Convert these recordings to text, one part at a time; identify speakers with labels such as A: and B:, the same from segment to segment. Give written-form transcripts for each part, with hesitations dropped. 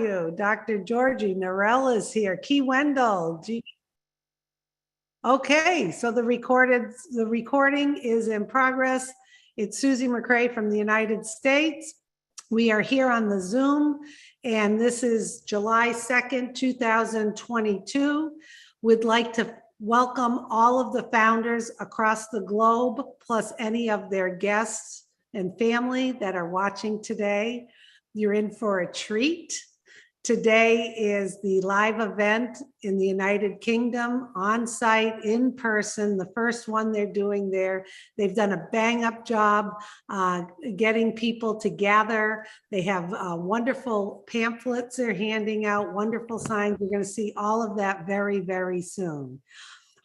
A: you? Dr. Georgie, Narelle is here. Key Wendell. Okay, so the recording is in progress. It's Susie McCray from the United States. We are here on the Zoom, and this is July 2nd, 2022. We'd like to welcome all of the founders across the globe, plus any of their guests and family that are watching today. You're in for a treat. Today is the live event in the United Kingdom, on-site, in person, the first one they're doing there. They've done a bang-up job getting people to gather. They have wonderful pamphlets they're handing out, wonderful signs. We're going to see all of that very, very soon.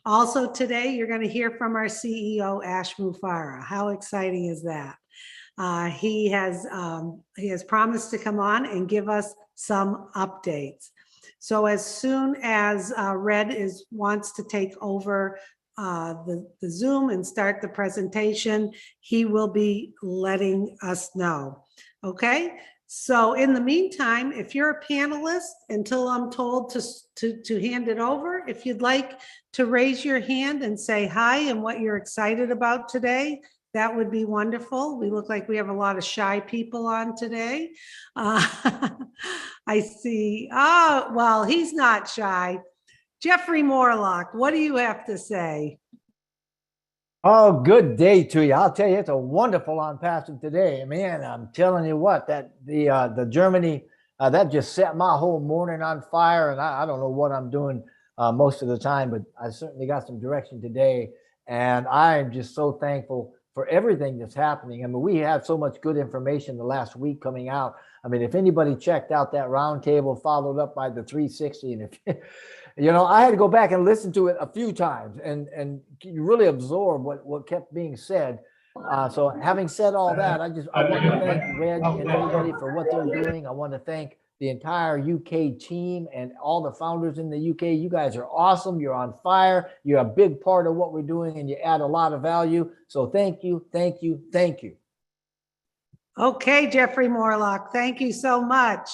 A: Also today, you're going to hear from our CEO, Ash Mufareh. How exciting is that? He has promised to come on and give us some updates. So as soon as Red wants to take over the Zoom and start the presentation, he will be letting us know. Okay. So in the meantime, if you're a panelist, until I'm told to hand it over, if you'd like to raise your hand and say hi and what you're excited about today, that would be wonderful. We look like we have a lot of shy people on today. I see. Oh, well, he's not shy. Jeffrey Morlock, what do you have to say?
B: Oh, good day to you. I'll tell you, it's a wonderful ONPASSIVE today. Man, I'm telling you what, that the Germany, that just set my whole morning on fire. And I don't know what I'm doing most of the time, but I certainly got some direction today. And I'm just so thankful for everything that's happening. I mean, we have so much good information the last week coming out. I mean, if anybody checked out that roundtable followed up by the 360, and if you know, I had to go back and listen to it a few times and you really absorb what kept being said. So having said all that, I want to thank Red and everybody for what they're doing. I want to thank the entire UK team and all the founders in the UK. You guys are awesome. You're on fire. You're a big part of what we're doing and you add a lot of value. So thank you, thank you, thank you.
A: Okay, Jeffrey Morlock, thank you so much.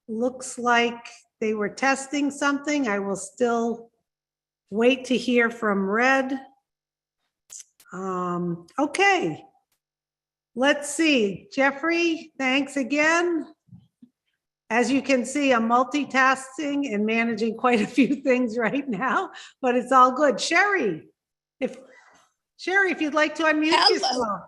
A: Looks like they were testing something. I will still wait to hear from Red. Okay, let's see. Jeffrey, thanks again. As you can see, I'm multitasking and managing quite a few things right now, but it's all good. Sherry, if you'd like to unmute yourself.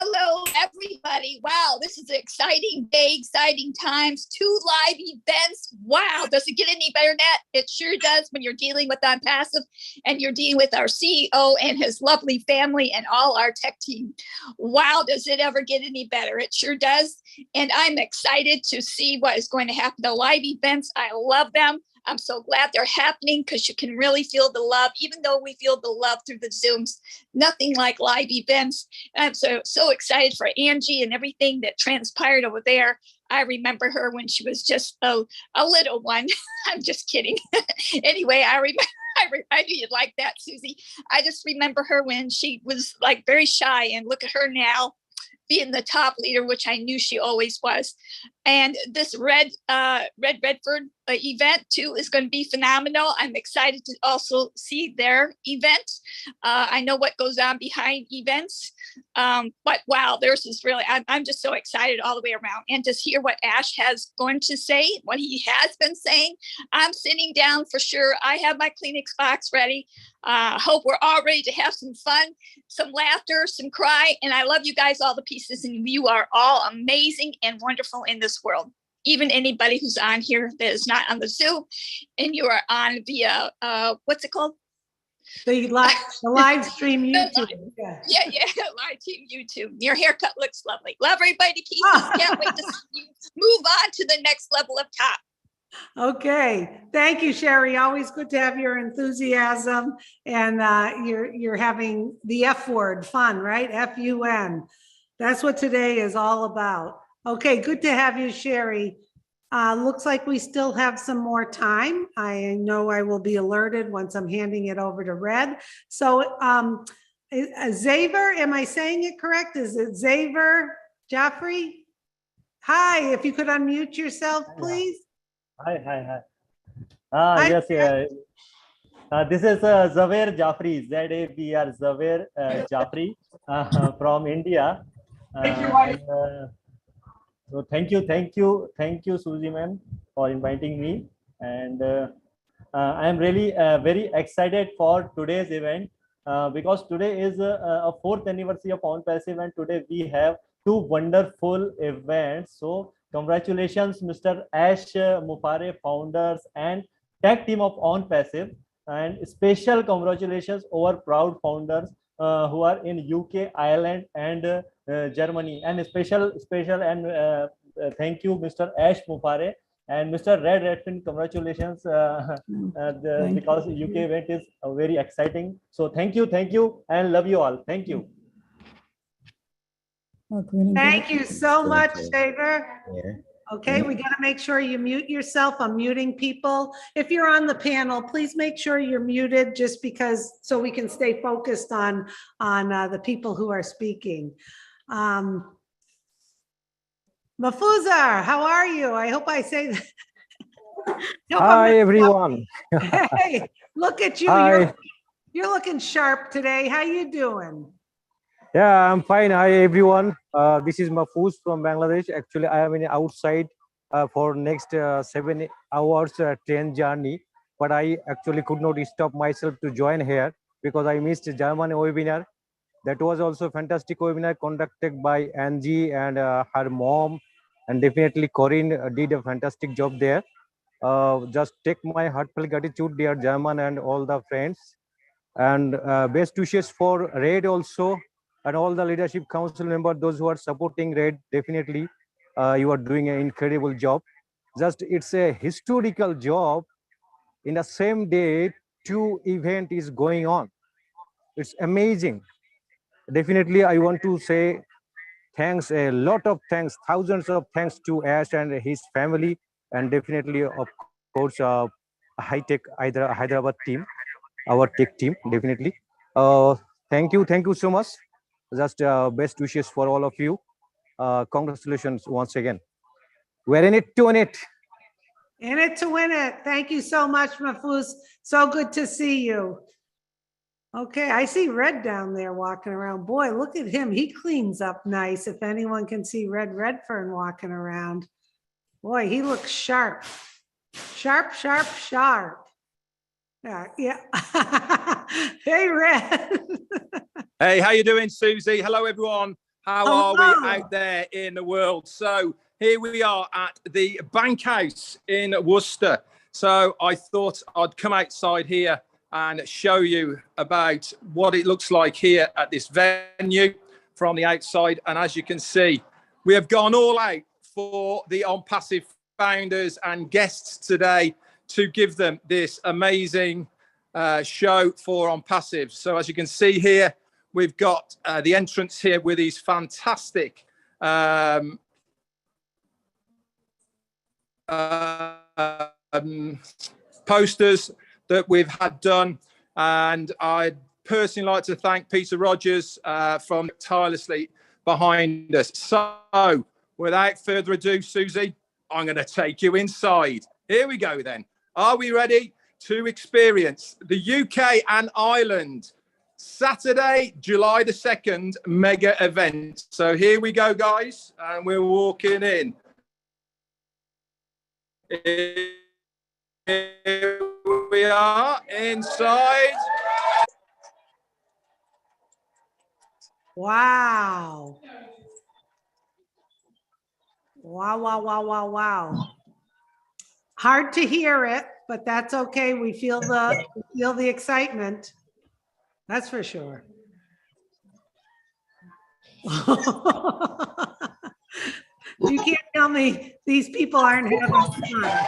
C: Hello, everybody. Wow, this is an exciting day, exciting times, 2 live events. Wow, does it get any better than that? It sure does when you're dealing with ONPASSIVE and you're dealing with our CEO and his lovely family and all our tech team. Wow, does it ever get any better? It sure does. And I'm excited to see what is going to happen. The live events, I love them. I'm so glad they're happening because you can really feel the love, even though we feel the love through the Zooms. Nothing like live events. And I'm so excited for Angie and everything that transpired over there. I remember her when she was just a little one. I'm just kidding. Anyway, I knew you'd like that, Susie. I just remember her when she was like very shy, and look at her now, being the top leader, which I knew she always was. And this Redford event too is going to be phenomenal. I'm excited to also see their event. I know what goes on behind events, but wow, theirs is really, I'm just so excited all the way around. And just hear what Ash has going to say, what he has been saying. I'm sitting down for sure. I have my Kleenex box ready. Hope we're all ready to have some fun, some laughter, some cry. And I love you guys, all the pieces, and you are all amazing and wonderful in this world. Even anybody who's on here that is not on the Zoom, and you are on via, what's it called?
A: The live stream YouTube.
C: Yeah, live stream YouTube. Your haircut looks lovely. Love everybody, pieces. Can't wait to see you move on to the next level of top.
A: Okay, thank you, Sherry. Always good to have your enthusiasm, and you're having the F word, fun, right? F-U-N. That's what today is all about. Okay, good to have you, Sherry. Looks like we still have some more time. I know I will be alerted once I'm handing it over to Red. So Zaver, am I saying it correct? Is it Zaver, Jafri? Hi, if you could unmute yourself, please.
D: Hi.
A: Hi.
D: Yes, this is Zaver Jafri, Z-A-V-R, Zaver Jafri from India. So thank you, Susie ma'am, for inviting me. And I am really very excited for today's event because today is a fourth anniversary of ONPASSIVE, and today we have two wonderful events. So congratulations, Mr. Ash Mufare, founders and tech team of ONPASSIVE, and special congratulations our proud founders who are in UK, Ireland, and Germany. And special and thank you, Mr. Ash Mufare and Mr. Red Redfin. Congratulations, because UK event is very exciting. So thank you, and love you all. Thank you.
A: Thank you so much, Zaver. Okay, we got to make sure you mute yourself. I'm muting people. If you're on the panel, please make sure you're muted, just because, so we can stay focused on the people who are speaking. Mafuzar, how are you? I hope I say that.
E: Hi, everyone.
A: Hey, look at you.
E: Hi.
A: You're looking sharp today. How you doing?
E: Yeah, I'm fine. Hi, everyone. This is Mahfouz from Bangladesh. Actually, I am in outside for next 7 hours train journey, but I actually could not stop myself to join here because I missed German webinar. That was also a fantastic webinar conducted by Angie and her mom, and definitely Corinne did a fantastic job there. Just take my heartfelt gratitude, dear German and all the friends, and best wishes for Red also, and all the leadership council members, those who are supporting Red. Definitely, you are doing an incredible job. Just it's a historical job. In the same day, two event is going on. It's amazing. Definitely, I want to say thanks, a lot of thanks, thousands of thanks to Ash and his family, and definitely, of course, high tech Hyderabad team, our tech team, definitely. Thank you so much. Just best wishes for all of you. Congratulations once again. We're in it to win it.
A: In it to win it. Thank you so much, Mahfouz. So good to see you. Okay, I see Red down there walking around. Boy, look at him. He cleans up nice. If anyone can see Red Redfern walking around. Boy, he looks sharp. Sharp. Yeah. Hey, Red.
F: Hey, how you doing, Susie? Hello, everyone. How are we out there in the world? So here we are at the Bank House in Worcester. So I thought I'd come outside here and show you about what it looks like here at this venue from the outside. And as you can see, we have gone all out for the ONPASSIVE founders and guests today to give them this amazing show for ONPASSIVE. So as you can see here, we've got the entrance here with these fantastic posters that we've had done. And I'd personally like to thank Peter Rogers from tirelessly behind us. So without further ado, Susie, I'm going to take you inside. Here we go then. Are we ready to experience the UK and Ireland Saturday, July the 2nd mega event? So here we go, guys, and we're walking in. Here we are inside.
A: Wow. Wow. Hard to hear it, but that's okay. We feel the excitement. That's for sure. You can't tell me these people aren't having fun.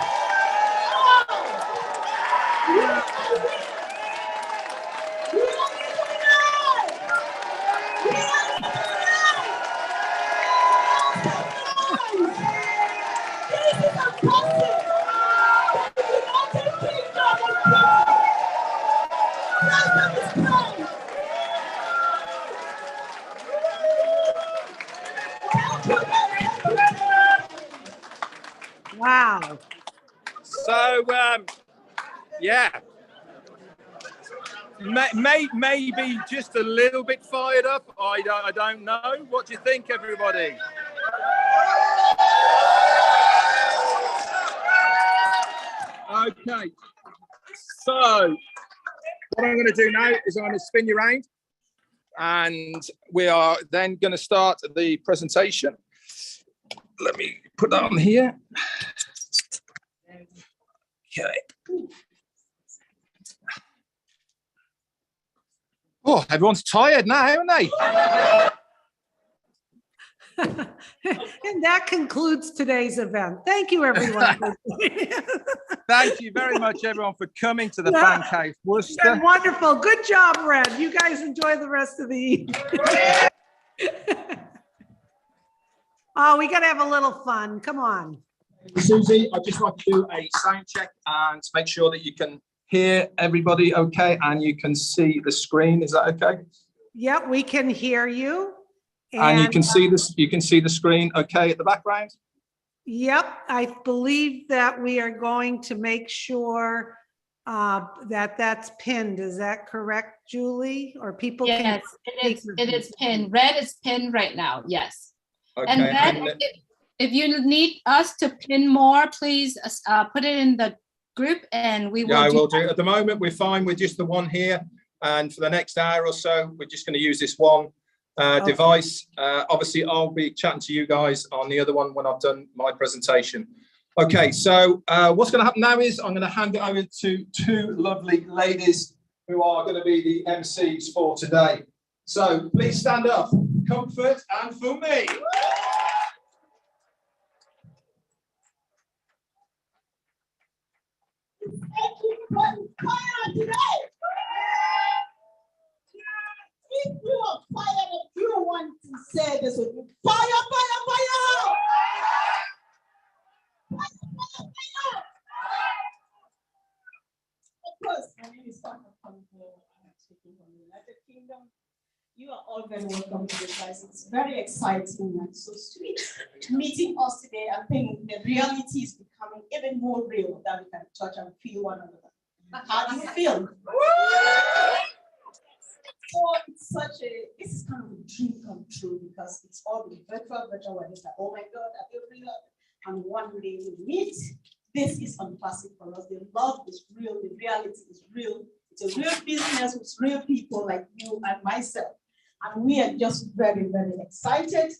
A: Wow.
F: So, yeah, maybe just a little bit fired up. I don't know. What do you think, everybody? Okay. So, what I'm going to do now is I'm going to spin you around, and we are then going to start the presentation. Let me put that on here. Okay. Oh, everyone's tired now, haven't they?
A: And that concludes today's event. Thank you, everyone.
F: Thank you very much, everyone, for coming to the
A: Yeah.
F: Bank House
A: You're
F: Worcester.
A: wonderful. Good job, Red. You guys enjoy the rest of the evening. Oh, we got to have a little fun. Come on.
F: Susie, I'd just like to do a sound check and make sure that you can hear everybody okay and you can see the screen. Is that okay?
A: Yep, we can hear you.
F: And you can see this. You can see the screen okay at the background.
A: Yep, I believe that we are going to make sure that that's pinned. Is that correct, Julie? Or people can?
G: Yes, it is pinned. Red is pinned right now. Yes.
F: Okay.
G: And then if you need us to pin more, please put it in the group and we will.
F: Yeah, I will do. At the moment, we're fine with just the one here. And for the next hour or so, we're just going to use this one device. Obviously, I'll be chatting to you guys on the other one when I've done my presentation. Okay, so what's going to happen now is I'm going to hand it over to two lovely ladies who are going to be the MCs for today. So please stand up. Comfort and for me.
H: If you are fired and you want to say this with me, fire, fire, fire! Fire, fire, fire! Of course, my name is Dr. Congo. I'm speaking from the United Kingdom. You are all very welcome to this, guys. It's very exciting and so sweet meeting us today. I think the reality is becoming even more real that we can touch and feel one another. How do you feel? So it's this is kind of a dream come true because it's all the virtual. It's like, oh my God, I feel real. And one day we meet. This is ONPASSIVE for us. The love is real. The reality is real. It's a real business with real people like you and myself. And we are just very, very excited.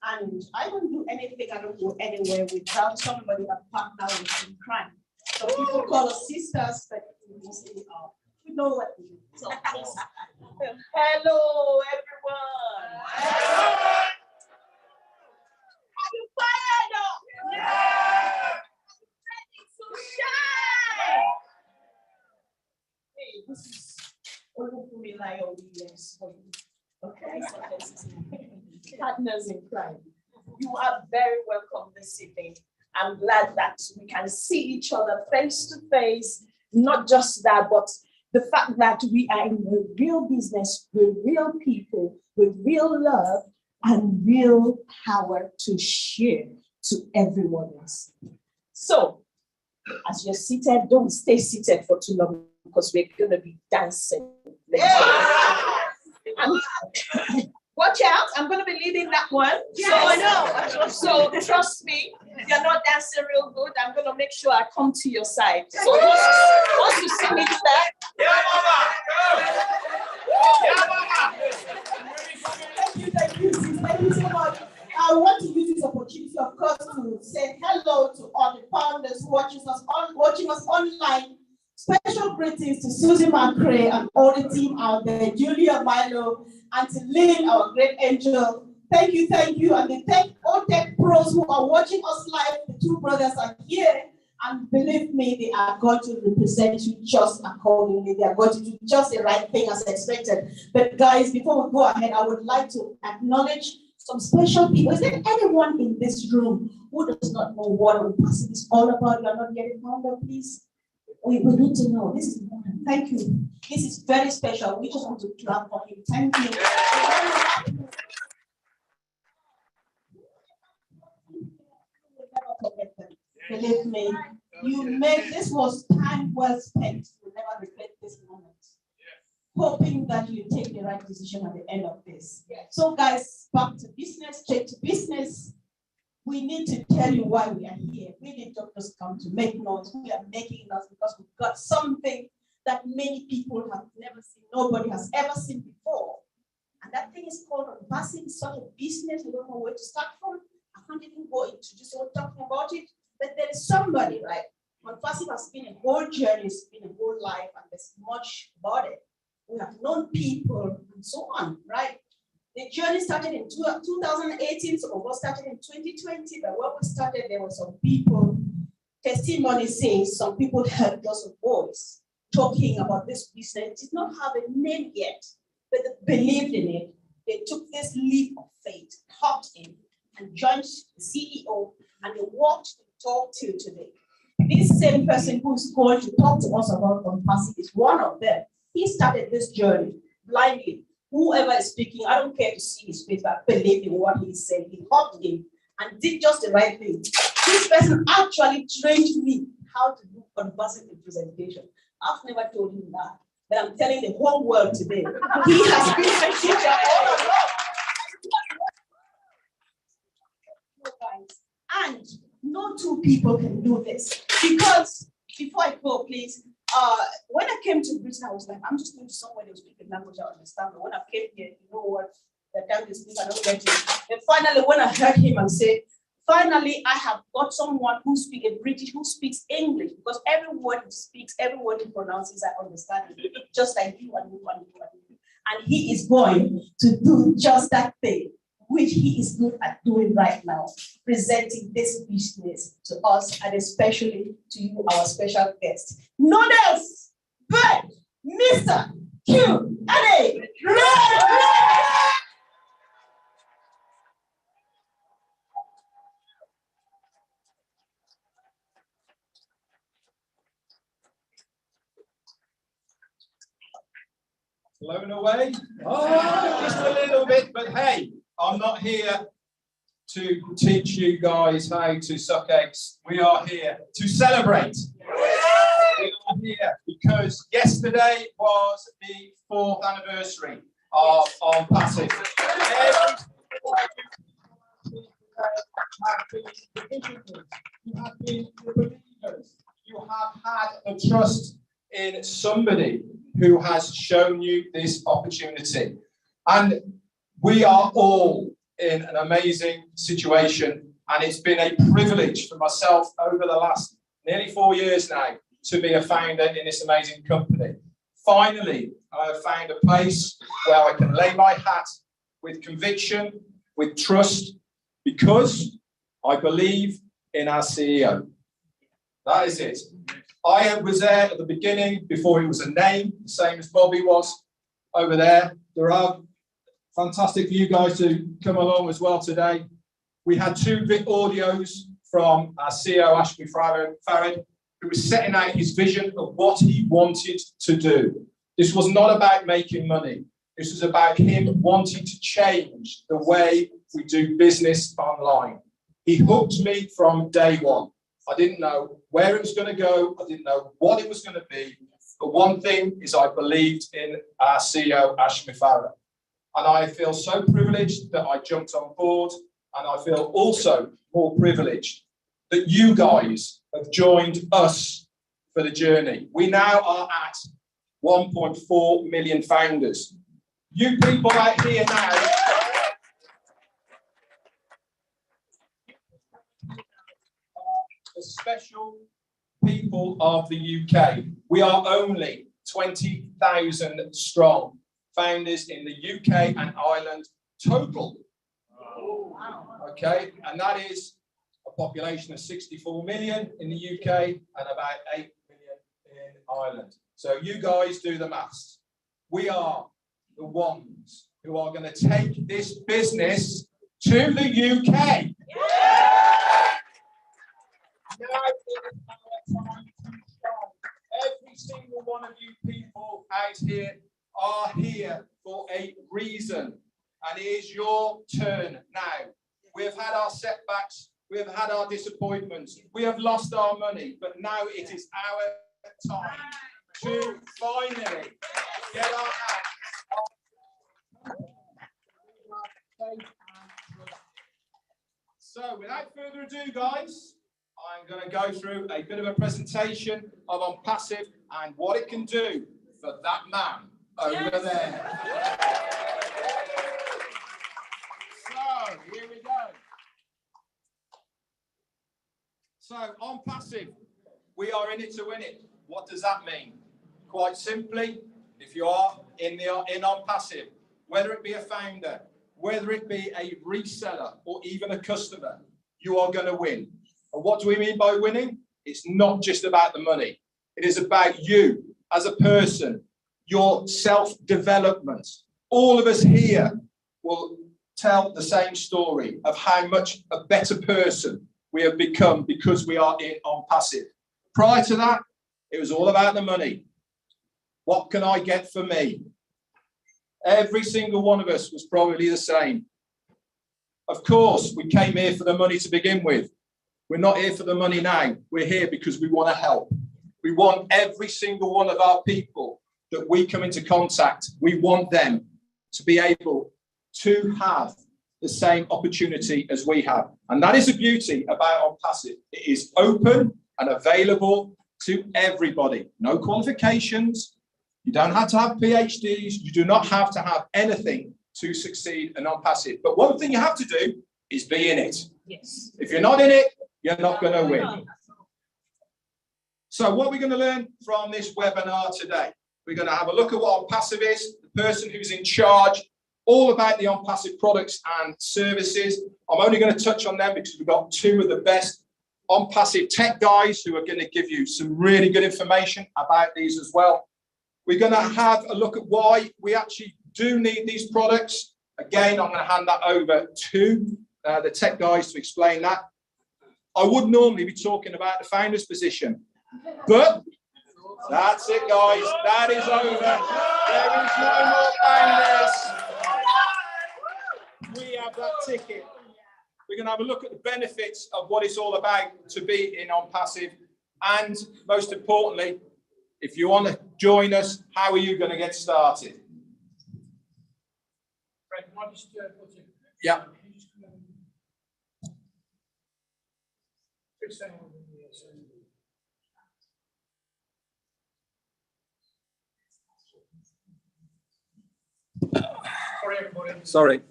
H: And I don't do anything, I don't go anywhere without somebody a partner with in crime. So people call us sisters, but we know what we do. So, hello, everyone. Are you fired up? Yeah. Ready to shine? Hey, this is Olufumi Williams for you. Okay, so this is partners in crime. You are very welcome this evening. I'm glad that we can see each other face to face. Not just that, but the fact that we are in a real business with real people, with real love and real power to share to everyone else. So, as you're seated, don't stay seated for too long because we're going to be dancing. Watch out, I'm going to be leading that one. Yes. So I know. So trust me, if you're not dancing real good, I'm going to make sure I come to your side. So once you see me do that. Thank you so much. I want to use this opportunity, of course, to say hello to all the founders watching us online. Special greetings to Susie McCray and all the team out there, Julia Milo, and to Lynn, our great angel. Thank you, and the all tech pros who are watching us live. The two brothers are here, and believe me, they are going to represent you just accordingly. They are going to do just the right thing as expected. But guys, before we go ahead, I would like to acknowledge some special people. Is there anyone in this room who does not know what ONPASSIVE is all about? You are not yet a founder, please. We need to know. This is important. Thank you. This is very special. We just want to clap for him. Thank you. Believe me, this was time well spent. We'll never regret this moment. Hoping that you take the right decision at the end of this. So guys, back to business, straight to business. We need to tell you why we are here. We didn't just come to make noise. We are making noise because we've got something that many people have never seen, nobody has ever seen before. And that thing is called ONPASSIVE. It's sort of business. We don't know where to start from. I can't even go into just talking about it. But there is somebody, right? ONPASSIVE has been a whole journey, it's been a whole life, and there's much about it. We have known people and so on, right? The journey started in 2018, so we started in 2020, but when we started, there were some people, testimony says some people heard just a voice talking about this business, did not have a name yet, but they believed in it. They took this leap of faith, hopped in, and joined the CEO, and they walked the talk till today. This same person who's going to talk to us about ONPASSIVE is one of them. He started this journey blindly. Whoever is speaking, I don't care to see his face, but believe in what he said. He hopped in and did just the right thing. This person actually trained me how to do ONPASSIVE presentation. I've never told him that, but I'm telling the whole world today. He has been my teacher all along. And no two people can do this. Because, before I go, please, when I came to Britain, I was like, I'm just going to somewhere to speak a language I understand. But when I came here, you know what? The time to speak, I don't get it. And finally, when I heard him and say, finally, I have got someone who speaks a British, who speaks English, because every word he speaks, every word he pronounces, I understand it, just like you and you and you and you. And he is going to do just that thing, which he is good at doing right now, presenting this business to us and especially to you, our special guest. None else but Mr. Q&A.
F: Blown away? Oh, just a little bit, but hey, I'm not here to teach you guys how to suck eggs. We are here to celebrate. We are here because yesterday was the 4th anniversary of ONPASSIVE. You have been the believers. You have had the trust in somebody who has shown you this opportunity. And we are all in an amazing situation, and it's been a privilege for myself over the last nearly 4 years now to be a founder in this amazing company. Finally, I have found a place where I can lay my hat with conviction, with trust, because I believe in our CEO. That is it. I was there at the beginning before he was a name, the same as Bobby was over there. There are fantastic for you guys to come along as well today. We had 2 audios from our CEO, Ashby Farad, who was setting out his vision of what he wanted to do. This was not about making money. This was about him wanting to change the way we do business online. He hooked me from day one. I didn't know where it was going to go. I didn't know what it was going to be. But one thing is I believed in our CEO, Ashby Farad. And I feel so privileged that I jumped on board. And I feel also more privileged that you guys have joined us for the journey. We now are at 1.4 million founders. You people out here now, the special people of the UK. We are only 20,000 strong founders in the UK and Ireland total. Okay, and that is a population of 64 million in the UK and about 8 million in Ireland. So you guys do the maths. We are the ones who are going to take this business to the UK. Every single one of you people out here are here for a reason, and it is your turn now. We've had our setbacks, We have had our disappointments. We have lost our money, but now it is our time to finally get our hands. So without further ado, guys, I'm going to go through a bit of a presentation of ONPASSIVE and what it can do for that man over there. So here we go. So ONPASSIVE, we are in it to win it. What does that mean? Quite simply, if you are in ONPASSIVE, whether it be a founder, whether it be a reseller or even a customer, you are going to win. And what do we mean by winning? It's not just about the money. It is about you as a person, your self-development. All of us here will tell the same story of how much a better person we have become because we are in ONPASSIVE. Prior to that, it was all about the money. What can I get for me? Every single one of us was probably the same. Of course, we came here for the money to begin with. We're not here for the money now. We're here because we want to help. We want every single one of our people that we come into contact, we want them to be able to have the same opportunity as we have. And that is the beauty about ONPASSIVE. It is open and available to everybody. No qualifications. You don't have to have PhDs. You do not have to have anything to succeed in ONPASSIVE. But one thing you have to do is be in it.
G: Yes.
F: If you're not in it, you're not going to win. So what we're going to learn from this webinar today, we're going to have a look at what ONPASSIVE is, the person who's in charge, all about the ONPASSIVE products and services. I'm only going to touch on them because we've got two of the best ONPASSIVE tech guys who are going to give you some really good information about these as well. We're going to have a look at why we actually do need these products. Again, I'm going to hand that over to the tech guys to explain that. I would normally be talking about the founder's position, but that's it, guys. That is over. There is no more founders. We have that ticket. We're going to have a look at the benefits of what it's all about to be in ONPASSIVE. And most importantly, if you want to join us, how are you going to get started? Yeah.
I: Sorry, everybody.
F: Sorry.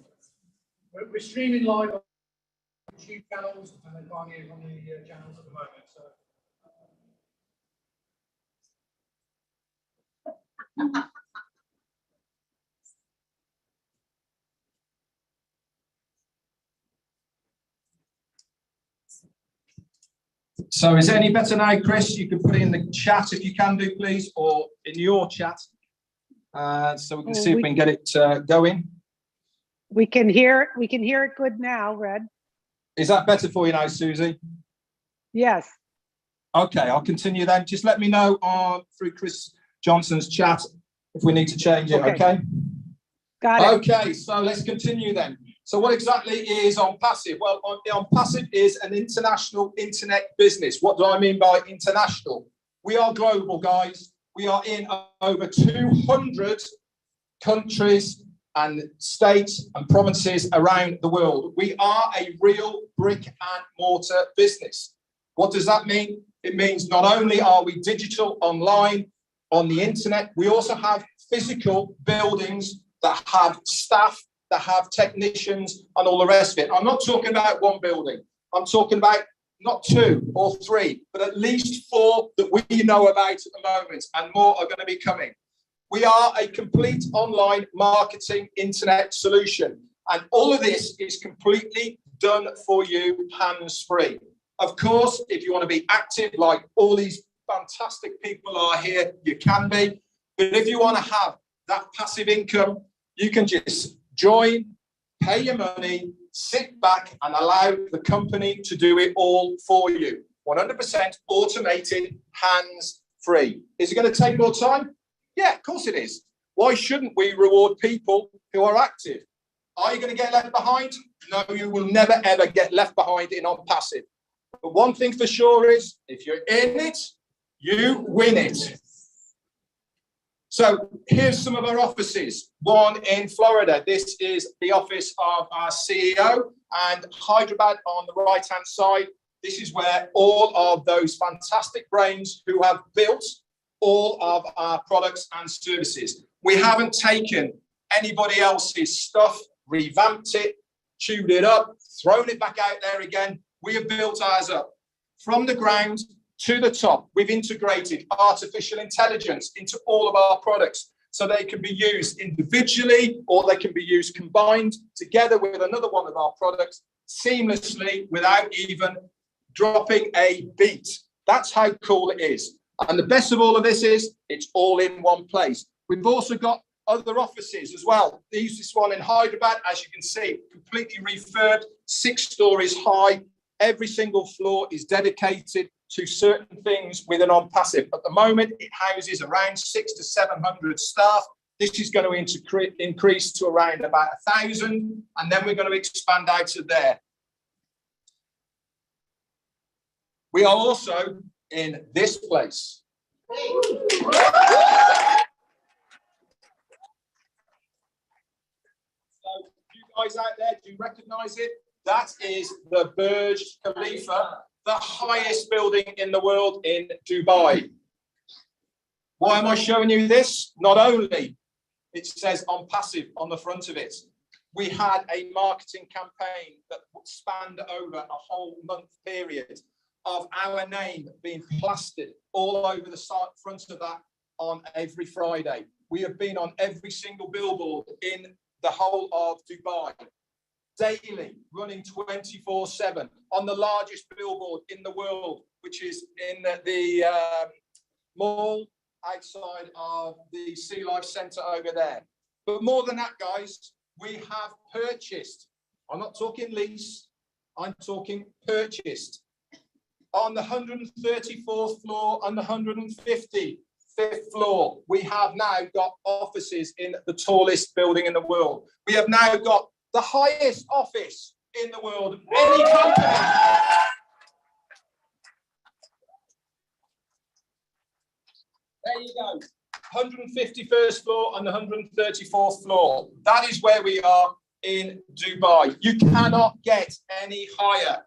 I: We're streaming live on YouTube channels, and they can't hear on the channels at the moment.
F: So is it any better now, Chris? You can put it in the chat if you can do, please, or in your chat. So we can see if we can get it going.
A: We can hear it good now, Red.
F: Is that better for you now, Susie?
A: Yes.
F: Okay, I'll continue then. Just let me know through Chris Johnson's chat if we need to change it, okay?
A: Got it.
F: Okay, so let's continue then. So what exactly is ONPASSIVE? Well, ONPASSIVE is an international internet business. What do I mean by international? We are global, guys. We are in over 200 countries and states and provinces around the world. We are a real brick and mortar business. What does that mean? It means not only are we digital online on the internet, we also have physical buildings that have staff, that have technicians and all the rest of it. I'm not talking about one building. I'm talking about not 2 or 3, but at least 4 that we know about at the moment, and more are going to be coming. We are a complete online marketing internet solution, and all of this is completely done for you hands-free. Of course, if you want to be active like all these fantastic people are here, you can be. But if you want to have that passive income, you can just join, pay your money, sit back and allow the company to do it all for you. 100% automated, hands-free. Is it going to take more time? Yeah, of course it is. Why shouldn't we reward people who are active? Are you going to get left behind? No, you will never, ever get left behind in ONPASSIVE. But one thing for sure is, if you're in it, you win it. So here's some of our offices. One in Florida. This is the office of our CEO, and Hyderabad on the right-hand side. This is where all of those fantastic brains who have built all of our products and services. We haven't taken anybody else's stuff, revamped it, chewed it up, thrown it back out there again. We have built ours up from the ground to the top. We've integrated artificial intelligence into all of our products so they can be used individually or they can be used combined together with another one of our products seamlessly without even dropping a beat. That's how cool it is. And the best of all of this is it's all in one place. We've also got other offices as well. This one in Hyderabad, as you can see, completely refurbed, 6 stories high. Every single floor is dedicated to certain things within ONPASSIVE. At the moment, it houses around 600 to 700 staff. This is going to increase to around about 1,000, and then we're going to expand out of there. We are also in this place. So you guys out there, do you recognize it? That is the Burj Khalifa, the highest building in the world in Dubai. Why am I showing you this? Not only it says ONPASSIVE on the front of it, we had a marketing campaign that spanned over a whole month period of our name being plastered all over the front of that on every Friday. We have been on every single billboard in the whole of Dubai, daily, running 24/7 on the largest billboard in the world, which is in the mall outside of the Sea Life Centre over there. But more than that, guys, we have purchased, I'm not talking lease, I'm talking purchased, on the 134th floor and the 155th floor, we have now got offices in the tallest building in the world. We have now got the highest office in the world of any company. There you go. 151st floor and the 134th floor. That is where we are in Dubai. You cannot get any higher.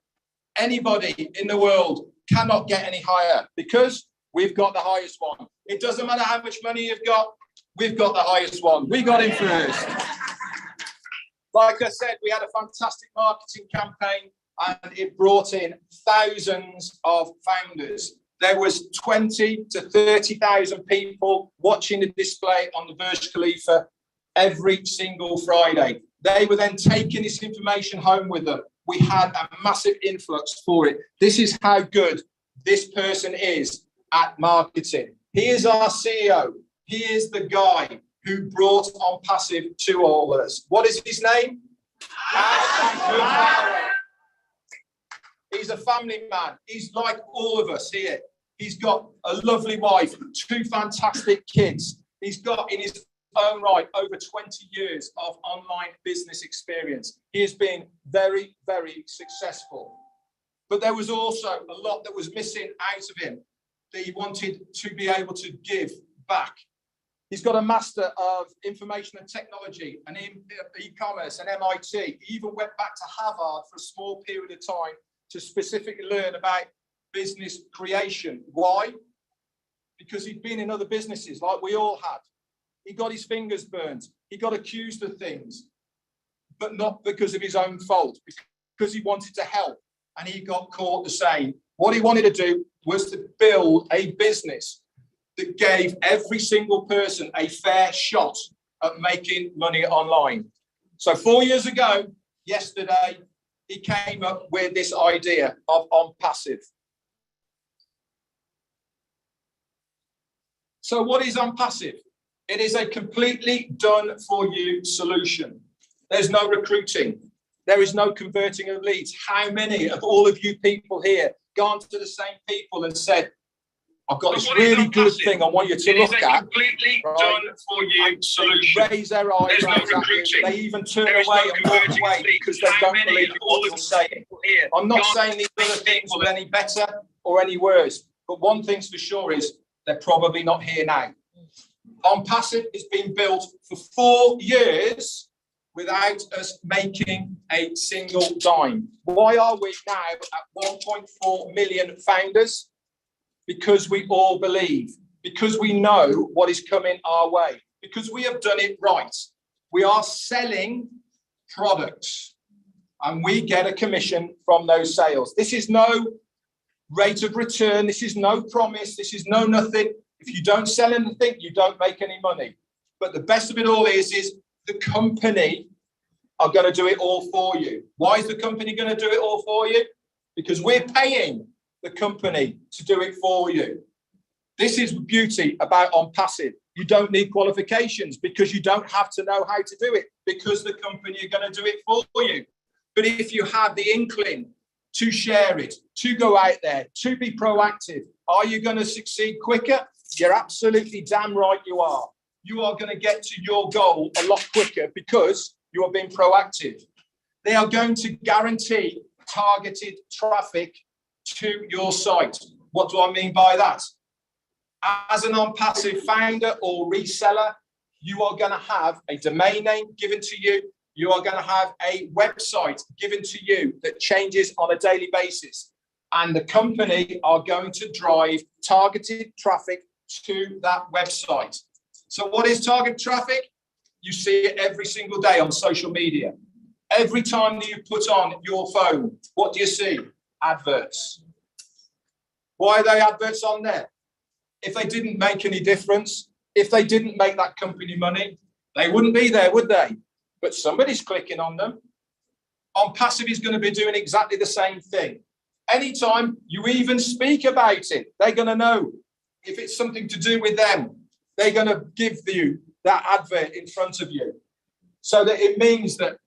F: Anybody in the world cannot get any higher because we've got the highest one. It doesn't matter how much money you've got, we've got the highest one. We got him first. Like I said, we had a fantastic marketing campaign and it brought in thousands of founders. There was 20 to 30,000 people watching the display on the Burj Khalifa every single Friday. They were then taking this information home with them. We had a massive influx for it. This is how good this person is at marketing. He is our CEO. He is the guy who brought ONPASSIVE to all of us. What is his name? He's a family man. He's like all of us here. He's got a lovely wife, 2 fantastic kids. He's got in his own right over 20 years of online business experience. He has been very, very successful. But there was also a lot that was missing out of him that he wanted to be able to give back. He's got a Master of Information and Technology and e-commerce and MIT. He even went back to Harvard for a small period of time to specifically learn about business creation. Why? Because he'd been in other businesses like we all had. He got his fingers burned. He got accused of things, but not because of his own fault, because he wanted to help and he got caught the same. What he wanted to do was to build a business that gave every single person a fair shot at making money online. So 4 years ago, yesterday, he came up with this idea of ONPASSIVE. So what is ONPASSIVE? It is a completely done-for-you solution. There's no recruiting. There is no converting of leads. How many of all of you people here gone to the same people and said, I've got this really good thing I want you to look at.
J: Completely
F: right?
J: done for you solution.
F: They raise their eyebrows
J: no
F: at you.
J: recruiting.
F: They even turn
J: There is
F: away
J: no
F: and walk
J: converting
F: away
J: fee.
F: because they
J: How
F: don't
J: many
F: believe
J: of
F: what
J: all
F: you're
J: of
F: saying.
J: here
F: I'm not
J: gone
F: saying these other things
J: people
F: are any better or any worse, but one thing's for sure is they're probably not here now. ONPASSIVE has been built for 4 years without us making a single dime. Why are we now at 1.4 million founders? Because we all believe, because we know what is coming our way, because we have done it right. We are selling products and we get a commission from those sales. This is no rate of return. This is no promise. This is no nothing. If you don't sell anything, you don't make any money. But the best of it all is the company are going to do it all for you. Why is the company going to do it all for you? Because we're paying the company to do it for you. This is the beauty about ONPASSIVE. You don't need qualifications because you don't have to know how to do it because the company are going to do it for you. But if you have the inkling to share it, to go out there, to be proactive, are you going to succeed quicker? You're absolutely damn right you are. You are going to get to your goal a lot quicker because you are being proactive. They are going to guarantee targeted traffic to your site. What do I mean by that? As an ONPASSIVE founder or reseller, you are going to have a domain name given to you. You are going to have a website given to you that changes on a daily basis. And the company are going to drive targeted traffic to that website. So what is target traffic? You see it every single day on social media. Every time that you put on your phone, what do you see? Adverts. Why are they adverts on there? If they didn't make any difference, if they didn't make that company money, they wouldn't be there, would they? But somebody's clicking on them. ONPASSIVE is going to be doing exactly the same thing. Anytime you even speak about it, they're going to know if it's something to do with them. They're going to give you that advert in front of you. So that it means that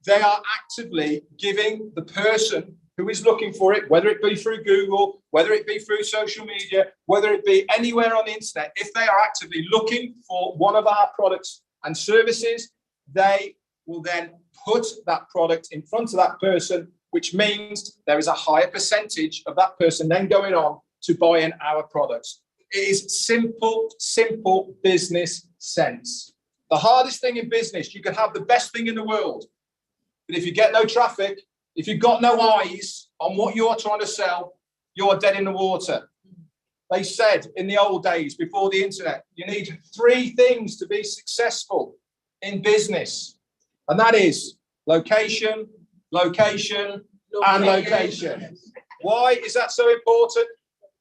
F: they are actively giving the person who is looking for it, whether it be through Google, whether it be through social media, whether it be anywhere on the internet, if they are actively looking for one of our products and services, they will then put that product in front of that person, which means there is a higher percentage of that person then going on to buying our products. It is simple, simple business sense. The hardest thing in business, you can have the best thing in the world, but if you get no traffic, if you've got no eyes on what you're trying to sell, you're dead in the water. They said in the old days, before the internet, you need 3 things to be successful in business. And that is location, location, and location. Why is that so important?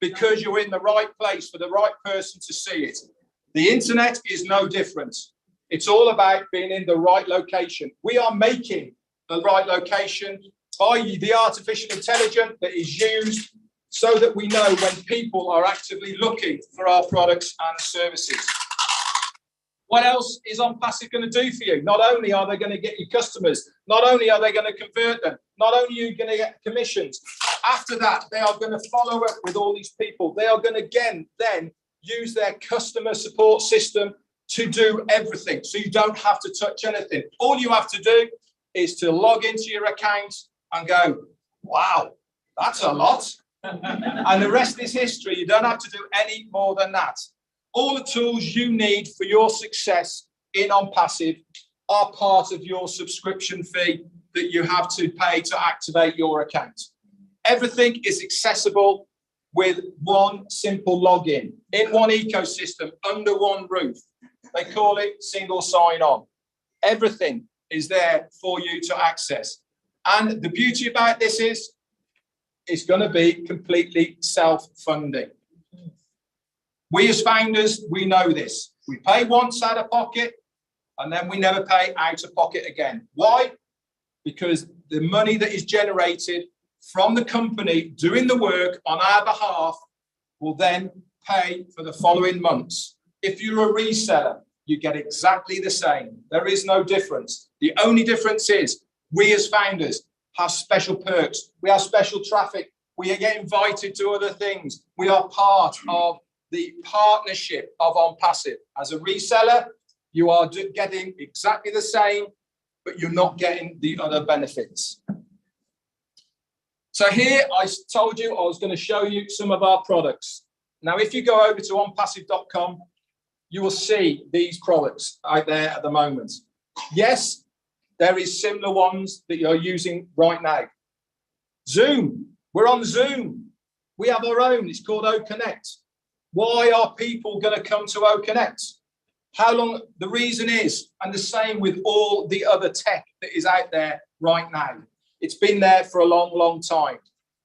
F: Because you're in the right place for the right person to see it. The internet is no different. It's all about being in the right location. We are making the right location by the artificial intelligence that is used so that we know when people are actively looking for our products and services. What else is ONPASSIVE going to do for you? Not only are they going to get you customers, not only are they going to convert them, not only are you going to get commissions, after that, they are going to follow up with all these people. They are going to, again, then use their customer support system to do everything. So you don't have to touch anything. All you have to do is to log into your account and go, wow, that's a lot. And the rest is history. You don't have to do any more than that. All the tools you need for your success in ONPASSIVE are part of your subscription fee that you have to pay to activate your account. Everything is accessible with one simple login in one ecosystem under one roof. They call it single sign-on. Everything is there for you to access. And the beauty about this is it's going to be completely self-funding. We as founders, we know this. We pay once out of pocket and then we never pay out of pocket again. Why? Because the money that is generated from the company doing the work on our behalf will then pay for the following months. If you're a reseller, you get exactly the same. There is no difference. The only difference is we as founders have special perks. We have special traffic We get invited to other things. We are part of the partnership of ONPASSIVE. As a reseller, you are getting exactly the same, but you're not getting the other benefits. So here I told you I was going to show you some of our products. Now, if you go over to onpassive.com, you will see these products out there at the moment. Yes, there is similar ones that you're using right now. Zoom, we're on Zoom. We have our own, it's called OConnect. Why are people going to come to OConnect? How long? The reason is, and the same with all the other tech that is out there right now. It's been there for a long, long time.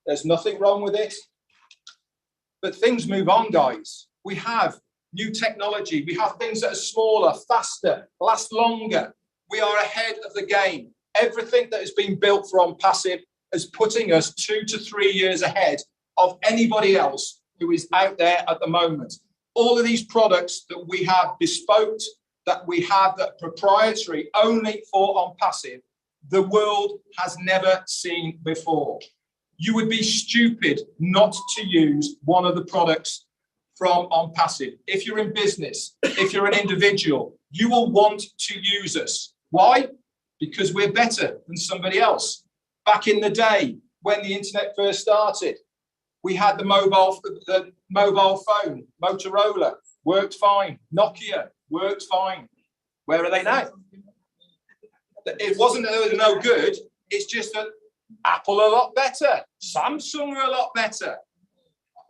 F: There's nothing wrong with it. But things move on, guys. We have new technology. We have things that are smaller, faster, last longer. We are ahead of the game. Everything that has been built for ONPASSIVE is putting us 2 to 3 years ahead of anybody else who is out there at the moment. All of these products that we have bespoke, that we have that proprietary only for ONPASSIVE, the world has never seen before. You would be stupid not to use one of the products from ONPASSIVE. If you're in business, if you're an individual, you will want to use us. Why? Because we're better than somebody else. Back in the day, when the internet first started, we had the mobile phone, Motorola, worked fine. Nokia, worked fine. Where are they now? It wasn't that they were no good. It's just that Apple are a lot better. Samsung are a lot better.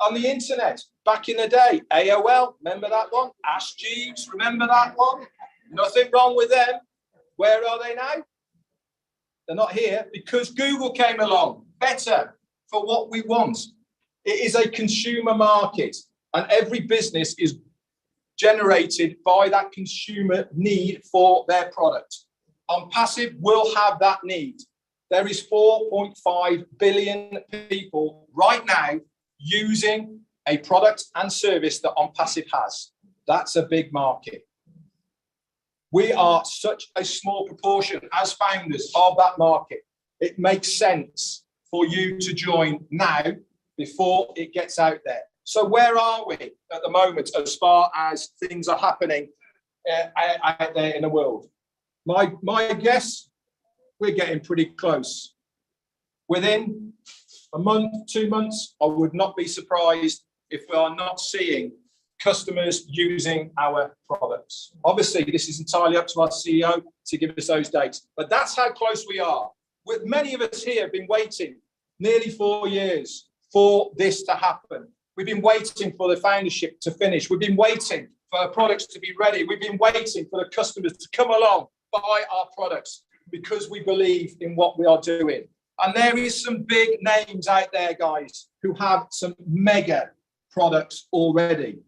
F: On the internet, back in the day, AOL, remember that one? Ask Jeeves, remember that one? Nothing wrong with them. Where are they now? They're not here because Google came along. Better for what we want. It is a consumer market, and every business is generated by that consumer need for their product. ONPASSIVE will have that need. There is 4.5 billion people right now using a product and service that ONPASSIVE has. That's a big market. We are such a small proportion as founders of that market. It makes sense for you to join now before it gets out there. So where are we at the moment as far as things are happening out there in the world? My guess, we're getting pretty close. Within a month, 2 months, I would not be surprised if we are not seeing customers using our products. Obviously, this is entirely up to our CEO to give us those dates, but that's how close we are. With many of us here have been waiting nearly 4 years for this to happen. We've been waiting for the foundership to finish. We've been waiting for our products to be ready. We've been waiting for the customers to come along, buy our products, because we believe in what we are doing. And there is some big names out there, guys, who have some mega products already.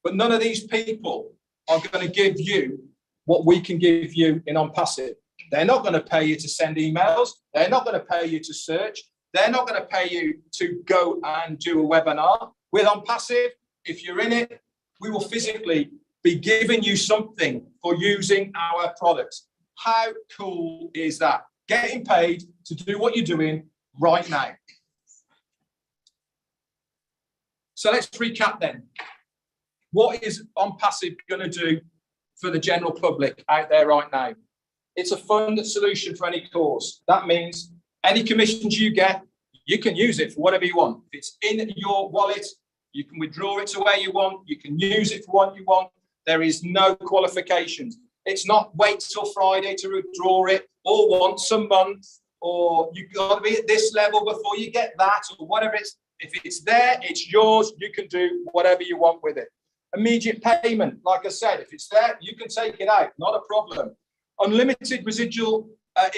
F: But none of these people are going to give you what we can give you in ONPASSIVE. They're not going to pay you to send emails. They're not going to pay you to search. They're not going to pay you to go and do a webinar. With ONPASSIVE, if you're in it, we will physically be giving you something for using our products. How cool is that? Getting paid to do what you're doing right now. So let's recap then. What is ONPASSIVE going to do for the general public out there right now? It's a fund solution for any cause. That means any commissions you get, you can use it for whatever you want. If it's in your wallet, you can withdraw it to where you want. You can use it for what you want. There is no qualifications. It's not wait till Friday to withdraw it, or once a month, or you've got to be at this level before you get that, or whatever it's. If it's there, it's yours. You can do whatever you want with it. Immediate payment, like I said, if it's there, you can take it out, not a problem. Unlimited residual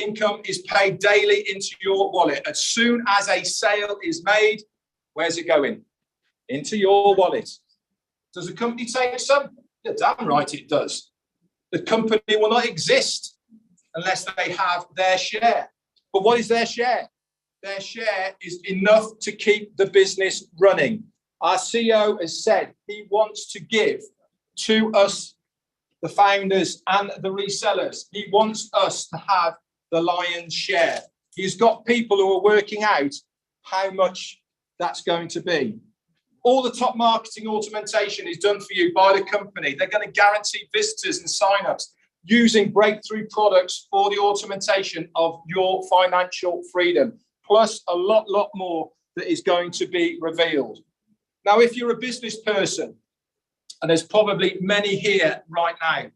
F: income is paid daily into your wallet. As soon as a sale is made, where's it going? Into your wallet. Does the company take some? You're damn right it does. The company will not exist unless they have their share. But what is their share? Their share is enough to keep the business running. Our CEO has said he wants to give to us, the founders and the resellers. He wants us to have the lion's share. He's got people who are working out how much that's going to be. All the top marketing automation is done for you by the company. They're going to guarantee visitors and signups using breakthrough products for the automation of your financial freedom, plus a lot more that is going to be revealed. Now, if you're a business person, and there's probably many here right now,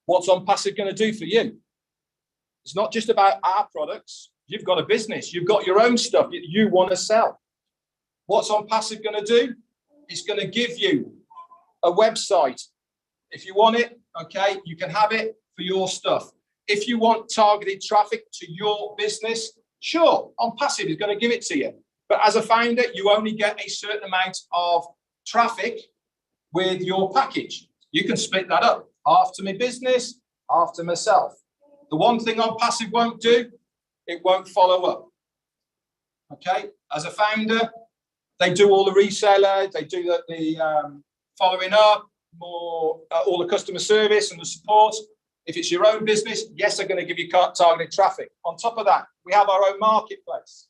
F: what's ONPASSIVE going to do for you? It's not just about our products. You've got a business. You've got your own stuff that you want to sell. What's ONPASSIVE going to do? It's going to give you a website. If you want it, okay, you can have it for your stuff. If you want targeted traffic to your business, sure, ONPASSIVE is going to give it to you. But as a founder, you only get a certain amount of traffic with your package. You can split that up, half to my business, half to myself. The one thing ONPASSIVE won't do, it won't follow up. Okay, as a founder, they do all the reseller, they do the following up, more all the customer service and the support. If it's your own business, yes, they're going to give you targeted traffic. On top of that, we have our own marketplace.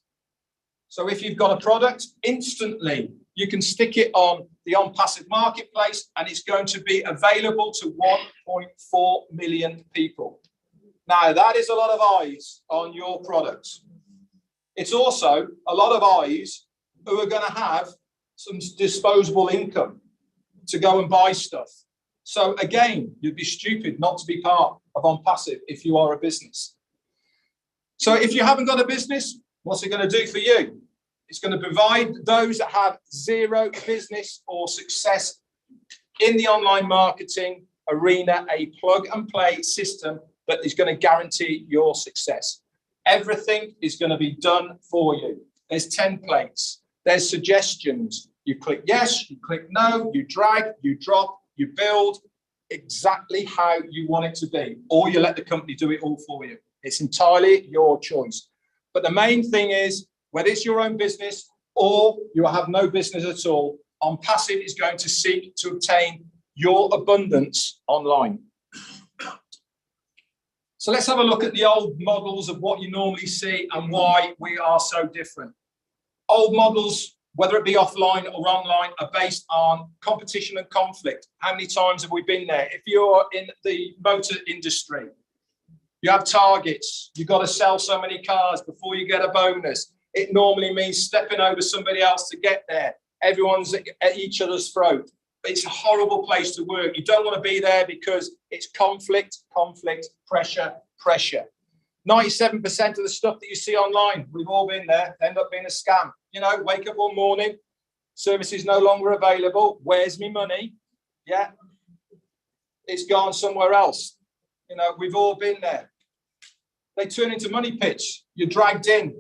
F: So if you've got a product, instantly you can stick it on the ONPASSIVE marketplace and it's going to be available to 1.4 million people. Now, that is a lot of eyes on your products. It's also a lot of eyes who are going to have some disposable income to go and buy stuff. So again, you'd be stupid not to be part of ONPASSIVE if you are a business. So if you haven't got a business, what's it going to do for you? It's going to provide those that have zero business or success in the online marketing arena a plug and play system that is going to guarantee your success. Everything is going to be done for you. There's templates, there's suggestions. You click yes, you click no, you drag, you drop, you build exactly how you want it to be, or you let the company do it all for you. It's entirely your choice. But the main thing is, whether it's your own business or you have no business at all, ONPASSIVE is going to seek to obtain your abundance online. So let's have a look at the old models of what you normally see and why we are so different. Old models, whether it be offline or online, are based on competition and conflict. How many times have we been there? If you're in the motor industry, you have targets. You've got to sell so many cars before you get a bonus. It normally means stepping over somebody else to get there. Everyone's at each other's throat. It's a horrible place to work. You don't want to be there because it's conflict, pressure. 97% of the stuff that you see online, we've all been there, end up being a scam. You know, wake up one morning, service is no longer available. Where's my money? Yeah, it's gone somewhere else. You know, we've all been there. They turn into money pits. You're dragged in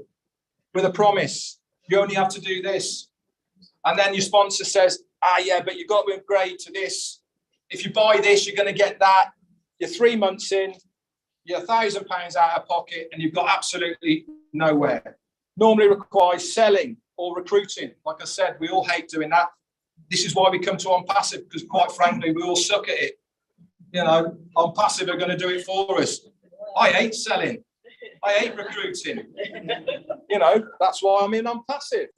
F: with a promise. You only have to do this. And then your sponsor says, yeah, but you've got to upgrade to this. If you buy this, you're going to get that. You're 3 months in, you're £1,000 out of pocket, and you've got absolutely nowhere. Normally requires selling or recruiting. Like I said, we all hate doing that. This is why we come to ONPASSIVE, because quite frankly, we all suck at it. You know, ONPASSIVE are going to do it for us. I hate selling. I hate recruiting. You know, that's why I'm in ONPASSIVE.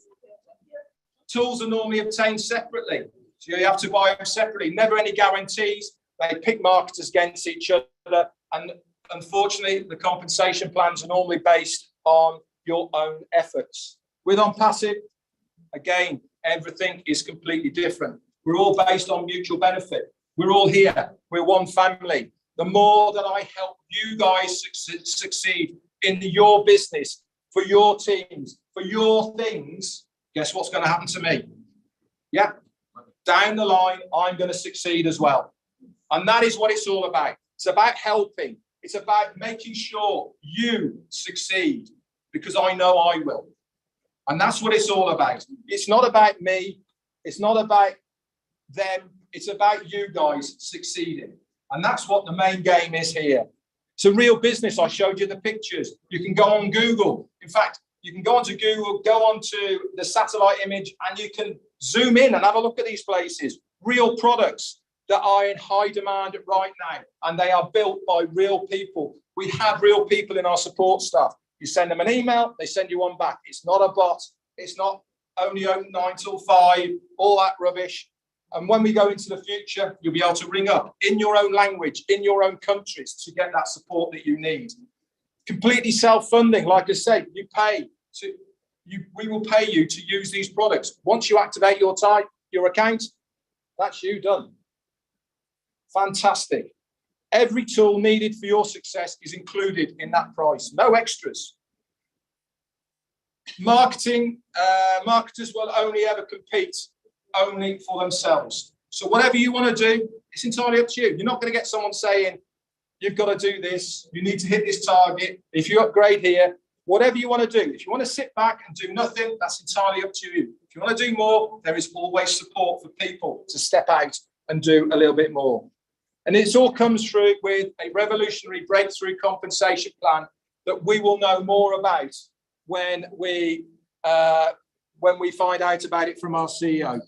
F: Tools are normally obtained separately. So you have to buy them separately. Never any guarantees. They pick marketers against each other. And unfortunately, the compensation plans are normally based on your own efforts. With ONPASSIVE, again, everything is completely different. We're all based on mutual benefit. We're all here. We're one family. The more that I help you guys succeed in your business, for your teams, for your things, guess what's going to happen to me? Yeah, down the line, I'm going to succeed as well. And that is what it's all about. It's about helping. It's about making sure you succeed, because I know I will. And that's what it's all about. It's not about me. It's not about them. It's about you guys succeeding. And that's what the main game is here. It's a real business. I showed you the pictures. You can go on Google. In fact, you can go onto Google, go onto the satellite image, and you can zoom in and have a look at these places. Real products that are in high demand right now, and they are built by real people. We have real people in our support staff. You send them an email, they send you one back. It's not a bot. It's not only open 9 till 5, all that rubbish. And when we go into the future, you'll be able to ring up in your own language, in your own countries to get that support that you need. Completely self-funding. Like I said, we will pay you to use these products. Once you activate your account, that's you done. Fantastic. Every tool needed for your success is included in that price. No extras. Marketers will only ever compete only for themselves. So whatever you want to do, it's entirely up to you. You're not going to get someone saying, you've got to do this, you need to hit this target. If you upgrade here, whatever you want to do. If you want to sit back and do nothing, that's entirely up to you. If you want to do more, there is always support for people to step out and do a little bit more. And it all comes through with a revolutionary breakthrough compensation plan that we will know more about when we find out about it from our CEO.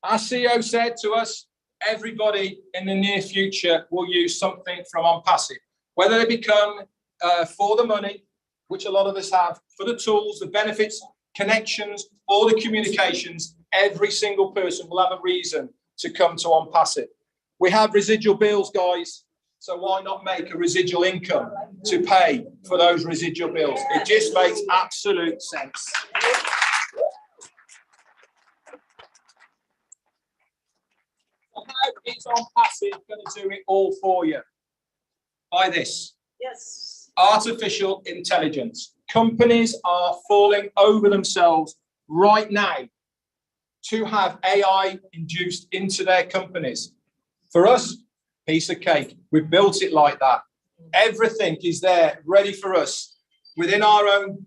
F: Our CEO said to us, everybody in the near future will use something from ONPASSIVE, whether they become for the money, which a lot of us have, for the tools, the benefits, connections, or the communications. Every single person will have a reason to come to ONPASSIVE. We have residual bills, guys, so why not make a residual income to pay for those residual bills? It just makes absolute sense. How is ONPASSIVE going to do it all for you? By this.
H: Yes.
F: Artificial intelligence. Companies are falling over themselves right now to have AI induced into their companies. For us, piece of cake. We've built it like that. Everything is there ready for us within our own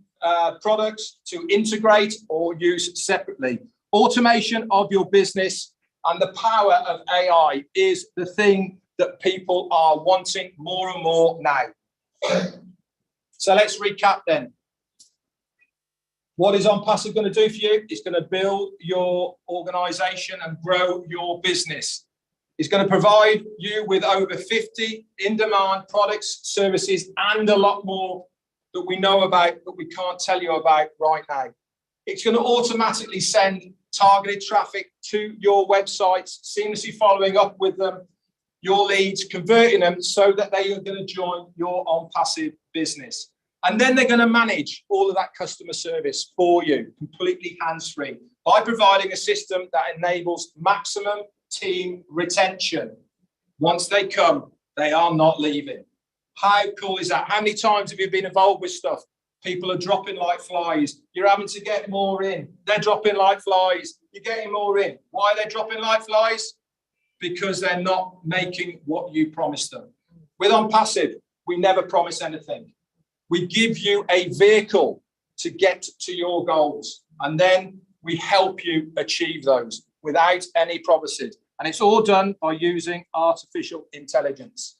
F: products to integrate or use separately. Automation of your business and the power of AI is the thing that people are wanting more and more now. So let's recap then. What is ONPASSIVE going to do for you? It's going to build your organization and grow your business. It's going to provide you with over 50 in-demand products, services, and a lot more that we know about, but we can't tell you about right now. It's going to automatically send targeted traffic to your websites, seamlessly following up with them, your leads, converting them so that they are going to join your ONPASSIVE business. And then they're going to manage all of that customer service for you, completely hands-free, by providing a system that enables maximum team retention. Once they come, they are not leaving. How cool is that? How many times have you been involved with stuff? People are dropping like flies. You're having to get more in. They're dropping like flies. You're getting more in. Why are they dropping like flies? Because they're not making what you promised them. With ONPASSIVE, we never promise anything. We give you a vehicle to get to your goals, and then we help you achieve those without any promises. And it's all done by using artificial intelligence.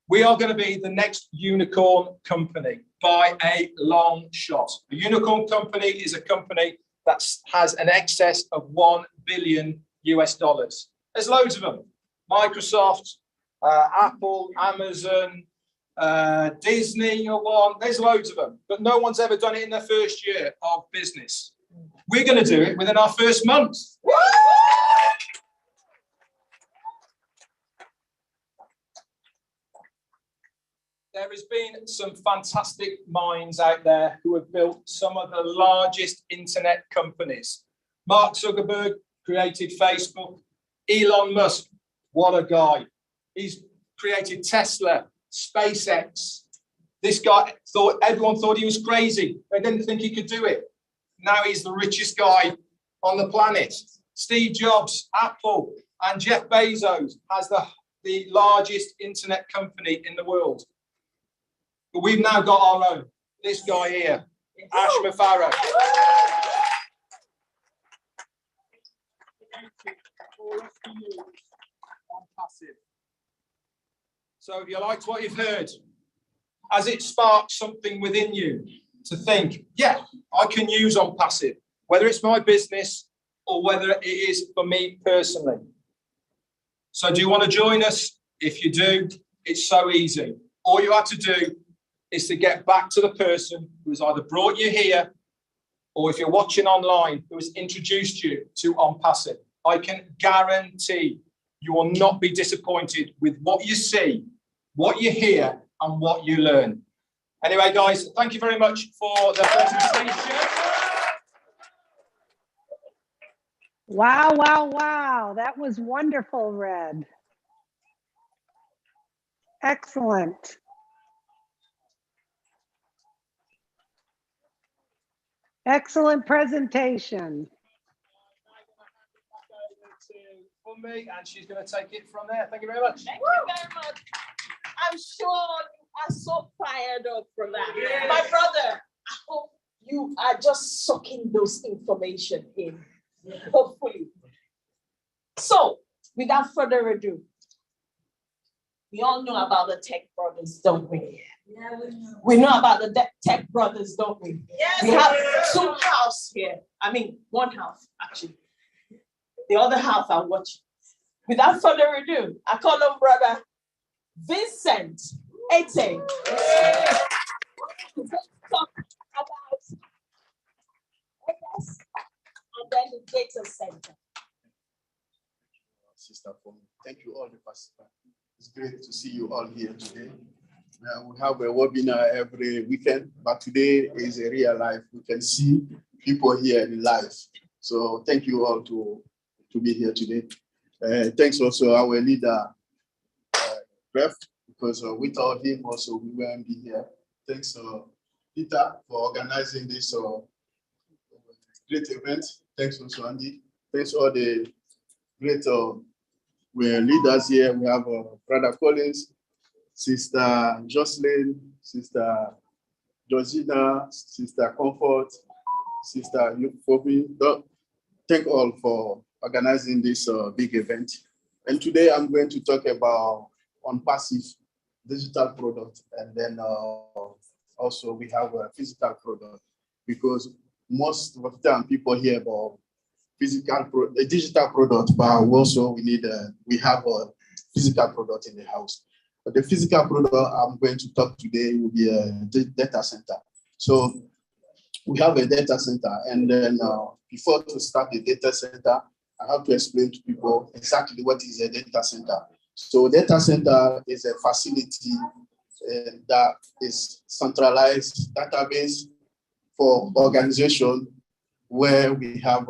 F: We are going to be the next unicorn company by a long shot. A unicorn company is a company that has an excess of $1 billion US. There's loads of them. Microsoft, Apple, Amazon, Disney, there's loads of them. But no one's ever done it in their first year of business. We're going to do it within our first month. There has been some fantastic minds out there who have built some of the largest internet companies. Mark Zuckerberg created Facebook. Elon Musk, what a guy. He's created Tesla, SpaceX. This guy everyone thought he was crazy. They didn't think he could do it. Now he's the richest guy on the planet. Steve Jobs, Apple, and Jeff Bezos has the largest internet company in the world. But we've now got our own. This guy here, Ash Mafaro. So if you liked what you've heard, has it sparked something within you to think, yeah, I can use ONPASSIVE, whether it's my business or whether it is for me personally? So do you want to join us? If you do, it's so easy. All you have to do is to get back to the person who's either brought you here or if you're watching online, who has introduced you to ONPASSIVE, I can guarantee you will not be disappointed with what you see, what you hear, and what you learn. Anyway, guys, thank you very much for the presentation.
A: Wow, wow, wow. That was wonderful, Red. Excellent. Excellent presentation.
F: For me, and she's going to take it from there. Thank you very much.
H: Thank you very much. I'm sure you are so fired up from that. Yes. My brother, I hope you are just sucking those information in, hopefully. So, without further ado, we all know about the tech brothers, don't we? Yeah, we know about the tech brothers, don't we? Yes. We have two houses here. I mean, one house, actually. The other half are watching. Without further ado, I call on brother Vincent Ete. Talk about AS and then the data center.
K: Sister, thank you all the participants. It's great to see you all here today. We have a webinar every weekend, but today is a real life. We can see people here in live. So thank you all to be here today. Thanks also our leader, Ref, because without him also we won't be here. Thanks Peter for organizing this great event. Thanks also Andy. Thanks all the great leaders here. We have Brother Collins, Sister Jocelyn, Sister Georgina, Sister Comfort, Sister Euphobia. Thank all for organizing this big event. And today I'm going to talk about ONPASSIVE digital product, and then also we have a physical product, because most of the time people hear about digital product, but also we have a physical product in the house. But the physical product I'm going to talk today will be a data center. So we have a data center, and then before to start the data center, I have to explain to people exactly what is a data center. So data center is a facility that is centralized database for organization, where we have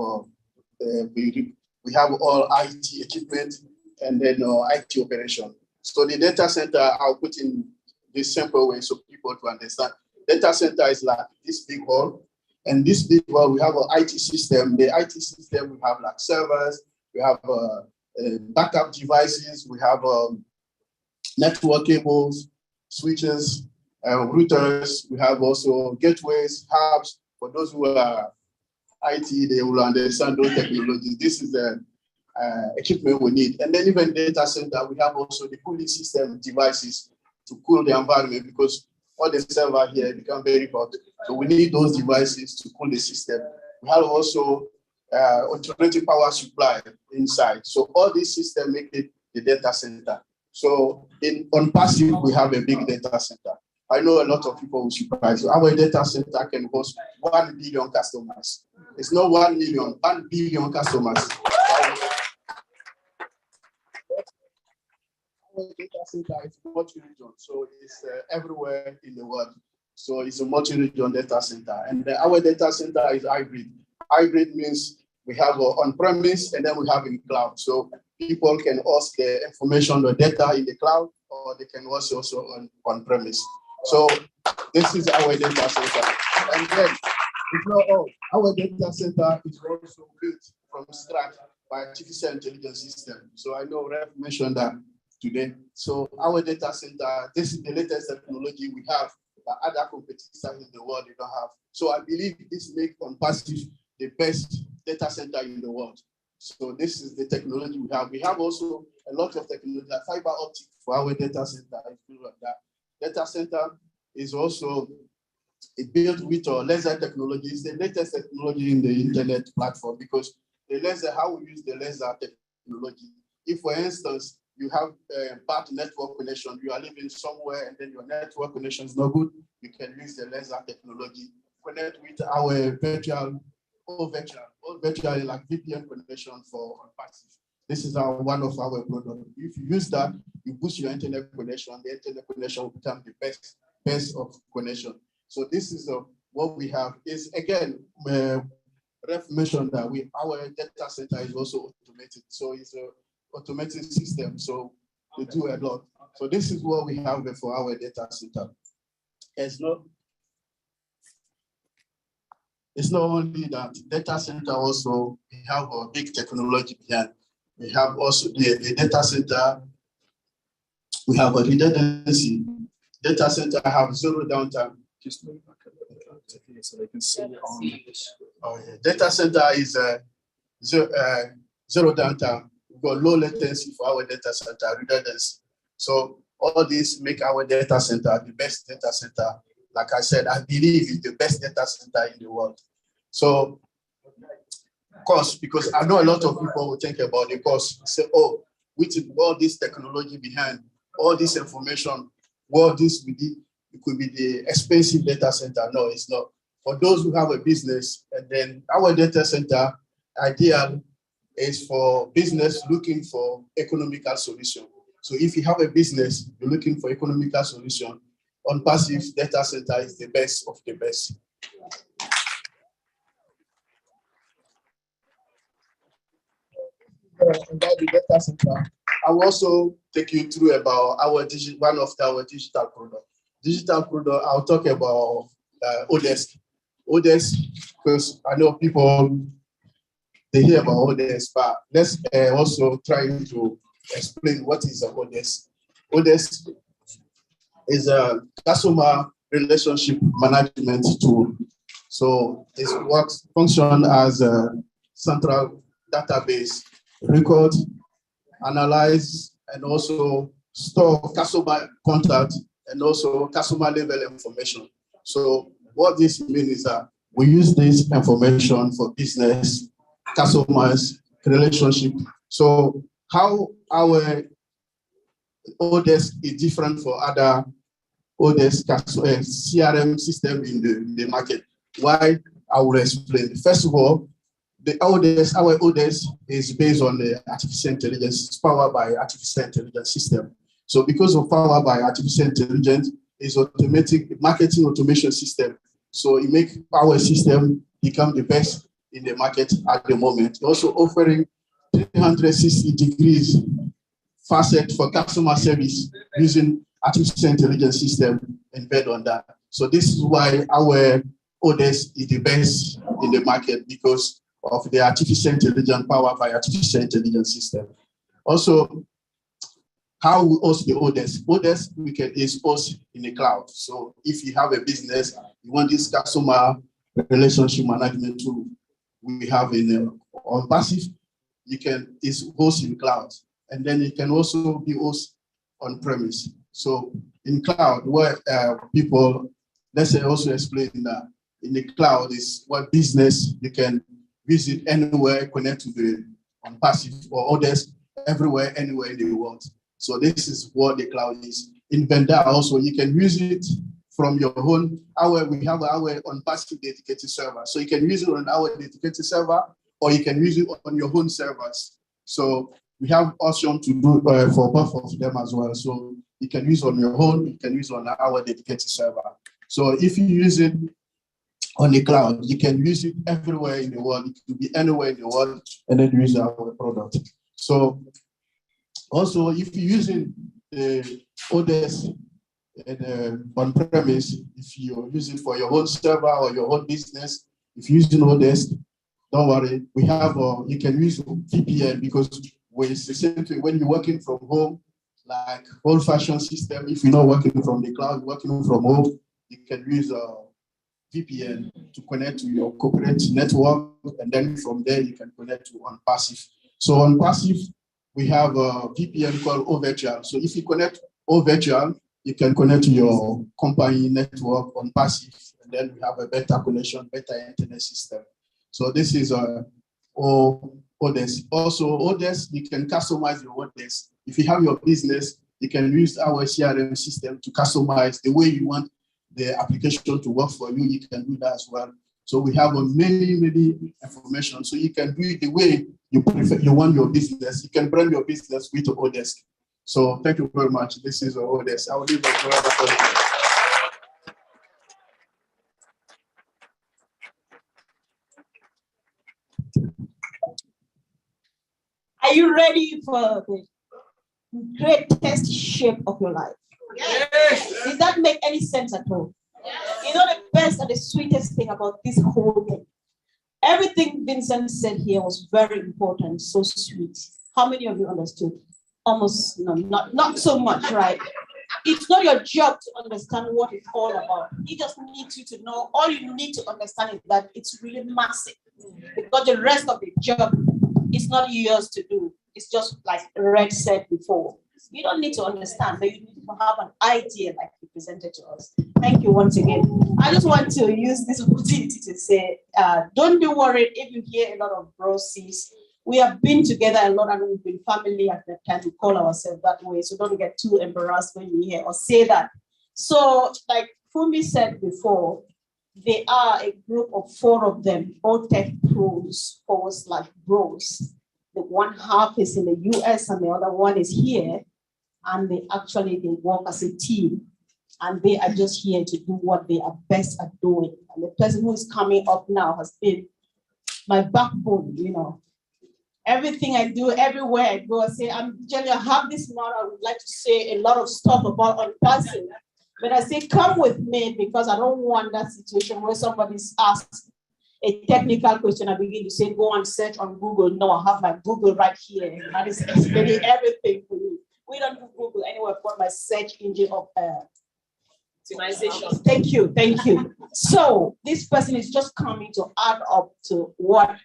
K: we have all IT equipment and then IT operation. So the data center, I'll put in this simple way so people to understand. Data center is like this big hall, and this big hall we have an IT system. The IT system, we have like servers, we have backup devices, we have network cables, switches, routers. We have also gateways, hubs. For those who are IT, they will understand those technologies. This is the equipment we need. And then even data center, we have also the cooling system devices to cool the environment, because all the server here become very hot. So we need those devices to cool the system. We have also alternative power supply inside. So all these systems make it the data center. So in ONPASSIVE, we have a big data center. I know a lot of people will surprise. Our data center can host 1 billion customers. It's not 1 million, 1 billion customers. Our data center is multi-region, so it's everywhere in the world. So it's a multi-region data center. And our data center is hybrid. Hybrid means we have on-premise and then we have in cloud. So people can host their information or data in the cloud, or they can host also on-premise. So this is our data center. And then it's not all. Our data center is also built from scratch by artificial intelligence system. So I know Ref mentioned that today. So our data center, this is the latest technology we have that other competitors in the world they don't have. So I believe this makes ONPASSIVE the best data center in the world. So this is the technology we have. We have also a lot of technology, like fiber optic for our data center. Like that. Data center is also built with laser technology. It's the latest technology in the internet platform, because the laser, how we use the laser technology. If, for instance, you have a bad network connection, you are living somewhere and then your network connection is not good, you can use the laser technology connect with our virtual or virtual like VPN connection for ONPASSIVE. This is one of our products. If you use that, you boost your internet connection. The internet connection will become the best of connection. So this is what we have. Is again, Ref mentioned that our data center is also automated. So it's an automated system. So they do a lot. So this is what we have for our data center. It's not only that data center, also we have a big technology behind. We have also the data center, we have a redundancy. Data center have zero downtime. Just move back a little bit so they can see it on this. Oh, yeah. Data center is zero downtime. We've got low latency for our data center, redundancy. So all this make our data center the best data center. Like I said, I believe it's the best data center in the world. So cost, because I know a lot of people will think about the cost, say, oh, with all this technology behind, all this information, what this will be, it could be the expensive data center. No, it's not. For those who have a business, and then our data center ideal is for business looking for economical solution. So if you have a business, you're looking for economical solution, ONPASSIVE data center is the best of the best. About the data center, I will also take you through about one of our digital product. Digital product, I'll talk about Odesk. Odesk, because I know people, they hear about Odesk, but let's also try to explain what is Odesk. Odesk is a customer relationship management tool. So it function as a central database, record, analyze, and also store customer contact and also customer level information. So what this means is that we use this information for business, customers, relationship. So how our Odesk is different for other Odesk CRM system in the market. Why? I will explain. First of all, our Odesk is based on the artificial intelligence, it's powered by artificial intelligence system. So because of powered by artificial intelligence, it's automatic marketing automation system. So it makes our system become the best in the market at the moment. Also offering 360 degrees facet for customer service using artificial intelligence system embedded on that. So this is why our Odesk is the best in the market, because of the artificial intelligence powered by artificial intelligence system. Also, how we host the Odesk. Odesk is hosted in the cloud. So if you have a business, you want this customer relationship management tool we have in ONPASSIVE, it's hosted in cloud. And then it can also be hosted on premise. So in cloud, where people, let's say also explain that in the cloud is what business you can visit anywhere, connect to the ONPASSIVE or Odesk everywhere, anywhere in the world. So this is what the cloud is. In Vendor also, you can use it from your own. We have our ONPASSIVE dedicated server. So you can use it on our dedicated server, or you can use it on your own servers. So we have option to do for both of them as well. So you can use on your own, you can use on our dedicated server. So if you use it on the cloud, you can use it everywhere in the world. It could be anywhere in the world, and then use our product. So also, if you're using the Odesk on premise, if you use it for your own server or your own business, if you're using Odesk, don't worry. We have you can use VPN, because it's the same thing when you're working from home, like old-fashioned system. If you're not working from the cloud, working from home, you can use VPN to connect to your corporate network, and then from there you can connect to ONPASSIVE. So ONPASSIVE, we have a VPN called OVirtual. So if you connect OVirtual, you can connect to your company network ONPASSIVE, and then we have a better connection, better internet system. So this is Odesk. Also, Odesk, you can customize your Odesk. If you have your business, you can use our CRM system to customize the way you want the application to work for you, you can do that as well. So we have many information. So you can do it the way you prefer, you want your business. You can brand your business with Odesk. So thank you very much. This is Odesk. I will leave it.
H: Are you ready for the greatest shape of your life? Yes. Does that make any sense at all? Yes. You know the best and the sweetest thing about this whole thing? Everything Vincent said here was very important, so sweet. How many of you understood? Almost no, not so much, right? It's not your job to understand what it's all about. He just needs you to know. All you need to understand is that it's really massive. Because the rest of the job is not yours to do. It's just like Red said before. You don't need to understand, but you need to have an idea like he presented to us. Thank you once again. I just want to use this opportunity to say, don't be worried if you hear a lot of bros, sis. We have been together a lot and we've been family at that time. We call ourselves that way. So don't get too embarrassed when you hear or say that. So like Fumi said before, they are a group of 4 of them, all tech pros, bros. The one half is in the US and the other one is here. And they work as a team. And they are just here to do what they are best at doing. And the person who is coming up now has been my backbone, you know. Everything I do, everywhere I go, I say, I'm Jenny, I have this model. I would like to say a lot of stuff about ONPASSIVE. But I say, come with me because I don't want that situation where somebody's asked a technical question. I begin to say, go and search on Google. No, I have my Google right here. That is explaining everything for you. We don't do Google anyway. I've got my search engine of optimization. Thank you. So this person is just coming to add up to what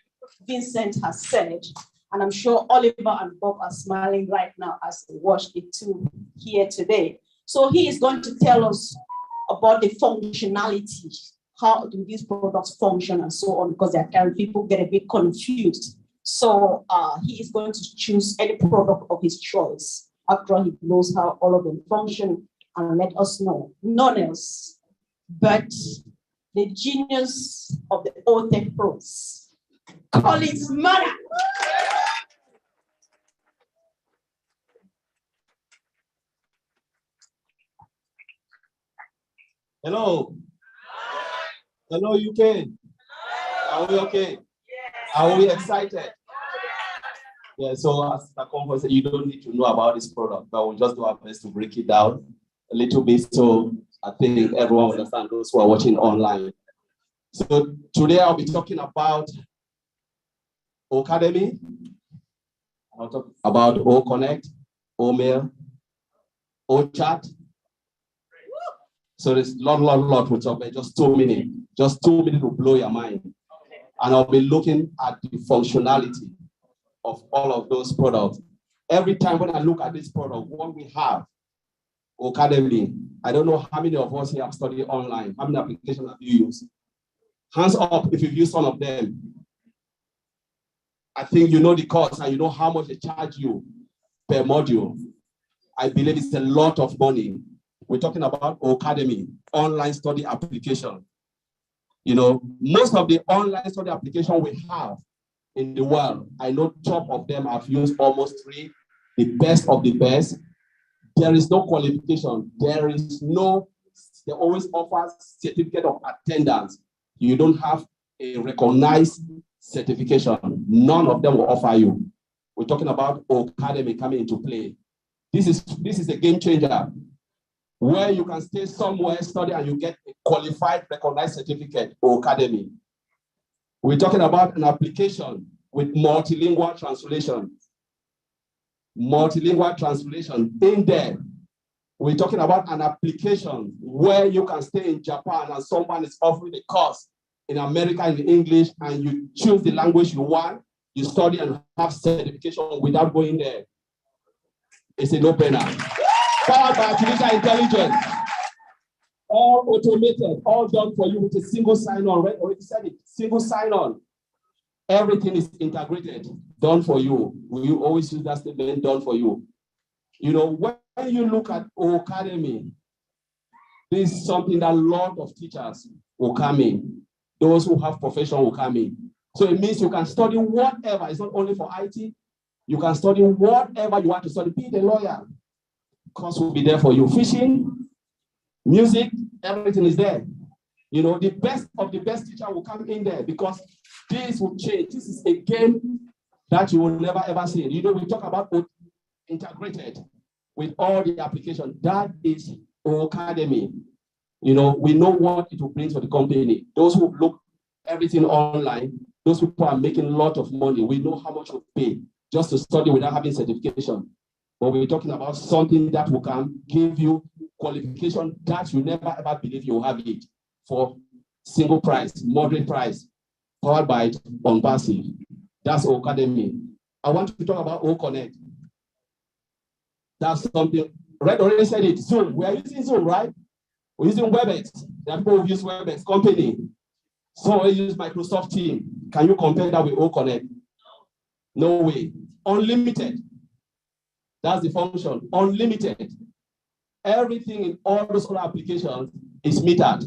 H: Vincent has said. And I'm sure Oliver and Bob are smiling right now as they watch it too here today. So he is going to tell us about the functionality. How do these products function and so on? Because at times people get a bit confused. So he is going to choose any product of his choice after he knows how all of them function and let us know. None else but the genius of the old tech pros. Collins Mara.
L: Hello. Hello, UK. Are we okay? Are we excited? Yeah, so as the conference, you don't need to know about this product, but we'll just do our best to break it down a little bit so I think everyone understands, those who are watching online. So today I'll be talking about Academy. I'll talk about O-Connect, O-Mail, O-Chat. So there's a lot to talk about, just 2 minutes. Just 2 minutes to blow your mind. And I'll be looking at the functionality of all of those products. Every time when I look at this product, what we have, Academy, I don't know how many of us here have studied online. How many applications have you used? Hands up if you've used one of them. I think you know the cost and you know how much they charge you per module. I believe it's a lot of money. We're talking about Academy, online study application. You know, most of the online study application we have in the world, I know top of them I've used almost 3, the best of the best. There is no qualification. They always offer certificate of attendance. You don't have a recognized certification. None of them will offer you. We're talking about Academy coming into play. This is a game changer where you can stay somewhere, study, and you get a qualified, recognized certificate or Academy. We're talking about an application with multilingual translation. Multilingual translation in there. We're talking about an application where you can stay in Japan and someone is offering a course in America in English and you choose the language you want, you study and have certification without going there. It's a no-brainer. Powered by artificial intelligence. All automated, all done for you with a single sign-on, right? Already said it, single sign-on. Everything is integrated, done for you. We always use that statement, done for you. You know, when you look at Academy, This is something that a lot of teachers will come in. Those who have profession will come in. So it means you can study whatever. It's not only for IT. You can study whatever you want to study. Be a lawyer. Course will be there for you. Fishing, music, everything is there. You know, the best of the best teacher will come in there because this will change. This is a game that you will never ever see. You know, we talk about integrated with all the application. That is Academy. You know, we know what it will bring to the company. Those who look everything online, those people are making a lot of money. We know how much we pay just to study without having certification. But we're talking about something that will come give you qualification that you never ever believe you will have it for single price, moderate price, powered by ONPASSIVE. That's Academy. I want to talk about OConnect. That's something, Red already said it, Zoom. We are using Zoom, right? We're using WebEx. There are people who use WebEx, company. Some will use Microsoft Teams. Can you compare that with OConnect? No way. Unlimited. That's the function, unlimited. Everything in all those other applications is metered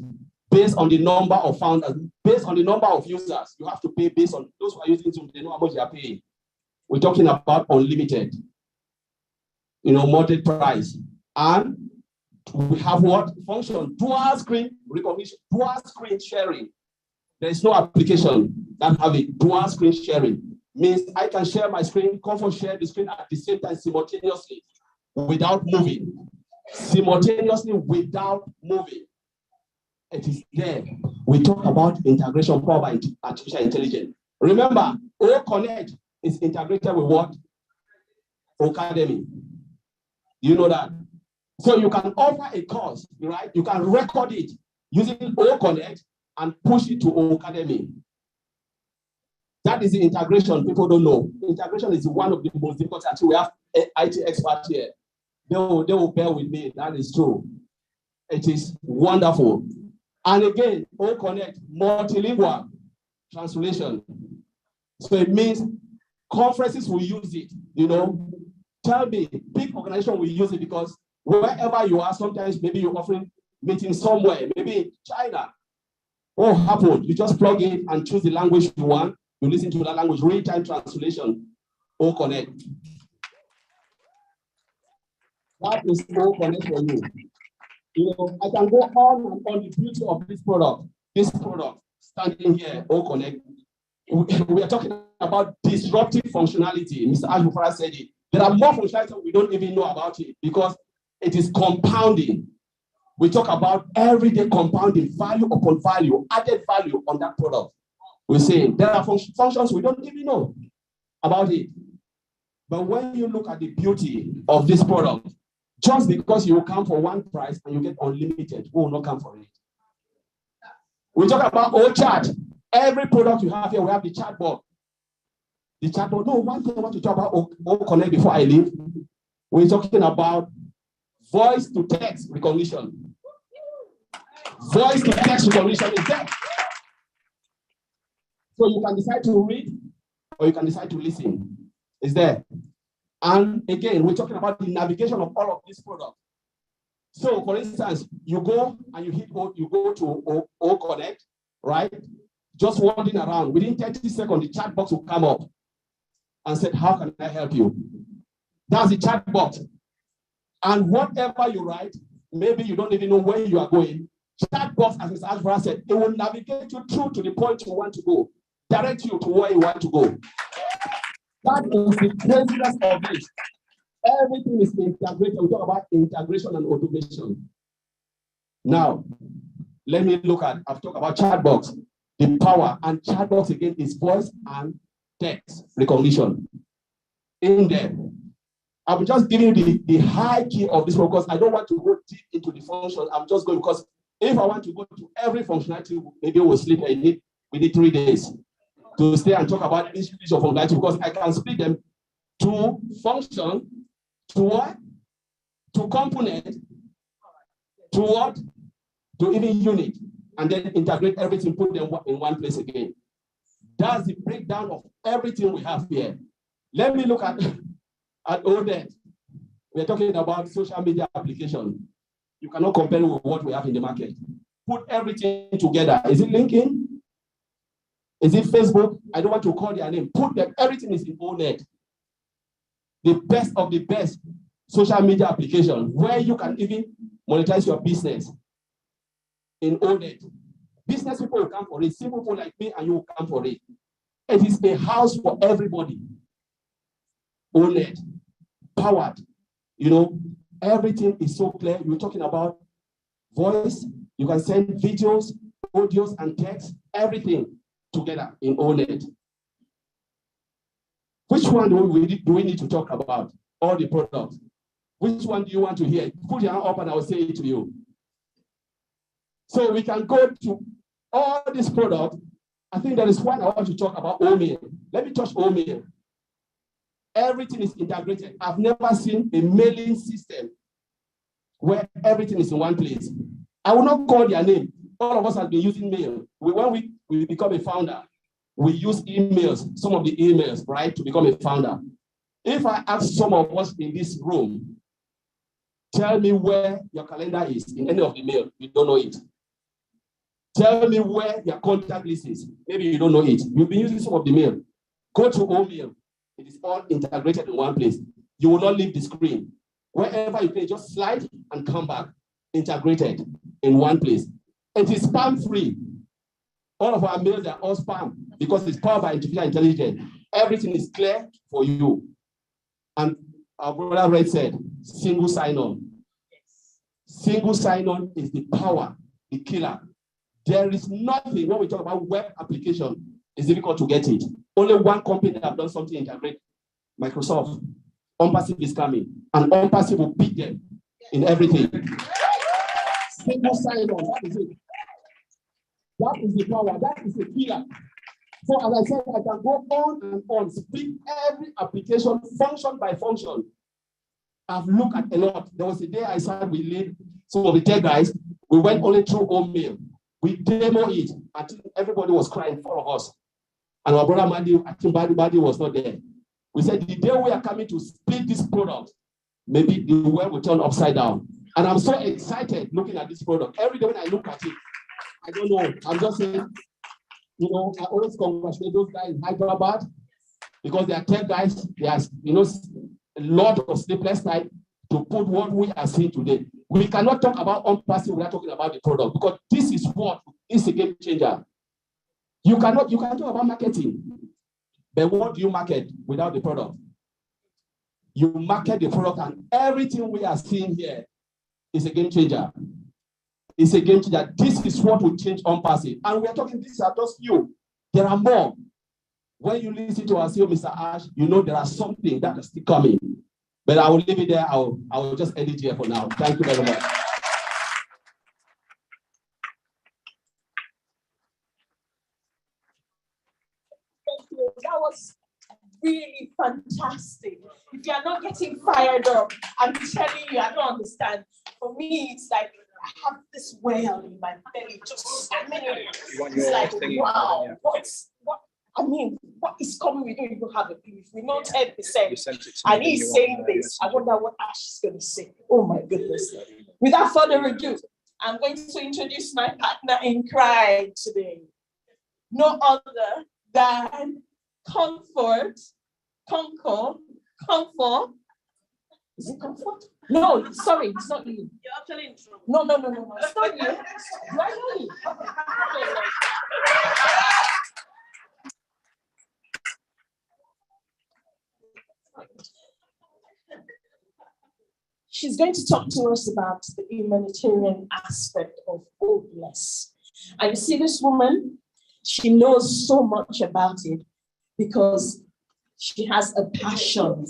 L: based on the number of founders, based on the number of users. You have to pay based on those who are using Zoom, they know how much they are paying. We're talking about unlimited, you know, moderate price. And we have what function? Dual screen recognition, dual screen sharing. There is no application that have a dual screen sharing. Means I can share my screen, comfort share the screen at the same time simultaneously without moving. Simultaneously without moving. It is there. We talk about integration powered by artificial intelligence. Remember, OConnect is integrated with what? Academy. You know that? So you can offer a course, right? You can record it using OConnect and push it to Academy. That is the integration people don't know. Integration is one of the most difficult until we have IT experts here. They will bear with me. That is true. It is wonderful. And again, OConnect, multilingual translation. So it means conferences will use it. You know, tell me, big organization will use it because wherever you are, sometimes maybe you're offering meetings somewhere, maybe in China. What happened? You just plug in and choose the language you want. You listen to that language, real-time translation, OConnect. That is OConnect for you. You know, I can go on and on the beauty of this product. This product, standing here, OConnect. We are talking about disruptive functionality. Mr. Jafri said it. There are more functionality we don't even know about it because it is compounding. We talk about everyday compounding, value upon value, added value on that product. We say there are functions we don't even know about it. But when you look at the beauty of this product, just because you come for one price and you get unlimited, we will not come for it. We talk about chat. Every product you have here, we have the chatbot. The chatbot, no, one thing I want to talk about OConnect before I leave. We're talking about voice to text recognition. Voice to text recognition is there. So you can decide to read or you can decide to listen. It's there. And again, we're talking about the navigation of all of these products. So for instance, you go and you go to OConnect, right? Just wandering around. Within 30 seconds, the chat box will come up and say, how can I help you? That's the chat box. And whatever you write, maybe you don't even know where you are going. Chat box, as Mr. Jafri said, it will navigate you through to the point you want to go, direct you to where you want to go. That is the craziness of this. Everything is integrated. We talk about integration and automation. Now, let me look at, I've talked about chat box, the power, and chat box again is voice and text recognition. In there, I'm just giving you the high key of this because I don't want to go deep into the functions. I'm just going because if I want to go to every functionality, maybe we'll sleep. We need 3 days to stay and talk about each of functionality because I can split them to function, to what? To component, to what? To even unit, and then integrate everything, put them in one place again. That's the breakdown of everything we have here. Let me look at ODET. We're talking about social media application. You cannot compare it with what we have in the market. Put everything together. Is it LinkedIn? Is it Facebook? I don't want to call their name. Put them, everything is in ONET. The best of the best social media application where you can even monetize your business in ONET. Business people will come for it. Simple people like me and you will come for it. It is a house for everybody. ONET, powered. You know, everything is so clear. You're talking about voice. You can send videos, audios, and text, everything together in ONET. Which one do we need to talk about? All the products. Which one do you want to hear? Put your hand up and I will say it to you. So we can go to all these products. I think there is one I want to talk about, OMail. Let me touch OMail. Everything is integrated. I've never seen a mailing system where everything is in one place. I will not call their name. All of us have been using mail. When we become a founder, we use emails, some of the emails, right, to become a founder. If I ask some of us in this room, tell me where your calendar is in any of the mail, you don't know it. Tell me where your contact list is. Maybe you don't know it. You've been using some of the mail. Go to OMail. It is all integrated in one place. You will not leave the screen. Wherever you play, just slide and come back. Integrated in one place. It is spam-free. All of our mails are all spam because it's powered by artificial intelligence. Everything is clear for you. And our brother Red said, single sign-on. Single sign-on is the power, the killer. There is nothing, when we talk about web application, it's difficult to get it. Only one company have done something integrate, Microsoft. ONPASSIVE is coming, and ONPASSIVE will beat them in everything. Single sign-on, that is it. That is the power, that is the killer. So as I said, I can go on and on, speak every application function by function. I've looked at a lot. There was a day I sat with lead, some of the tech guys, we went only through OMail. We demo it. I think everybody was crying for us. And our brother Mandy, I think Badi was not there. We said, the day we are coming to split this product, maybe the world will turn upside down. And I'm so excited looking at this product. Every day when I look at it, I don't know. I'm just saying, you know, I always congratulate those guys in Hyderabad because they are tech guys. They are, you know, a lot of sleepless night to put what we are seeing today. We cannot talk about ONPASSIVE without talking about the product because this is what is a game changer. You can talk about marketing, but what do you market without the product? You market the product, and everything we are seeing here is a game changer. It's a game changer. This is what will change ONPASSIVE. And we are talking, these are just few. There are more. When you listen to our CEO, Mr. Ash, you know there are something that is still coming. But I will leave it there. I will just end it here for now. Thank you very much.
H: Thank you. That was really fantastic. If you are not getting fired up, I'm telling you, I don't understand. For me, it's like I have this well in my belly, just it's like, wow, what is coming? We don't even have a clue. If we know 10%, and he's saying this, I wonder what Ash is going to say. Oh my goodness. Without further ado, I'm going to introduce my partner in crime today. No other than Comfort. Is it Comfort? No, sorry, it's not you. You're actually in trouble. No. It's not you. Do I know you? She's going to talk to us about the humanitarian aspect of Hopeless. And you see this woman, she knows so much about it because she has a passion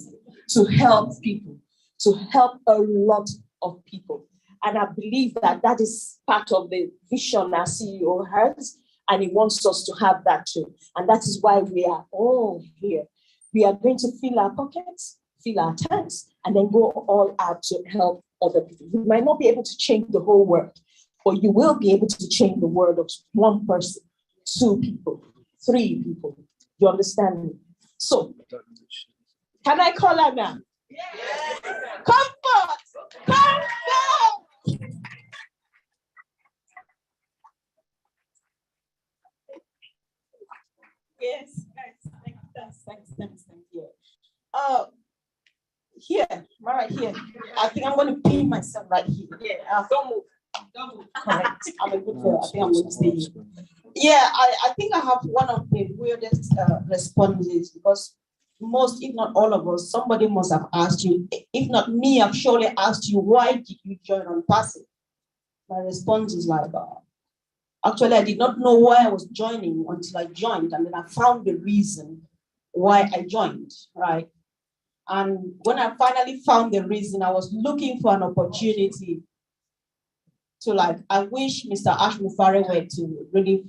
H: to help people, to help a lot of people. And I believe that that is part of the vision our CEO has, and he wants us to have that too. And that is why we are all here. We are going to fill our pockets, fill our tanks, and then go all out to help other people. You might not be able to change the whole world, but you will be able to change the world of one person, 2 people, 3 people. You understand me? So, can I call her now? Yes. Comfort! Yes, thanks. Yeah. Here, right here. I think I'm going to pin myself right here. Yeah, don't move. Correct. I'm a good girl. I think I'm going to stay here. Yeah, I think I have one of the weirdest responses because most, if not all of us, somebody must have asked you. If not me, I've surely asked you, why did you join ONPASSIVE? My response is like, actually, I did not know why I was joining until I joined, and then I found the reason why I joined, right? And when I finally found the reason, I was looking for an opportunity to I wish Mr. Ash Mufare were to really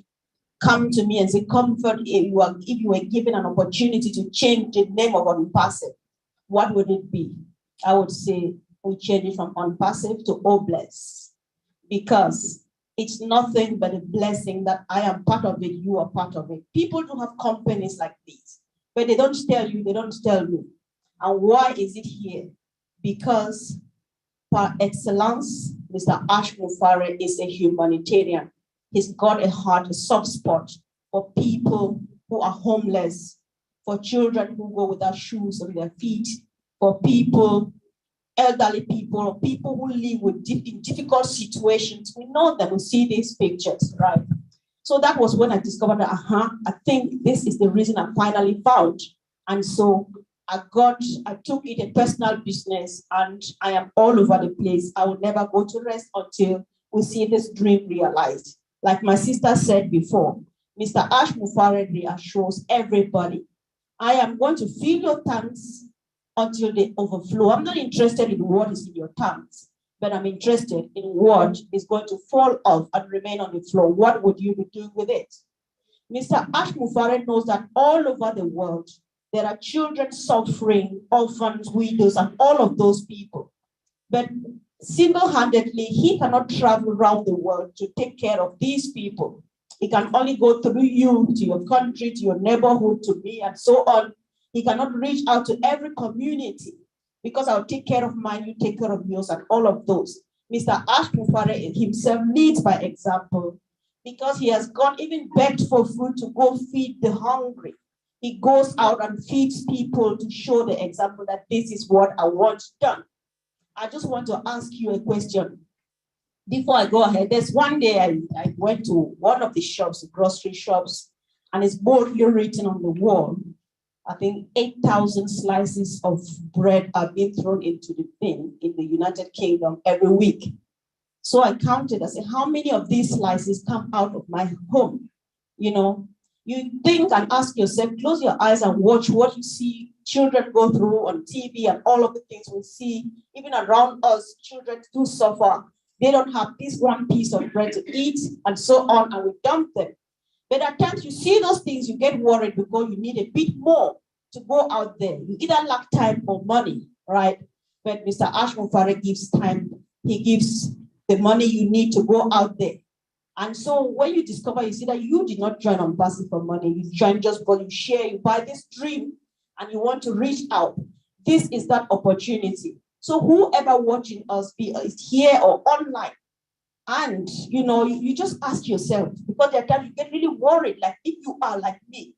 H: come to me and say, Comfort, if you were given an opportunity to change the name of ONPASSIVE, what would it be? I would say we change it from ONPASSIVE to O-Bless, because it's nothing but a blessing that I am part of it, you are part of it. People do have companies like these, but they don't tell you, they don't tell me. And why is it here? Because par excellence, Mr. Ash Mufare is a humanitarian. He's got a heart, a soft spot for people who are homeless, for children who go without shoes on their feet, for people, elderly people, or people who live in difficult situations. We know them, we see these pictures, right? So that was when I discovered that, I think this is the reason I finally found. And so I took it a personal business, and I am all over the place. I will never go to rest until we see this dream realized. Like my sister said before, Mr. Ash Mufare reassures everybody, I am going to fill your tanks until they overflow. I'm not interested in what is in your tanks, but I'm interested in what is going to fall off and remain on the floor. What would you be doing with it? Mr. Ash Mufare knows that all over the world, there are children suffering, orphans, widows, and all of those people. But single-handedly, he cannot travel around the world to take care of these people. He can only go through you, to your country, to your neighborhood, to me, and so on. He cannot reach out to every community because I'll take care of mine, you take care of yours, and all of those. Mr. Ash Mufare himself leads by example because he has gone even begged for food to go feed the hungry. He goes out and feeds people to show the example that this is what I want done. I just want to ask you a question. Before I go ahead, there's one day I went to one of the shops, the grocery shops, and it's boldly written on the wall, I think 8,000 slices of bread are being thrown into the bin in the United Kingdom every week. So I counted, I said, how many of these slices come out of my home? You know, you think and ask yourself, close your eyes and watch what you see children go through on TV and all of the things we see, even around us, children do suffer. They don't have this one piece of bread to eat and so on, and we dump them. But at times you see those things, you get worried because you need a bit more to go out there. You either lack time or money, right? But Mr. Ash Mufare gives time. He gives the money you need to go out there. And so when you discover, you see that you did not join ONPASSIVE for money. You joined just because you share, you buy this dream, and you want to reach out. This is that opportunity. So whoever watching us, be it here or online, and you just ask yourself, because there are times you get really worried, like if you are like me,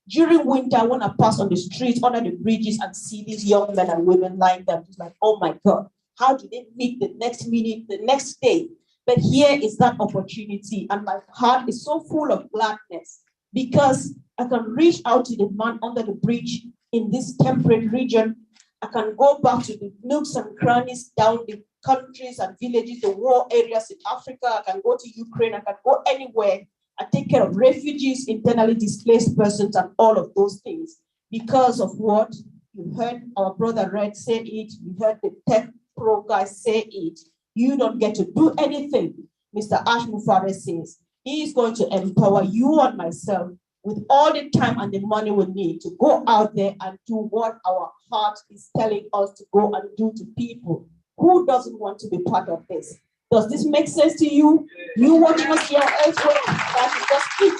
H: during winter, when I pass on the streets, under the bridges, and see these young men and women lying there, I'm just like, oh my God, how do they meet the next minute, the next day? But here is that opportunity, and my heart is so full of gladness because I can reach out to the man under the bridge in this temperate region. I can go back to the nooks and crannies down the countries and villages, the war areas in Africa. I can go to Ukraine. I can go anywhere. I take care of refugees, internally displaced persons, and all of those things. Because of what you heard our brother Red say it, you heard the Tech Pro guy say it. You don't get to do anything. Mr. Ash Mufare says he is going to empower you and myself with all the time and the money we need to go out there and do what our heart is telling us to go and do to people. Who doesn't want to be part of this? Does this make sense to you? You watching us here elsewhere? That is just it.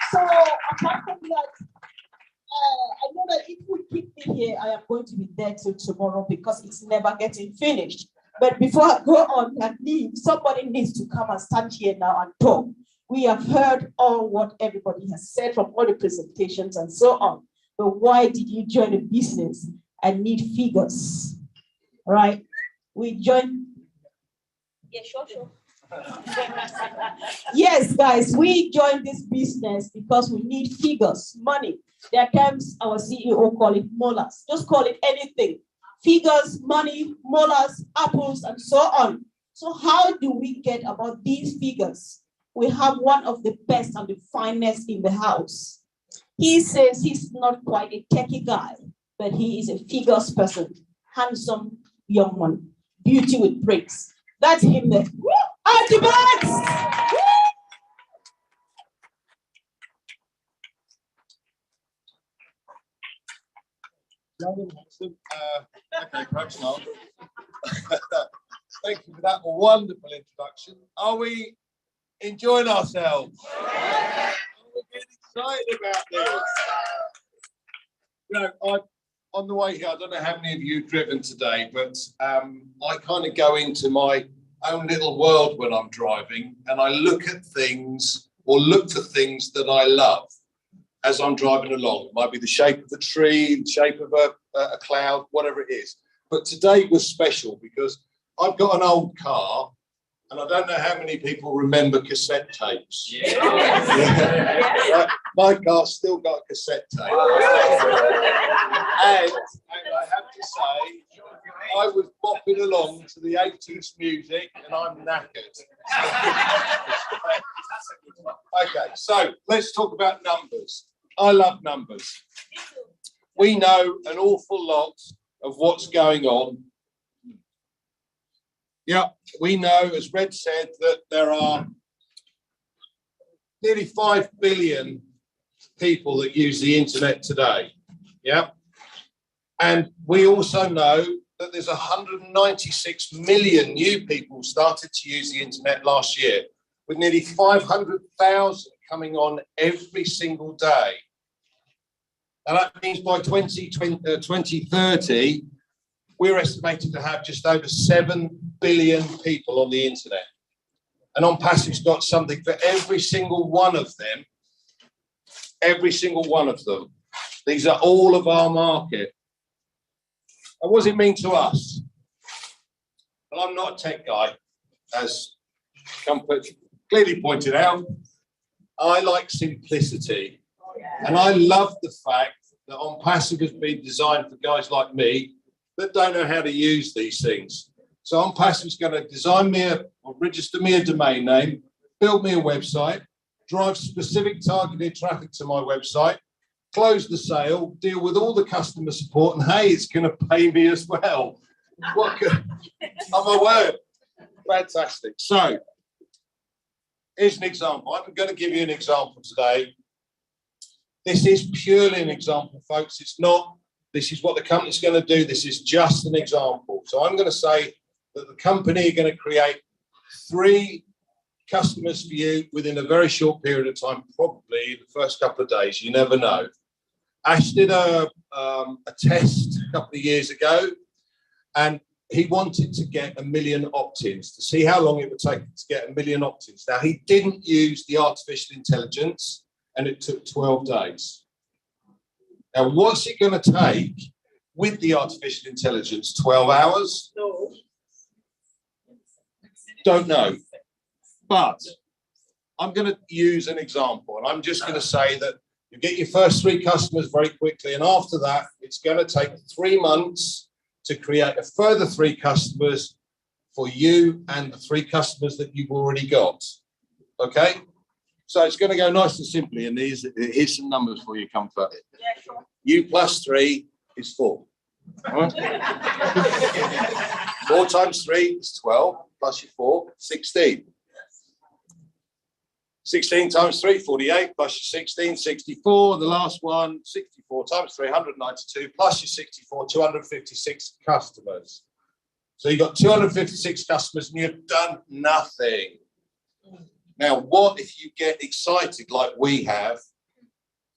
H: So apart from that, I know that if we keep me here, I am going to be there till tomorrow because it's never getting finished. But before I go on and leave, somebody needs to come and stand here now and talk. We have heard all what everybody has said from all the presentations and so on. But why did you join a business and need figures? Right? We joined. Yeah, sure. Yes, guys, we joined this business because we need figures, money. There comes our CEO call it molars. Just call it anything. Figures, money, molars, apples, and so on. So how do we get about these figures? We have one of the best and the finest in the house. He says he's not quite a techie guy, but he is a figures person, handsome young man, beauty with breaks. That's him there. Archibald!
M: Okay, perhaps not. Thank you for that wonderful introduction. Are we enjoying ourselves? Are we getting excited about this? You know, on the way here, I don't know how many of you have driven today, but I kind of go into my own little world when I'm driving, and I look at things or look for things that I love as I'm driving along. It might be the shape of a tree, the shape of a cloud, whatever it is. But today was special because I've got an old car, and I don't know how many people remember cassette tapes. Yeah. My car's still got a cassette tape. And I have to say, I was bopping along to the 80s music, and I'm knackered. Okay, so let's talk about numbers. I love numbers. We know an awful lot of what's going on. Yeah, we know, as Red said, that there are nearly 5 billion people that use the internet today. Yeah. And we also know that there's 196 million new people started to use the internet last year, with nearly 500,000 coming on every single day. And that means by 2030, we're estimated to have just over 7 billion people on the internet. And ONPASSIVE's got something for every single one of them. Every single one of them. These are all of our market. And what does it mean to us? Well, I'm not a tech guy, as Comfort clearly pointed out. I like simplicity. And I love the fact that ONPASSIVE has been designed for guys like me that don't know how to use these things. So ONPASSIVE is going to design me or register me a domain name, build me a website, drive specific targeted traffic to my website, close the sale, deal with all the customer support, and hey, it's going to pay me as well. I'm aware. Fantastic. So here's an example. I'm going to give you an example today. This is purely an example, folks. It's not, this is what the company's going to do. This is just an example. So I'm going to say that the company are going to create 3 customers for you within a very short period of time, probably the first couple of days. You never know. Ash did a test a couple of years ago, and he wanted to get 1 million opt-ins to see how long it would take to get 1 million opt-ins. Now, he didn't use the artificial intelligence, and it took 12 days. Now, what's it going to take with the artificial intelligence? 12 hours? No. Don't know. But I'm going to use an example, and I'm just going to say that you get your first 3 customers very quickly, and after that, it's going to take 3 months to create a further 3 customers for you and the 3 customers that you've already got. Okay? So it's going to go nice and simply, and here's some numbers for you, Comfort. Yeah, sure. U plus 3 is 4. Right? 4 times 3 is 12, plus your 4, 16. 16 times 3, 48, plus your 16, 64. The last one, 64 times 3, 192, plus your 64, 256 customers. So you've got 256 customers and you've done nothing. Now, what if you get excited like we have?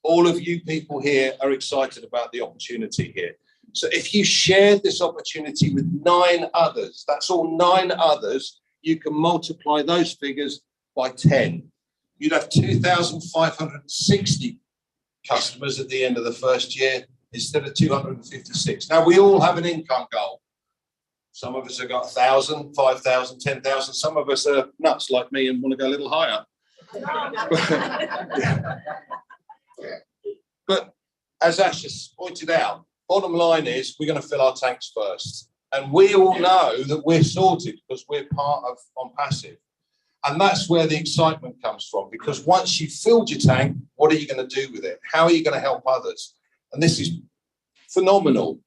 M: All of you people here are excited about the opportunity here. So if you shared this opportunity with 9 others, that's all 9 others, you can multiply those figures by 10. you'd have 2,560 customers at the end of the first year instead of 256. Now, we all have an income goal. Some of us have got 1,000, 5,000, 10,000. Some of us are nuts like me and want to go a little higher. But as Ash just pointed out, bottom line is we're going to fill our tanks first. And we all know that we're sorted because we're part of ONPASSIVE. And that's where the excitement comes from, because once you've filled your tank, what are you going to do with it? How are you going to help others? And this is phenomenal,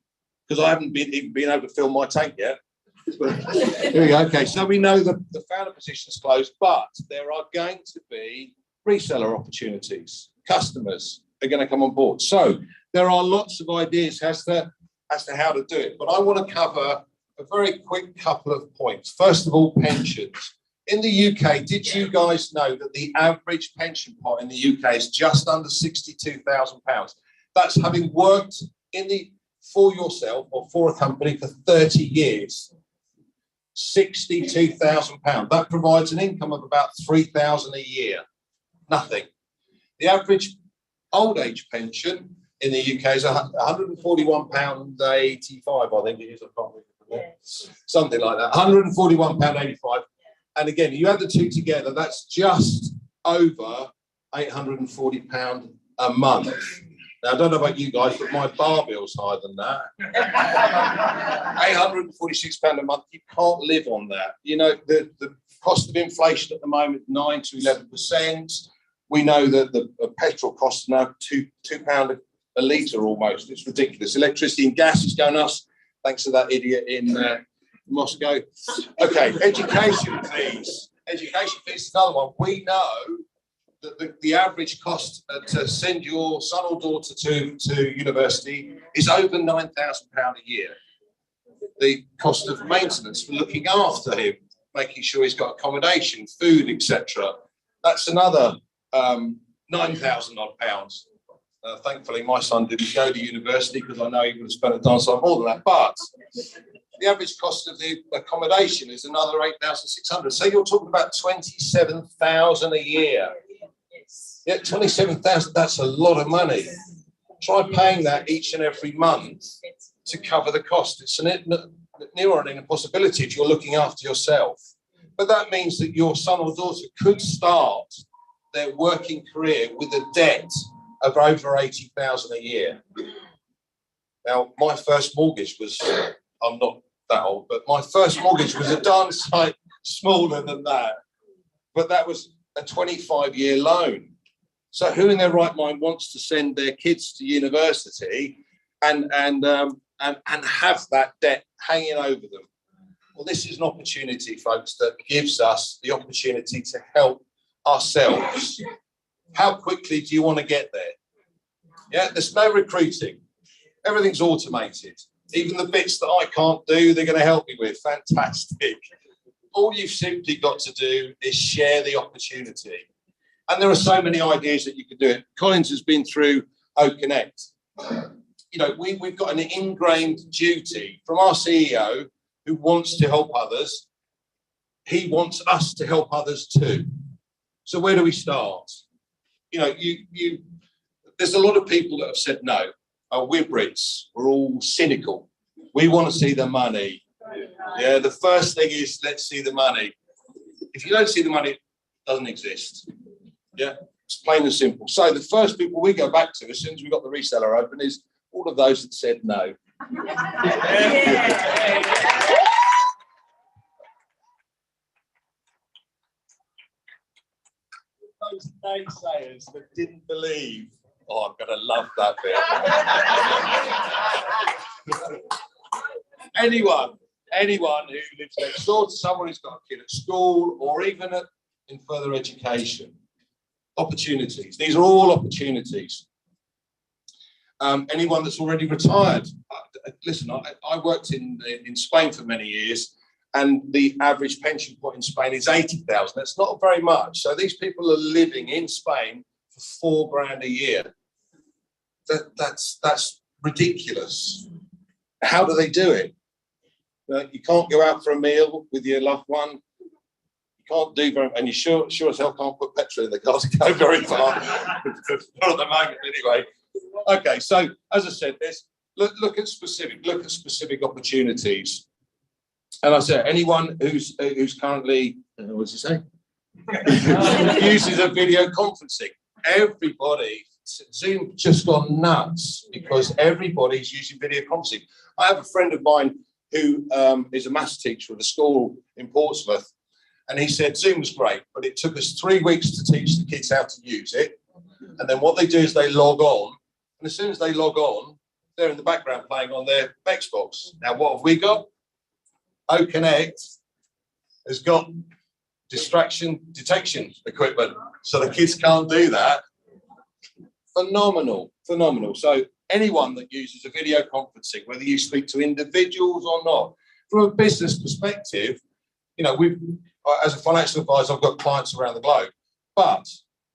M: because I haven't even been able to fill my tank yet. Here we go. Okay, so we know that the founder position is closed, but there are going to be reseller opportunities. Customers are going to come on board. So there are lots of ideas as to how to do it. But I want to cover a very quick couple of points. First of all, pensions. In the UK, did you guys know that the average pension pot in the UK is just under £62,000? That's having worked for yourself or for a company for 30 years. £62,000. That provides an income of about £3,000 a year. Nothing. The average old age pension in the UK is £141.85, I think it is. I can't remember. Something like that. £141.85. And again, you add the two together, that's just over £840 a month. Now, I don't know about you guys, but my bar bill's higher than that. £846 a month, you can't live on that. You know, the cost of inflation at the moment, 9 to 11%. We know that the petrol costs now £2 a litre almost. It's ridiculous. Electricity and gas is going up, thanks to that idiot in Moscow. Okay, education fees. Education fees is another one. We know that the average cost to send your son or daughter to university is over £9,000 a year. The cost of maintenance for looking after him, making sure he's got accommodation, food, etc. That's another £9,000 odd pounds. Thankfully, my son didn't go to university because I know he would have spent a darn sight more than that. But the average cost of the accommodation is another £8,600. So you're talking about £27,000 a year. Yeah, £27,000. That's a lot of money. Try paying that each and every month to cover the cost. It's near on an impossibility if you're looking after yourself. But that means that your son or daughter could start their working career with a debt of over £80,000 a year. Now, my first mortgage was, I'm not that old, but my first mortgage was a darn sight smaller than that. But that was a 25-year loan. So who in their right mind wants to send their kids to university and have that debt hanging over them? Well, this is an opportunity, folks, that gives us the opportunity to help ourselves. How quickly do you want to get there? Yeah, there's no recruiting. Everything's automated. Even the bits that I can't do, they're going to help me with. Fantastic. All you've simply got to do is share the opportunity. And there are so many ideas that you can do it. Collins has been through OConnect. You know, we've got an ingrained duty from our CEO who wants to help others. He wants us to help others too. So where do we start? You know, there's a lot of people that have said no. Oh, we're Brits. We're all cynical. We want to see the money. Yeah, the first thing is let's see the money. If you don't see the money, it doesn't exist. Yeah, it's plain and simple. So the first people we go back to as soon as we got the reseller open is all of those that said no. Those naysayers that didn't believe. Oh, I'm going to love that bit. Anyone who lives next door to someone who's got a kid at school or even in further education. Opportunities. These are all opportunities. Anyone that's already retired. Listen, I worked in Spain for many years, and the average pension pot in Spain is 80,000. That's not very much. So these people are living in Spain for £4,000 a year. That's ridiculous. How do they do it? You can't go out for a meal with your loved one. You can't do very, and you sure as hell can't put petrol in the car to go very far. Not at the moment, anyway. Okay, so as I said, look at specific opportunities. And I said, anyone who's currently, what does it say? Uses a video conferencing. Everybody, Zoom just gone nuts because everybody's using video conferencing. I have a friend of mine who is a maths teacher at a school in Portsmouth, and he said Zoom was great, but it took us 3 weeks to teach the kids how to use it. And then what they do is they log on, and as soon as they log on, they're in the background playing on their Xbox. Now, what have we got? OConnect has got distraction detection equipment, so the kids can't do that. Phenomenal. So anyone that uses a video conferencing, whether you speak to individuals or not, from a business perspective, you know, as a financial advisor, I've got clients around the globe. But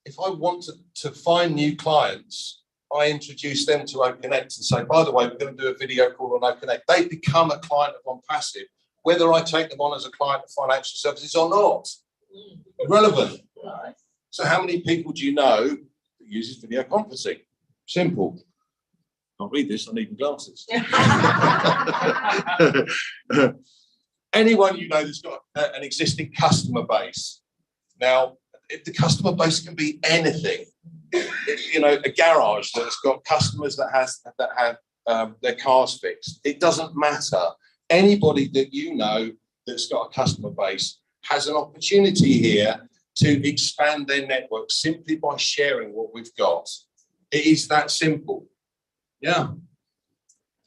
M: if I want to find new clients, I introduce them to OnConnect and say, by the way, we're going to do a video call on OnConnect. They become a client of OnPassive, whether I take them on as a client of financial services or not. Irrelevant. So how many people do you know that uses video conferencing? Simple. Can't read this, I need glasses. Anyone you know that's got an existing customer base. Now, the customer base can be anything. You know, a garage that's got customers that have their cars fixed. It doesn't matter. Anybody that you know that's got a customer base has an opportunity here to expand their network simply by sharing what we've got. It is that simple. Yeah.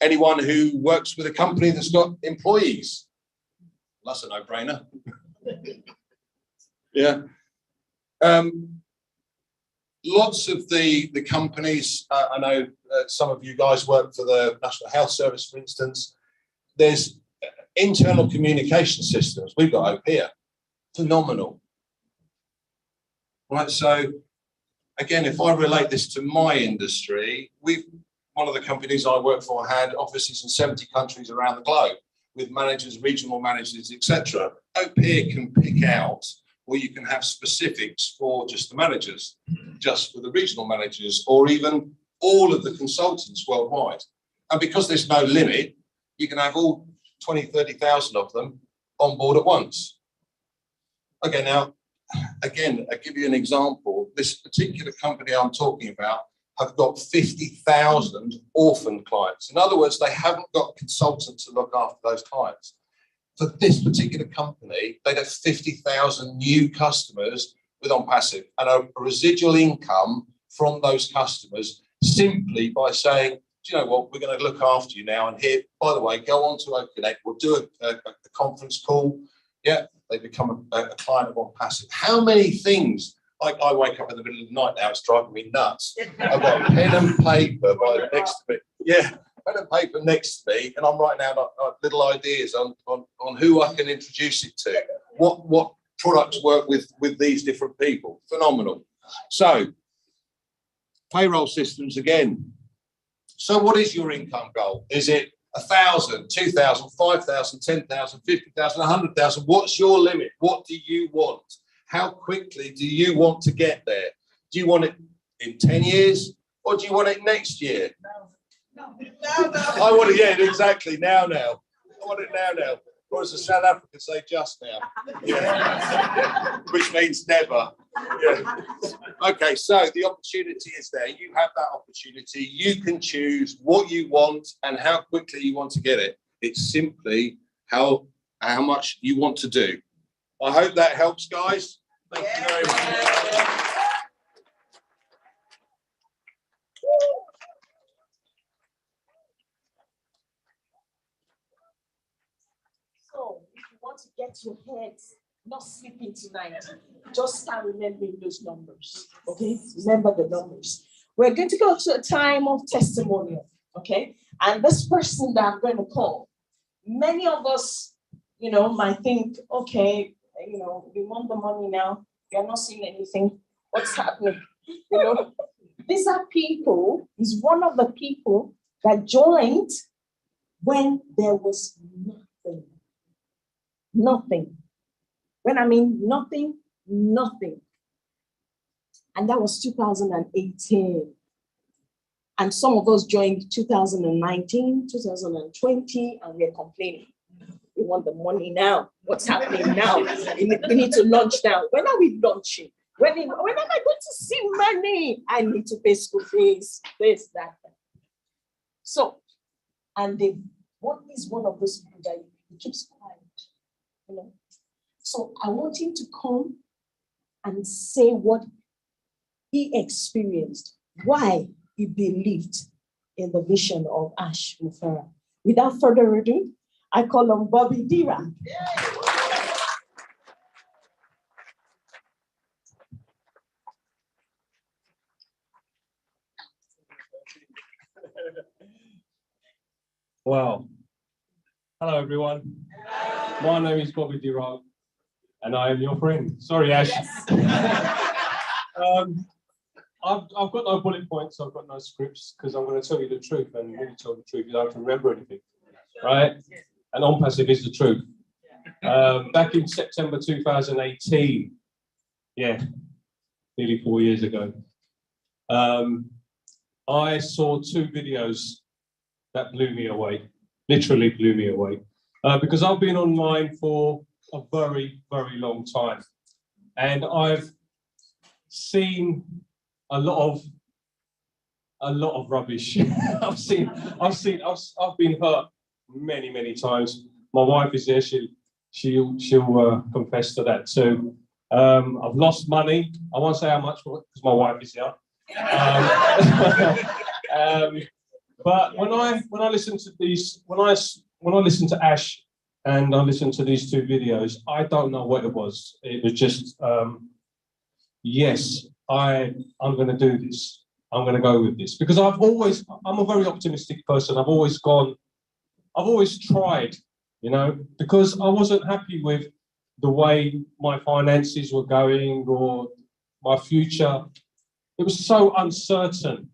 M: Anyone who works with a company that's got employees. That's a no-brainer. Yeah. Lots of the companies, I know some of you guys work for the National Health Service, for instance. There's internal communication systems. We've got over here. Phenomenal. Right, so again, if I relate this to my industry, one of the companies I work for had offices in 70 countries around the globe with managers, regional managers, etc. Up here can pick out, or you can have specifics for just the managers, just for the regional managers, or even all of the consultants worldwide. And because there's no limit, you can have all 20, 30,000 of them on board at once. Okay, now, again, I'll give you an example. This particular company I'm talking about have got 50,000 orphan clients. In other words, they haven't got a consultant to look after those clients. For this particular company, they'd have 50,000 new customers with OnPassive and a residual income from those customers simply by saying, do you know what, we're going to look after you now. And here, by the way, go on to OnConnect. We'll do a conference call. Yeah, they become a client of OnPassive. How many things? I wake up in the middle of the night now, it's driving me nuts. I've got pen and paper next to me. Yeah, pen and paper next to me, and I'm writing down little ideas on who I can introduce it to. What products work with these different people. Phenomenal. So, payroll systems again. So what is your income goal? Is it 1,000, 2,000, 5,000, 10,000, 50,000, 100,000? What's your limit? What do you want? How quickly do you want to get there? Do you want it in 10 years or do you want it next year? No. I want it, yeah, exactly. Now. I want it now. Or as the South Africans say, just now. Yeah. Which means never. Yeah. Okay, so the opportunity is there. You have that opportunity. You can choose what you want and how quickly you want to get it. It's simply how much you want to do. I hope that helps, guys. Thank you very much.
H: So, if you want to get your heads not sleeping tonight, just start remembering those numbers. Okay, remember the numbers. We're going to go to a time of testimonial. Okay, and this person that I'm going to call, many of us, might think, okay, we want the money now. You're not seeing anything. What's happening? These are people. He's one of the people that joined when there was nothing. Nothing. When I mean nothing, nothing. And that was 2018. And some of us joined 2019, 2020, and we're complaining. We want the money now. What's happening now? We need to launch now. When are we launching? When am I going to see money? I need to pay school fees, this, that. So, and what is one of those people that he keeps quiet? You know? So I want him to come and say what he experienced, why he believed in the vision of Ash Mufara. Without further ado, I call on Bobby Dira.
N: Wow. Hello, everyone. My name is Bobby Durant, and I am your friend. Sorry, Ash. I've got no bullet points. I've got no scripts because I'm going to tell you the truth. And when you tell the truth, you don't have to remember anything, right? And ONPASSIVE is the truth. Back in September 2018, yeah, nearly 4 years ago, I saw two videos that blew me away, literally blew me away, because I've been online for a very, very long time, and I've seen a lot of rubbish. I've been hurt many, many times. My wife is there; she'll confess to that too. I've lost money. I won't say how much because my wife is here. But when I listen to these, when I listen to Ash and I listen to these two videos, I don't know what it was. It was just, yes, I'm going to do this. I'm going to go with this because I'm a very optimistic person. I've always tried, you know, because I wasn't happy with the way my finances were going or my future. It was so uncertain.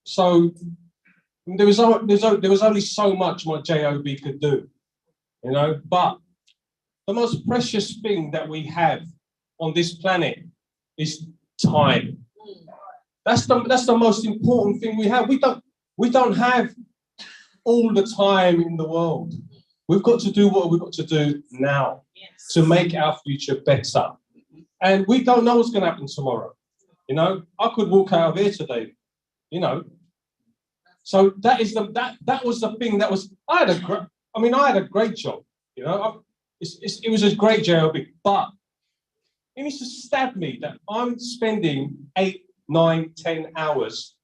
N: So there was only so much my job could do, you know. But the most precious thing that we have on this planet is time. That's the most important thing we have. We don't have all the time in the world. We've got to do what we've got to do now to make our future better. And we don't know what's going to happen tomorrow. You know, I could walk out of here today, you know. So that was the thing that was, I had a great job, you know. It was a great job, but it needs to stab me that I'm spending 8, 9, 10 hours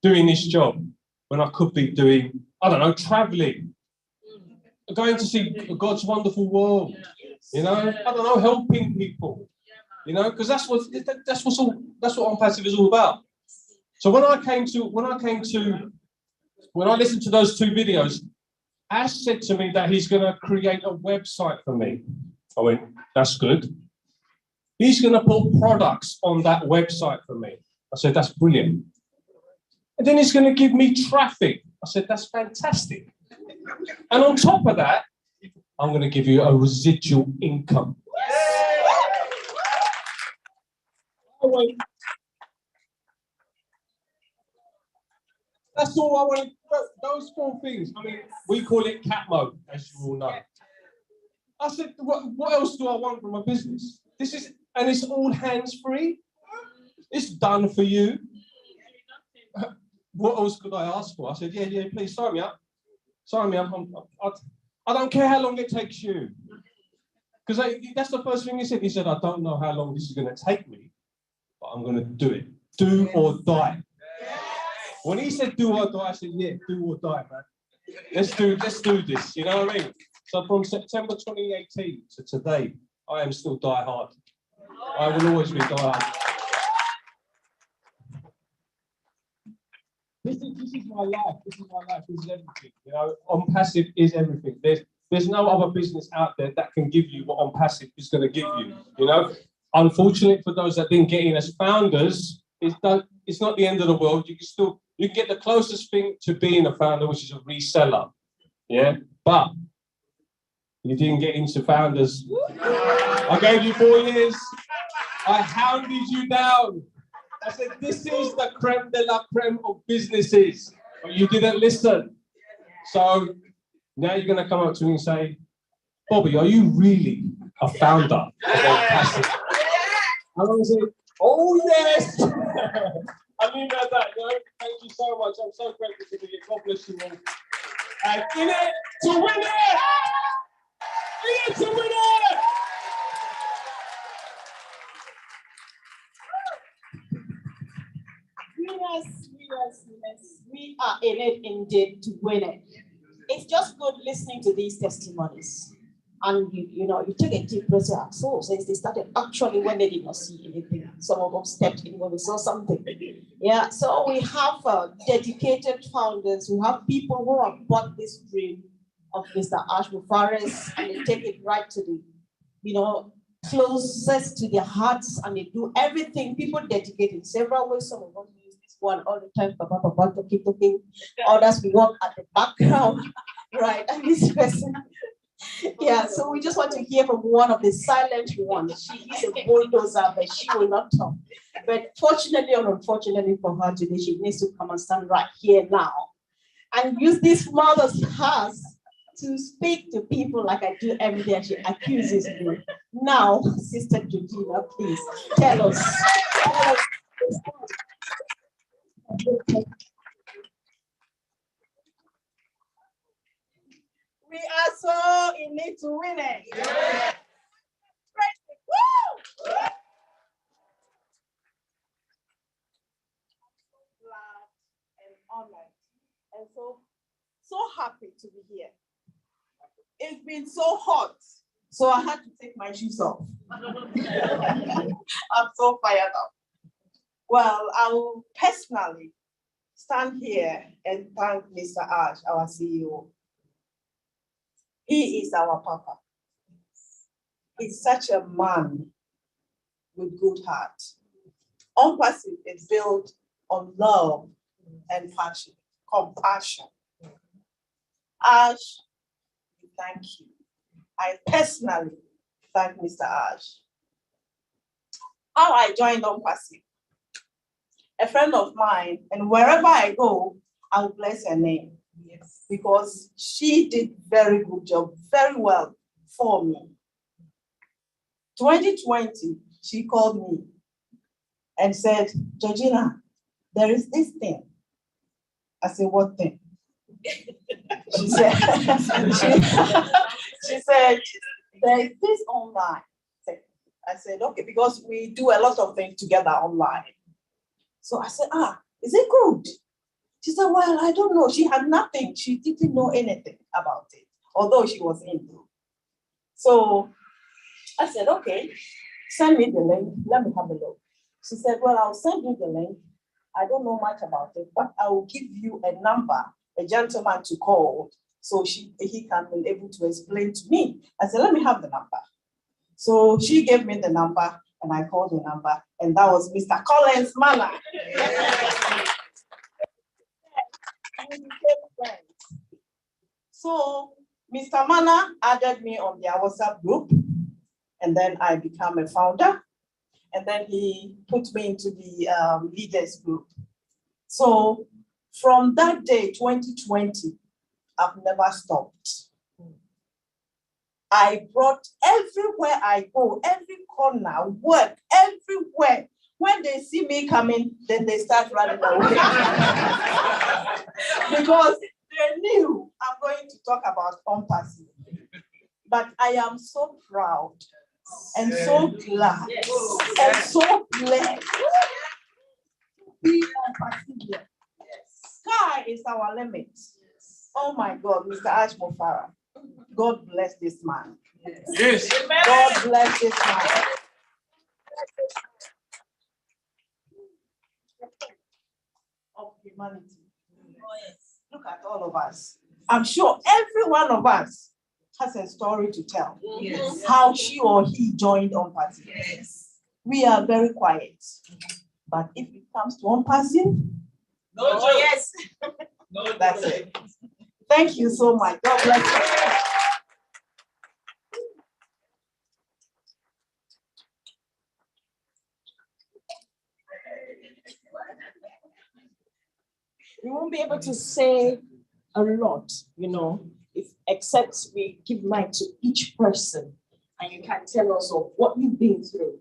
N: doing this job when I could be doing, I don't know, traveling, going to see God's wonderful world, you know, I don't know, helping people, you know, because that's what ONPASSIVE is all about. So when I listened to those two videos, Ash said to me that he's going to create a website for me. I went, that's good. He's going to put products on that website for me. I said, that's brilliant. And then he's going to give me traffic. I said, that's fantastic. And on top of that, I'm going to give you a residual income. That's all I wanted. Those 4 things. I mean, we call it cat mode, as you all know. I said, what else do I want from a business? And it's all hands-free. It's done for you. What else could I ask for? I said, yeah, please sign me up. Sign me up. I don't care how long it takes you. Because that's the first thing he said. He said, I don't know how long this is going to take me, but I'm going to do it. Do or die. When he said do or die, I said, yeah, do or die, man. Let's do this, you know what I mean? So from September 2018 to today, I am still die hard. I will always be die hard. This is my life. This is my life. This is everything. You know, ONPASSIVE is everything. There's no other business out there that can give you what ONPASSIVE is going to give you. You know, unfortunately for those that didn't get in as founders, it's not the end of the world. You can get the closest thing to being a founder, which is a reseller. Yeah, but You didn't get into founders. I gave you 4 years. I hounded you down. I said, this is the creme de la creme of businesses. But you didn't listen. So now you're going to come up to me and say, Bobby, are you really a founder of ONPASSIVE? I'm going to say, oh, yes. I mean that, thank you so much. I'm so grateful to be here. God bless you all. And in it to win it! In it to win it!
H: Yes. We are in it indeed to win it. It's just good listening to these testimonies. And you take a deep breath of our soul since they started actually when they did not see anything. Some of them stepped in when they saw something. Yeah, so we have dedicated founders. We have people who have bought this dream of Mr. Ash Mufaris, and they take it right to the, closest to their hearts, and they do everything. People dedicate in several ways. Some of us use this one all the time, talking. Others we work at the background, right? And this person. Yeah, so we just want to hear from one of the silent ones. She is a bulldozer, but she will not talk. But fortunately or unfortunately for her today, she needs to come and stand right here now and use this mouth of hers to speak to people like I do every day. She accuses me. Now, Sister Georgina, please tell us. We are so in need to win it. Yeah. Woo! Glad and honored and so happy to be here. It's been so hot, so I had to take my shoes off. I'm so fired up. Well, I will personally stand here and thank Mr. Ash, our CEO. He is our Papa. He's such a man with good heart. ONPASSIVE is built on love and passion, compassion. Ash, thank you. I personally thank Mr. Ash. How I joined ONPASSIVE. A friend of mine, and wherever I go, I'll bless her name. Yes. Because she did very good job, very well for me. 2020, she called me and said, Georgina, there is this thing. I said, what thing? She said, she said, there is this online thing. I said, okay, because we do a lot of things together online. So I said, is it good? She said, well, I don't know. She had nothing. She didn't know anything about it, although she was into. So I said, okay, send me the link. Let me have a look. She said, well, I'll send you the link. I don't know much about it, but I will give you a number, a gentleman to call, so he can be able to explain to me. I said, let me have the number. So she gave me the number, and I called the number, and that was Mr. Collins Mana. So Mr. Mana added me on their WhatsApp group, and then I became a founder, and then he put me into the leaders group. So from that day, 2020, I've never stopped. I brought everywhere I go, every corner, work, everywhere. When they see me coming, then they start running away. Because they knew I'm going to talk about ONPASSIVE. But I am so proud and so glad and so blessed to be ONPASSIVE. Sky is our limit. Oh my God, Mr. Ash Mufara. God bless this man.
N: Yes.
H: God bless this man. Of humanity. Oh, yes. Look at all of us. I'm sure every one of us has a story to tell. Yes. How she or he joined ONPASSIVE. Yes. We are very quiet. But if it comes to ONPASSIVE, yes. No, that's it. Thank you so much. God bless you. be able to say a lot, you know, if except we give mic to each person and you can tell us of what you've been through,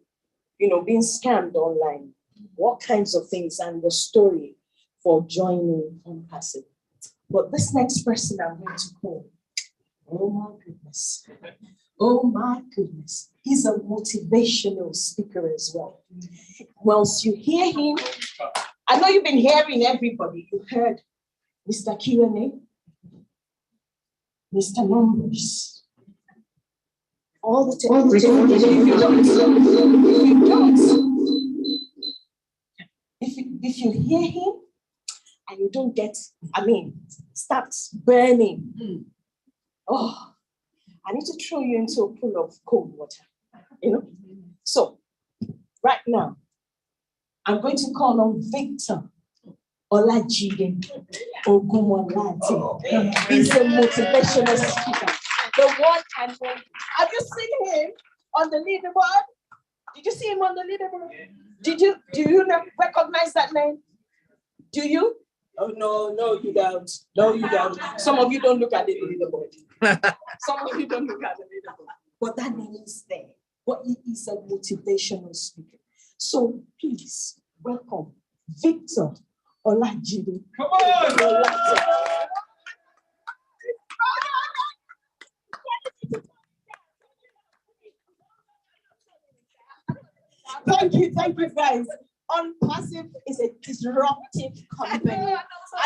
H: you know, being scammed online, what kinds of things, and the story for joining ONPASSIVE. But this next person I'm going to call, oh my goodness. Oh my goodness. He's a motivational speaker as well. Once you hear him, I know you've been hearing everybody. You've heard Mr. Q&A, Mr. Numbers, all the time. If you hear him and you don't get, starts burning. Oh, I need to throw you into a pool of cold water, you know? So, right now, I'm going to call on Victor Olajide Ogumolade. He's a motivational speaker. The one and only. Have you seen him on the leaderboard? Did you see him on the leaderboard? Do you not recognize that name? Do you? Oh, no, you don't. No, you don't. Some of you don't look at the leaderboard. Some of you don't look at the leaderboard. But that name is there. But he is a motivational speaker. So please welcome Victor Olajide. Come on! Thank you, guys. ONPASSIVE is a disruptive company,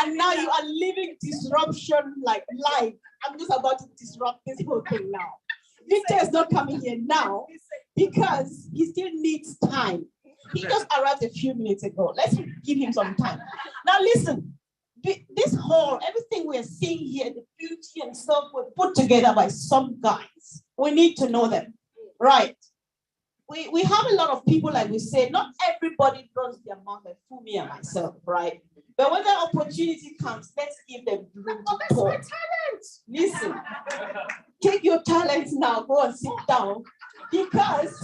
H: and now you are living disruption like live. I'm just about to disrupt this whole thing now. Victor is not coming here now because he still needs time. He just arrived a few minutes ago. Let's give him some time. Now listen, this whole, everything we're seeing here, the beauty and stuff were put together by some guys. We need to know them, right? We have a lot of people, like we say, not everybody runs their mouth like Fumi and myself, right? But when that opportunity comes, let's give them room to talk. Talent. Listen, take your talents now, go and sit down, because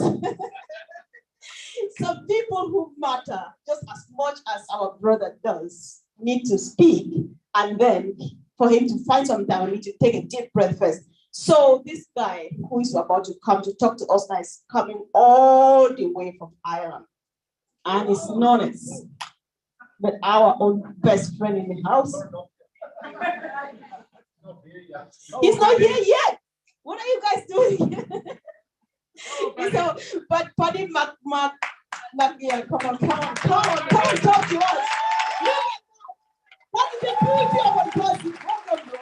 H: some people who matter just as much as our brother does need to speak, and then for him to find some time, we need to take a deep breath first. So this guy who is about to come to talk to us now is coming all the way from Ireland, and it's known as but our own best friend in the house. He's not here yet. What are you guys doing? So, but Paddy yeah, come on, talk to us. What is the beauty of ONPASSIVE? Welcome, bro.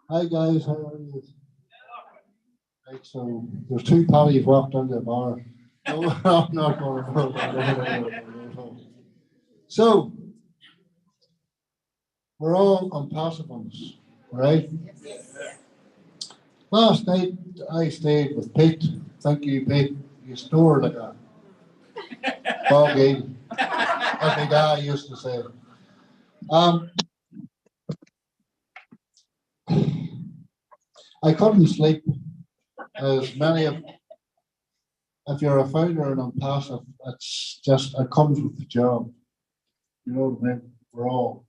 O: Hi guys, how are you? Right, so there's two Paddies walked into the bar. No, I'm not going to. No. So we're all ONPASSIVE on this, right? Last night I stayed with Pete. Thank you, Pete. You snore like a doggy, as my guy used to say. I couldn't sleep, as many of, if you're a founder in ONPASSIVE, it's just, it comes with the job. You know what I mean? We're all,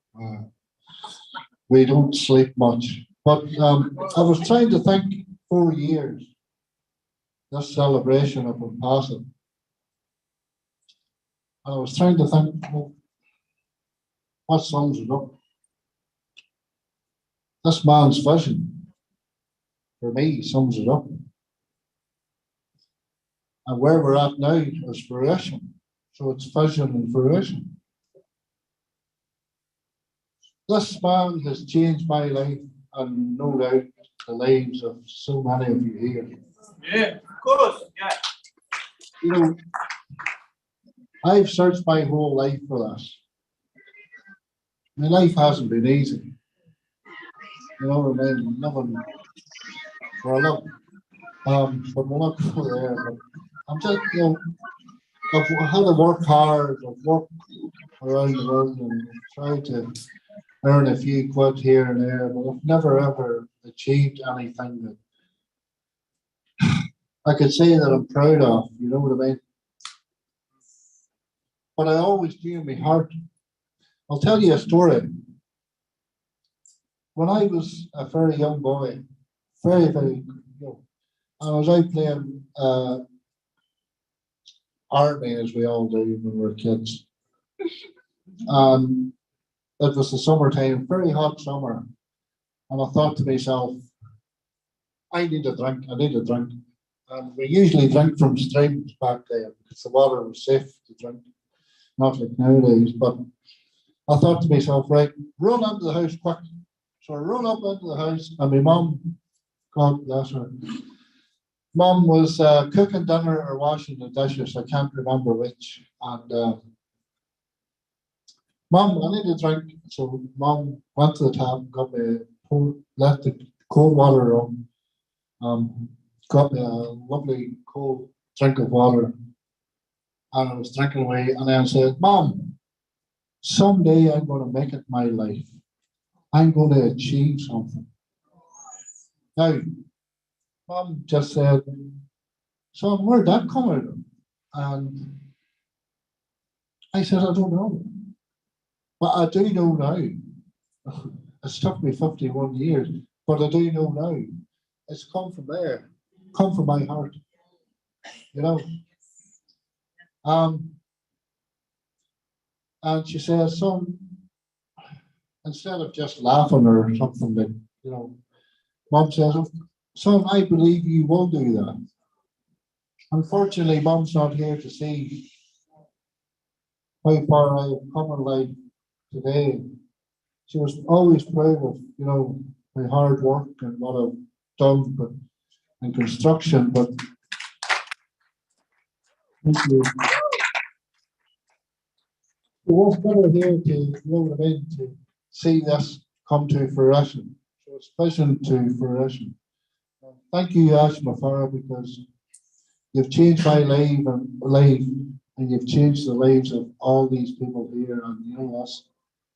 O: we don't sleep much. But I was trying to think 4 years, this celebration of ONPASSIVE. And I was trying to think, well, what sums it up? This man's vision, for me, sums it up. And where we're at now is fruition. So it's vision and fruition. This man has changed my life, and no doubt the lives of so many of you here.
N: Yeah, of course. Yeah.
O: You know, I've searched my whole life for this. My life hasn't been easy. You know what I mean? Living for a lot. But we're not go there. But I'm just, you know, I've had to work hard. I've worked around the world and tried to earn a few quid here and there, but I've never ever achieved anything that I could say that I'm proud of. You know what I mean? but I always knew in my heart. I'll tell you a story. When I was a very young boy, very, very young, I was out playing army, as we all do when we were kids. And it was the summertime, very hot summer. And I thought to myself, I need a drink, I need a drink. And we usually drink from streams back then because the water was safe to drink, not like nowadays. But I thought to myself, right, run into the house quick. So I run up into the house, and my mum, God bless her, mum was cooking dinner or washing the dishes. I can't remember which. And Mum, I need a drink. So Mum went to the tap, got me, let the cold water on, got me a lovely cold drink of water. And I was drinking away, and then said, Mum, someday I'm going to make it my life. I'm going to achieve something. Now, Mum just said, son, where'd that come out of? And I said, I don't know. But I do know now. It's took me 51 years, but I do know now. It's come from there, come from my heart. You know. And she says, son, instead of just laughing or something, like, you know, Mum says, son, I believe you will do that. Unfortunately, Mum's not here to see how far I have come in life today. She was always proud of, you know, my hard work and what I've done, but in construction. But thank you. It was better here to, you know what I mean, to see this come to fruition. So it's vision to fruition. Thank you, Ash Mafara, because you've changed my life and you've changed the lives of all these people here. And you know us.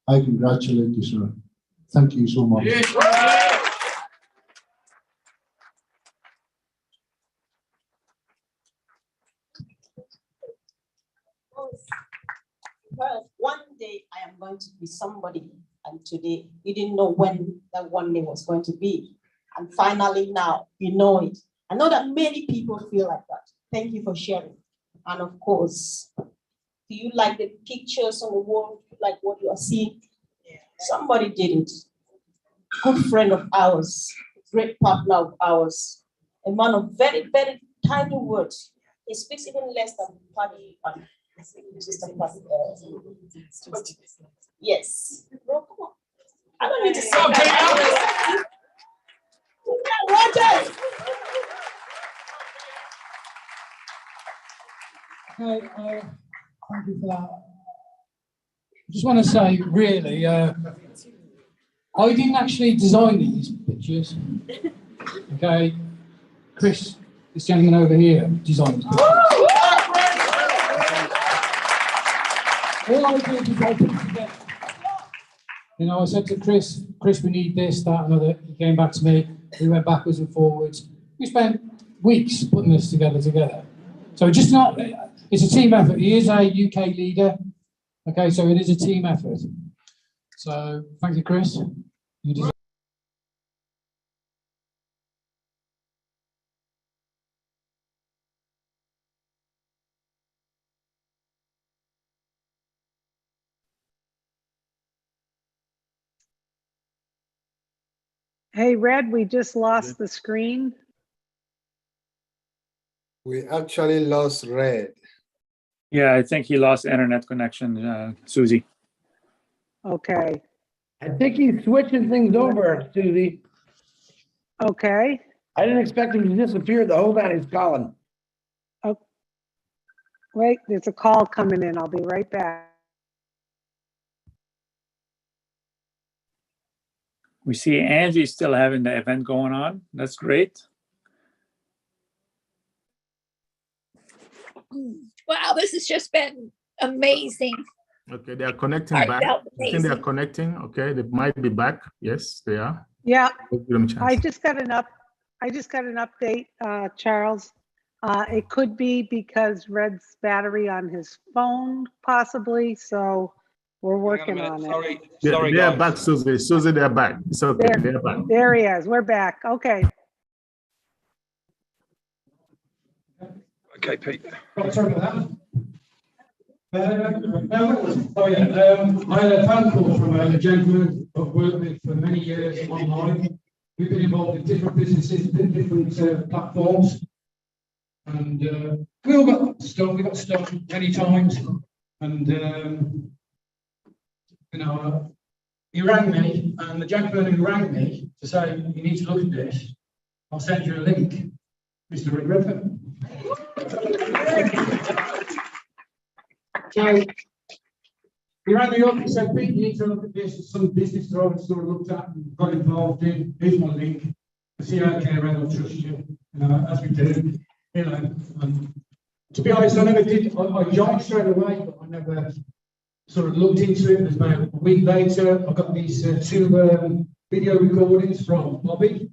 O: I congratulate you, sir. Thank you so much.
H: Well, one day I am going to be somebody, and today you didn't know when that one day was going to be. And finally now you know it. I know that many people feel like that. Thank you for sharing. And of course, do you like the pictures on the wall, like what you are seeing? Somebody did it. Good friend of ours, great partner of ours, a man of very, very tiny words. He speaks even less than Paddy and Sister Paddy. Yes. Bro, come on. I don't need to say that. Roger!
I: Okay, thank you for that. I just want to say, really, I didn't actually design these pictures. Okay, Chris, this gentleman over here, designed these pictures. All I did was I put it together. You know, I said to Chris, we need this, that, and other. He came back to me. We went backwards and forwards. We spent weeks putting this together. So just not, it's a team effort. He is a UK leader. Okay, so it is a team effort. So thank you, Chris. You deserve.
A: Hey, Red, we just lost the screen.
P: We actually lost Red.
Q: Yeah, I think he lost internet connection, Susie.
A: Okay.
R: I think he's switching things over, Susie.
A: Okay.
R: I didn't expect him to disappear the whole time he's calling.
A: Oh, wait, there's a call coming in. I'll be right back.
Q: We see Angie still having the event going on. That's great.
C: Wow, this has just been amazing.
S: Okay, they are connecting back. I think they are connecting. Okay, they might be back. Yes, they are.
A: Yeah,
S: Give them a chance.
A: I just got an update, Charles. It could be because Red's battery on his phone possibly, so we're working on it.
M: Sorry,
S: They are back, Susie. Susie, they're back. It's okay. They're back.
A: There he is. We're back. Okay.
F: Okay, Pete.
I: Sorry about that. I had a phone call from a gentleman I've worked with for many years online. We've been involved in different businesses, different platforms. And we all got stung. We got stung many times. And, you know, he rang me, and the gentleman who rang me to say, you need to look at this. I'll send you a link, Mr. Rick Griffin. So he rang me up and said, Pete, you need to look at this. Some business that I've sort of looked at and got involved in. Here's my link. I see how I care and I trust you, as we do. You know, to be honest, I never did. I jumped straight away, but I never sort of looked into it. It was about a week later. I got these two video recordings from Bobby.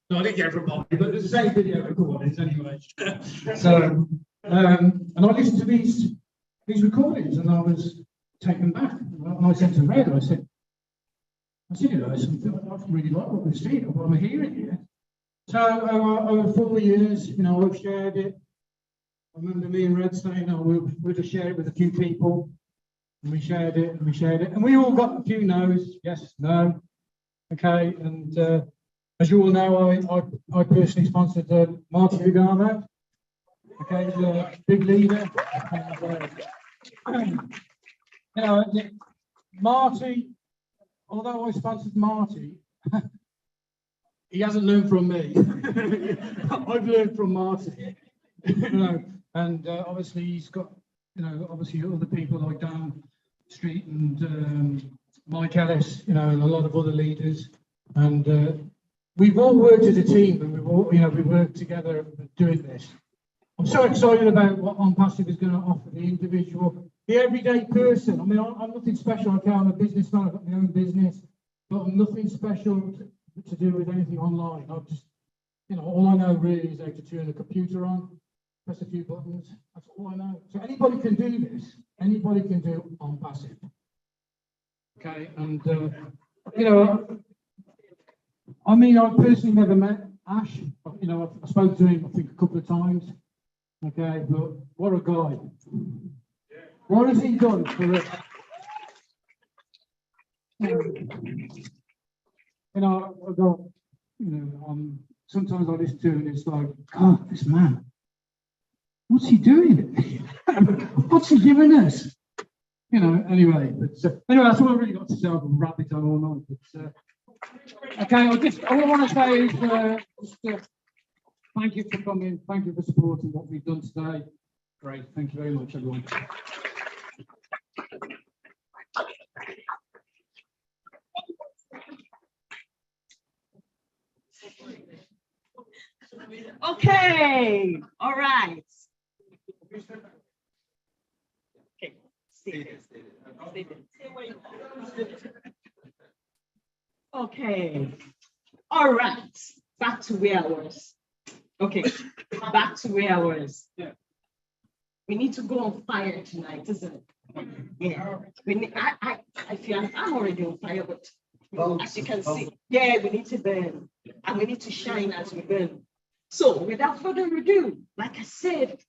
I: No, I didn't get it from Bobby, but it's the same video recordings anyway. So, and I listened to these recordings, and I was taken back. And I said to Red, I said, you know, I really like what we're seeing, what I'm hearing here. So over 4 years, you know, I've shared it. I remember me and Red saying, "No, we'll just share it with a few people," and we shared it, and we shared it, and we all got a few no's, yes, no, okay. And as you all know, I personally sponsored Marty Lugano. Okay, he's a big leader. And, you know, Marty, although I sponsored Marty. He hasn't learned from me. I've learned from Martin, you know, and obviously he's got, you know, obviously other people like Dan Street and Mike Ellis, you know, and a lot of other leaders, and we've all worked as a team, and we've all, you know, we worked together doing this. I'm so excited about what ONPASSIVE is going to offer the individual, the everyday person. I mean, I'm nothing special. Okay, I'm a businessman. I've got my own business, but I'm nothing special to do with anything online. I've just, you know, all I know really is how to turn a computer on, press a few buttons. That's all I know. So anybody can do this. Anybody can do ONPASSIVE. Okay, and you know, I mean, I personally never met Ash. You know, I spoke to him I think a couple of times. Okay, but what a guy! What has he done for us? You know, I go, you know, sometimes I listen to him and it's like, God, this man, what's he doing? What's he giving us? You know, anyway, but anyway, that's all I really got to say. I've wrapped it on all night. But, okay, all I want to say is thank you for coming. Thank you for supporting what we've done today. Great. Thank you very much, everyone.
T: Okay, all right. Okay, stay there. Okay, all right. Back to where I was. Okay, back to where I was. Yeah. We need to go on fire tonight, isn't it? Yeah. We need, I feel I'm already on fire, but as you can see, yeah, we need to burn, and we need to shine as we burn. So without further ado, like I said,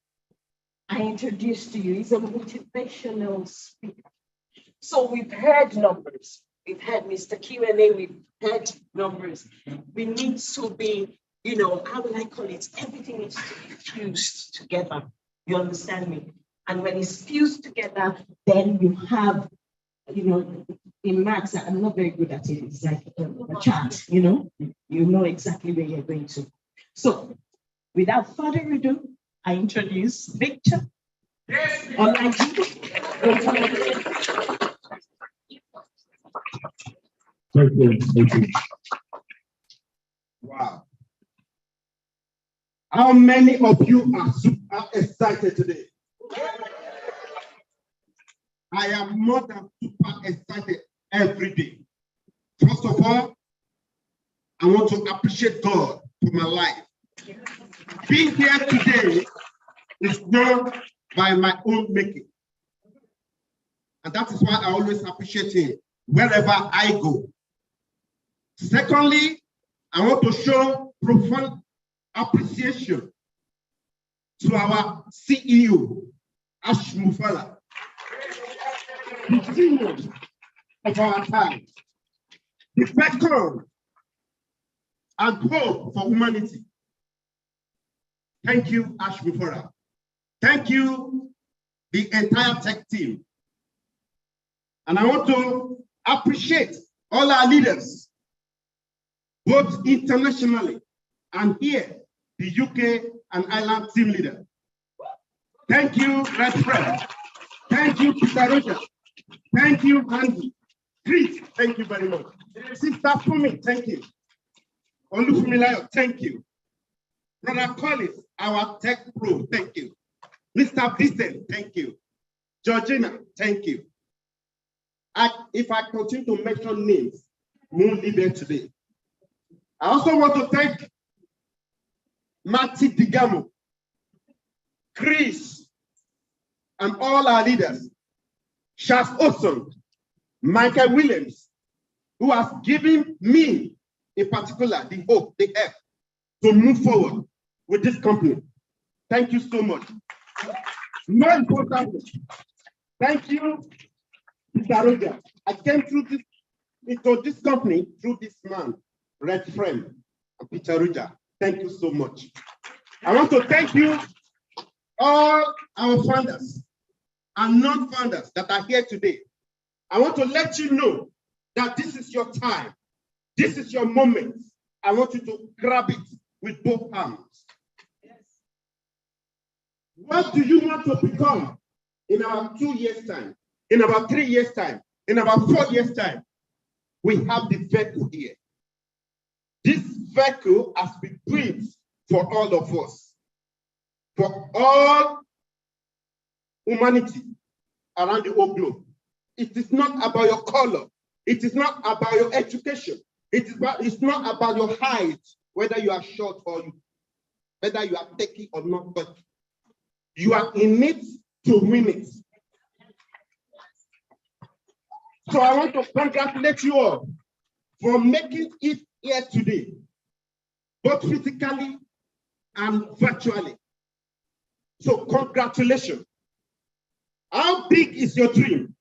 T: I introduced to you, he's a motivational speaker. So we've heard numbers. We've had Mr. Q&A, we've had numbers. We need to be, you know, how will I call it? Everything needs to be fused together. You understand me? And when it's fused together, then you have, you know, in maths, I'm not very good at it. It's like a chart, you know exactly where you're going to. So without further ado, I introduce Victor. Yes.
L: Thank you. Wow. How many of you are excited today? I am more than super excited every day. First of all, I want to appreciate God for my life. Being here today
U: It's not by my own making. And that is why I always appreciate him wherever I go. Secondly, I want to show profound appreciation to our CEO, Ash Mufala, the genius of our time, the beacon and hope for humanity. Thank you, Ash Mufala. Thank you, the entire tech team. And I want to appreciate all our leaders, both internationally and here, the UK and Ireland team leader. Thank you, Red Fred. Thank you, Peter Roger. Thank you, Andy. Chris, thank you very much. Sister Fumi, thank you. Olufumilayo, thank you. Brother Collins, our tech pro, thank you. Mr. Vincent, thank you. Georgina, thank you. If I continue to mention names, we won't leave here today. I also want to thank Marty Digamo, Chris, and all our leaders, Charles Olson, Michael Williams, who has given me, in particular, the hope, the help to move forward with this company. Thank you so much. More importantly, thank you, Mr. Roger. I came through into this company through this man, Red Friend, and Peter Roger. Thank you so much. I want to thank you, all our founders and non-founders that are here today. I want to let you know that this is your time. This is your moment. I want you to grab it with both hands. Yes. What do you want to become in about 2 years' time, in about 3 years' time, in about 4 years' time? We have the vehicle here. This vehicle has been built for all of us, for all humanity around the whole globe. It is not about your color. It is not about your education. It's not about your height, whether you are short or whether you are techie or not, but you are in it to win it. So I want to congratulate you all for making it here today, both physically and virtually. So congratulations. How big is your dream?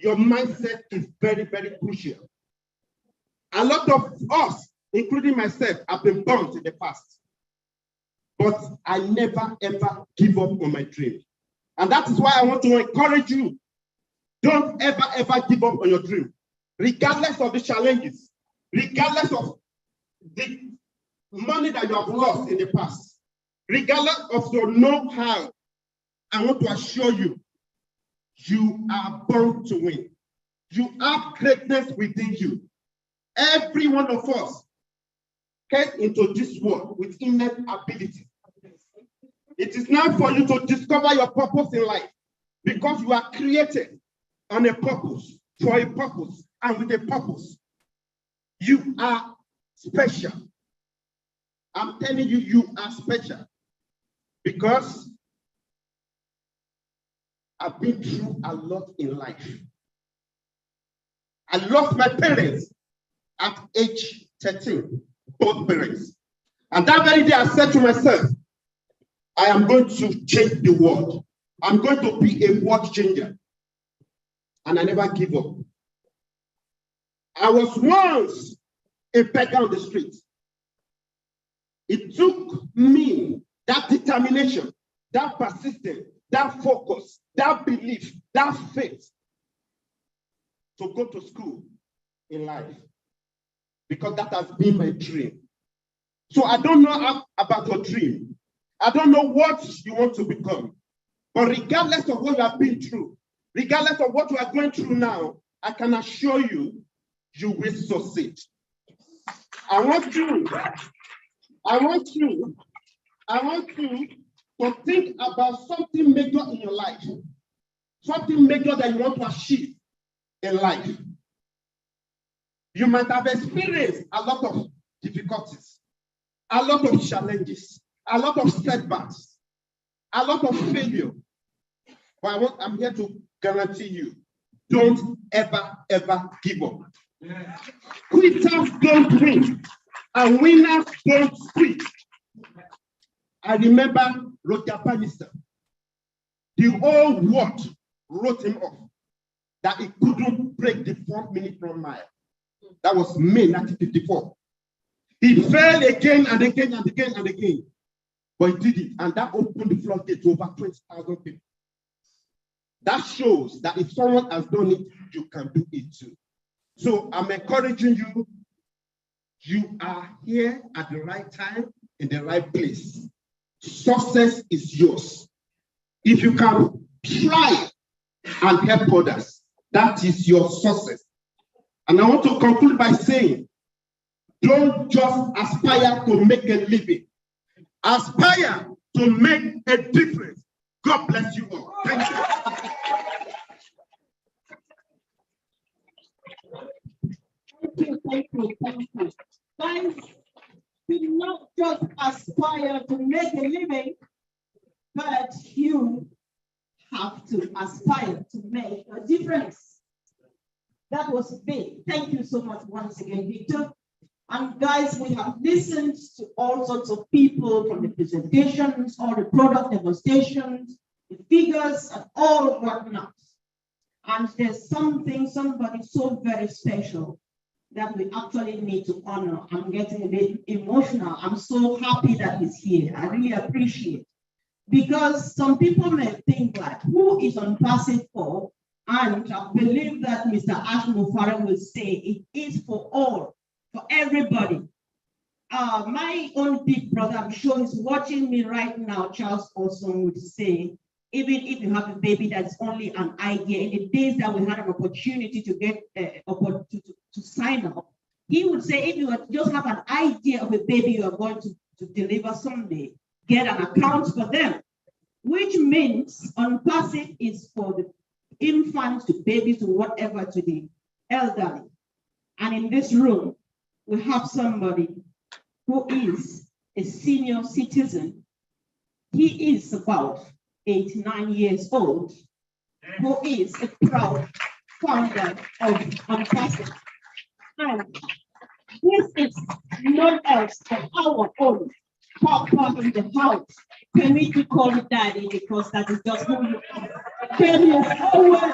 U: Your mindset is very, very crucial. A lot of us, including myself, have been burnt in the past. But I never, ever give up on my dream. And that is why I want to encourage you. Don't ever, ever give up on your dream. Regardless of the challenges, regardless of the money that you have lost in the past, regardless of your know-how, I want to assure you, you are born to win. You have greatness within you. Every one of us came into this world with innate ability. It is now for you to discover your purpose in life, because you are created on a purpose, for a purpose, and with a purpose. You are special. I'm telling you, you are special, because I've been through a lot in life. I lost my parents at age 13, both parents. And that very day I said to myself, I am going to change the world. I'm going to be a world changer. And I never give up. I was once a beggar on the street. It took me that determination, that persistence, that focus, that belief, that faith to go to school in life, because that has been my dream. So I don't know about your dream. I don't know what you want to become. But regardless of what you have been through, regardless of what you are going through now, I can assure you, you will succeed. I want you to think about something major in your life, something major that you want to achieve in life. You might have experienced a lot of difficulties, a lot of challenges, a lot of setbacks, a lot of failure. But I'm here to guarantee you, don't ever, ever give up. Quitters don't win, and winners don't quit. I remember Roger Bannister. The whole world wrote him off that he couldn't break the 4-minute run mile. That was May 1954. He fell again and again and again and again, but he did it, and that opened the floodgate to over 20,000 people. That shows that if someone has done it, you can do it too. So I'm encouraging you. You are here at the right time, in the right place. Success is yours. If you can try and help others, that is your success. And I want to conclude by saying, don't just aspire to make a living. Aspire to make a difference. God bless you all. Thank you.
H: Thank you. Guys, do not just aspire to make a living, but you have to aspire to make a difference. That was big. Thank you so much once again, Victor. And guys, we have listened to all sorts of people from the presentations, all the product demonstrations, the figures, and all of whatnot. And there's somebody so very special that we actually need to honor. I'm getting a bit emotional. I'm so happy that he's here. I really appreciate it. Because some people may think like, who is ONPASSIVE for? And I believe that Mr. Ashmufara will say it is for all, for everybody. My own big brother, I'm sure he's watching me right now, Charles Olson would say, even if you have a baby that's only an idea, in the days that we had an opportunity to get to sign up, he would say, if you just have an idea of a baby you are going to deliver someday, get an account for them, which means ONPASSIVE is for the infants to babies to whatever to the elderly. And in this room, we have somebody who is a senior citizen. He is about 89 years old, who is a proud founder of ONPASSIVE. And this is not else than our own Papa in the house. Permit me to call you Daddy because that is just who you are. Can you always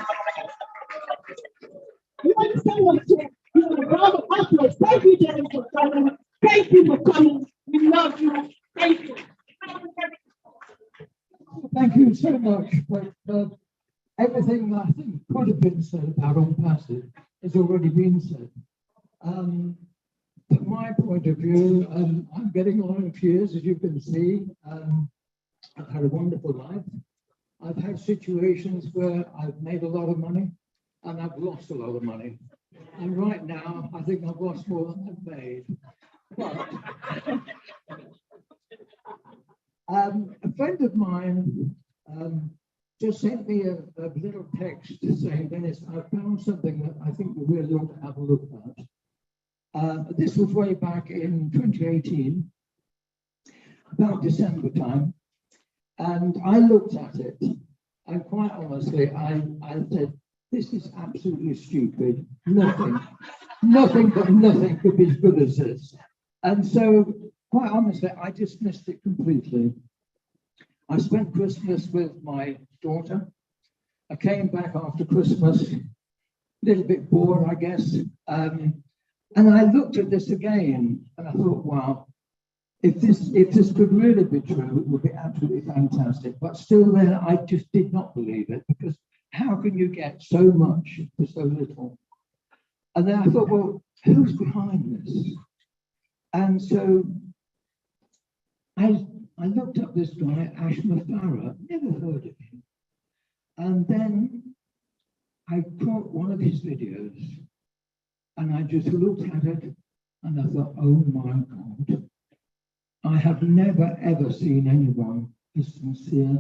H: want someone to give a round of applause? Thank you, Daddy, for coming. Thank you for coming. We love you. Thank you.
B: Thank you so much. But everything I think could have been said about ONPASSIVE has already been said. From my point of view, I'm getting on in years, as you can see. I've had a wonderful life. I've had situations where I've made a lot of money and I've lost a lot of money. And right now, I think I've lost more than I've made. But a friend of mine just sent me a little text saying, Dennis, I found something that I think you really ought to have a look at. This was way back in 2018, about December time. And I looked at it, and quite honestly, I said, this is absolutely stupid. Nothing could be as good as this. And so, quite honestly, I dismissed it completely. I spent Christmas with my daughter. I came back after Christmas, a little bit bored, I guess. And I looked at this again, and I thought, wow, if this could really be true, it would be absolutely fantastic. But still then, I just did not believe it, because how can you get so much for so little? And then I thought, well, who's behind this? And so I looked up this guy, Ashmufara, never heard of him. And then I caught one of his videos, and I just looked at it, and I thought, oh my God. I have never, ever seen anyone as sincere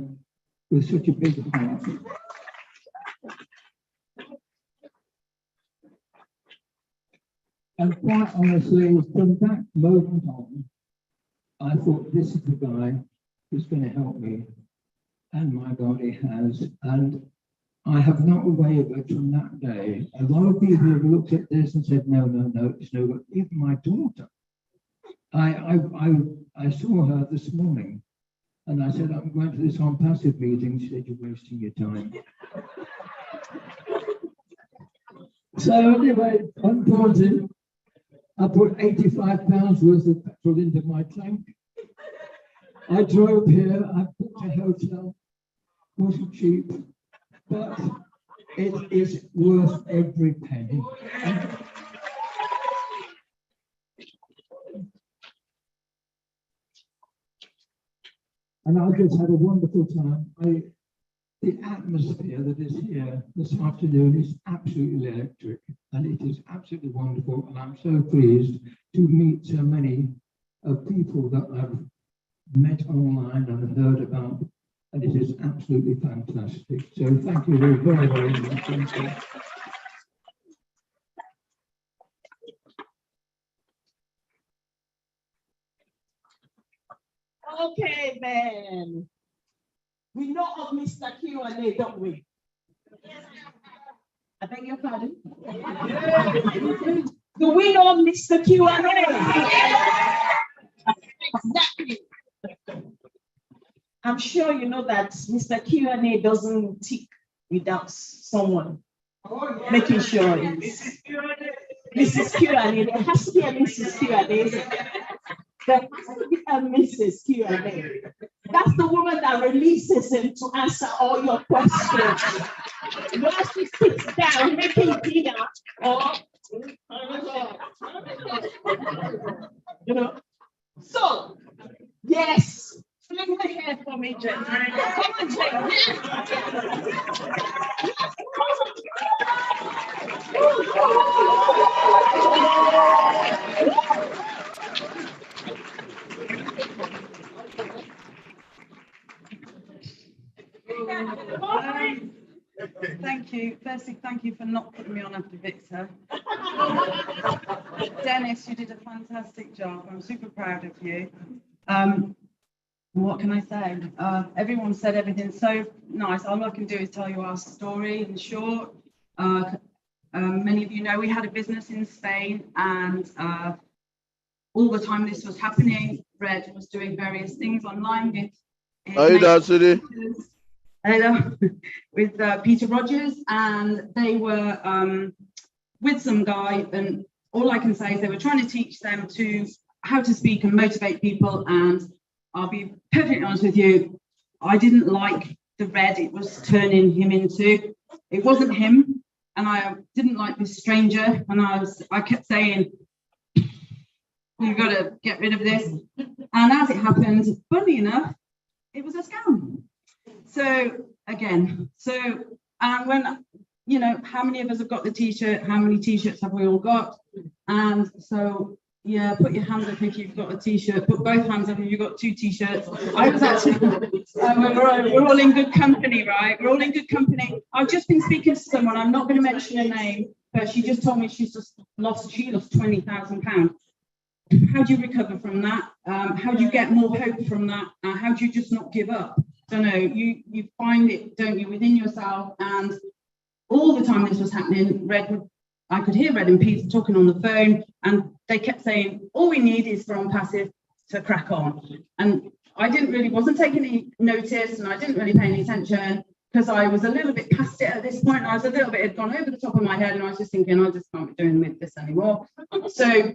B: with such a big heart. And quite honestly, from that moment on, I thought this is the guy who's going to help me. And my God, he has. And I have not wavered from that day. A lot of people have looked at this and said, no, no, no, it's no good. Even my daughter. I saw her this morning and I said, I'm going to this ONPASSIVE meeting. She said, you're wasting your time. So anyway, ONPASSIVE, I put 85 pounds worth of petrol into my tank. I drove here, I booked a hotel, wasn't cheap, but it is worth every penny. And I just had a wonderful time. The atmosphere that is here this afternoon is absolutely electric, and it is absolutely wonderful. And I'm so pleased to meet so many people that I've met online and heard about, and it is absolutely fantastic. So thank you very, very much. Thank you.
T: Okay, then. We know of Mr. Q&A, don't we? I beg your pardon? Do we know Mr. Q&A? Exactly. I'm sure you know that Mr. Q&A doesn't tick without someone making sure it's Mrs. Q&A. There has to be a Mrs. Q&A. There has to be a Mrs. Q&A. That's the woman that releases him to answer all your questions. Once he sits down, making dinner, or you know. So, yes, fling the hair for me, Jen. Come on, Jen.
D: Thank you. Firstly, thank you for not putting me on after Victor. Dennis, you did a fantastic job. I'm super proud of you. What can I say? Everyone said everything so nice. All I can do is tell you our story in short. Many of you know we had a business in Spain, and all the time this was happening, Red was doing various things online with Peter Rogers, and they were with some guy, and all I can say is they were trying to teach them how to speak and motivate people. And I'll be perfectly honest with you, I didn't like the Red it was turning him into. It wasn't him, and I didn't like this stranger, and I kept saying, you've got to get rid of this. And as it happened, funny enough, it was a scam. So again, when, you know, how many of us have got the t-shirt? How many t-shirts have we all got? And so, yeah, put your hands up if you've got a t-shirt. Put both hands up if you've got 2 t-shirts. I was actually, we're all in good company, right? We're all in good company. I've just been speaking to someone, I'm not going to mention her name, but she just told me she lost £20,000. How do you recover from that? How do you get more hope from that? How do you just not give up? Don't know, you find it, don't you, within yourself. And all the time this was happening, I could hear Red and Peter talking on the phone, and they kept saying, all we need is for ONPASSIVE to crack on. And I wasn't taking any notice, and I didn't really pay any attention, because I was a little bit past it at this point. I was a little bit, had gone over the top of my head, and I was just thinking, I just can't be doing with this anymore. So,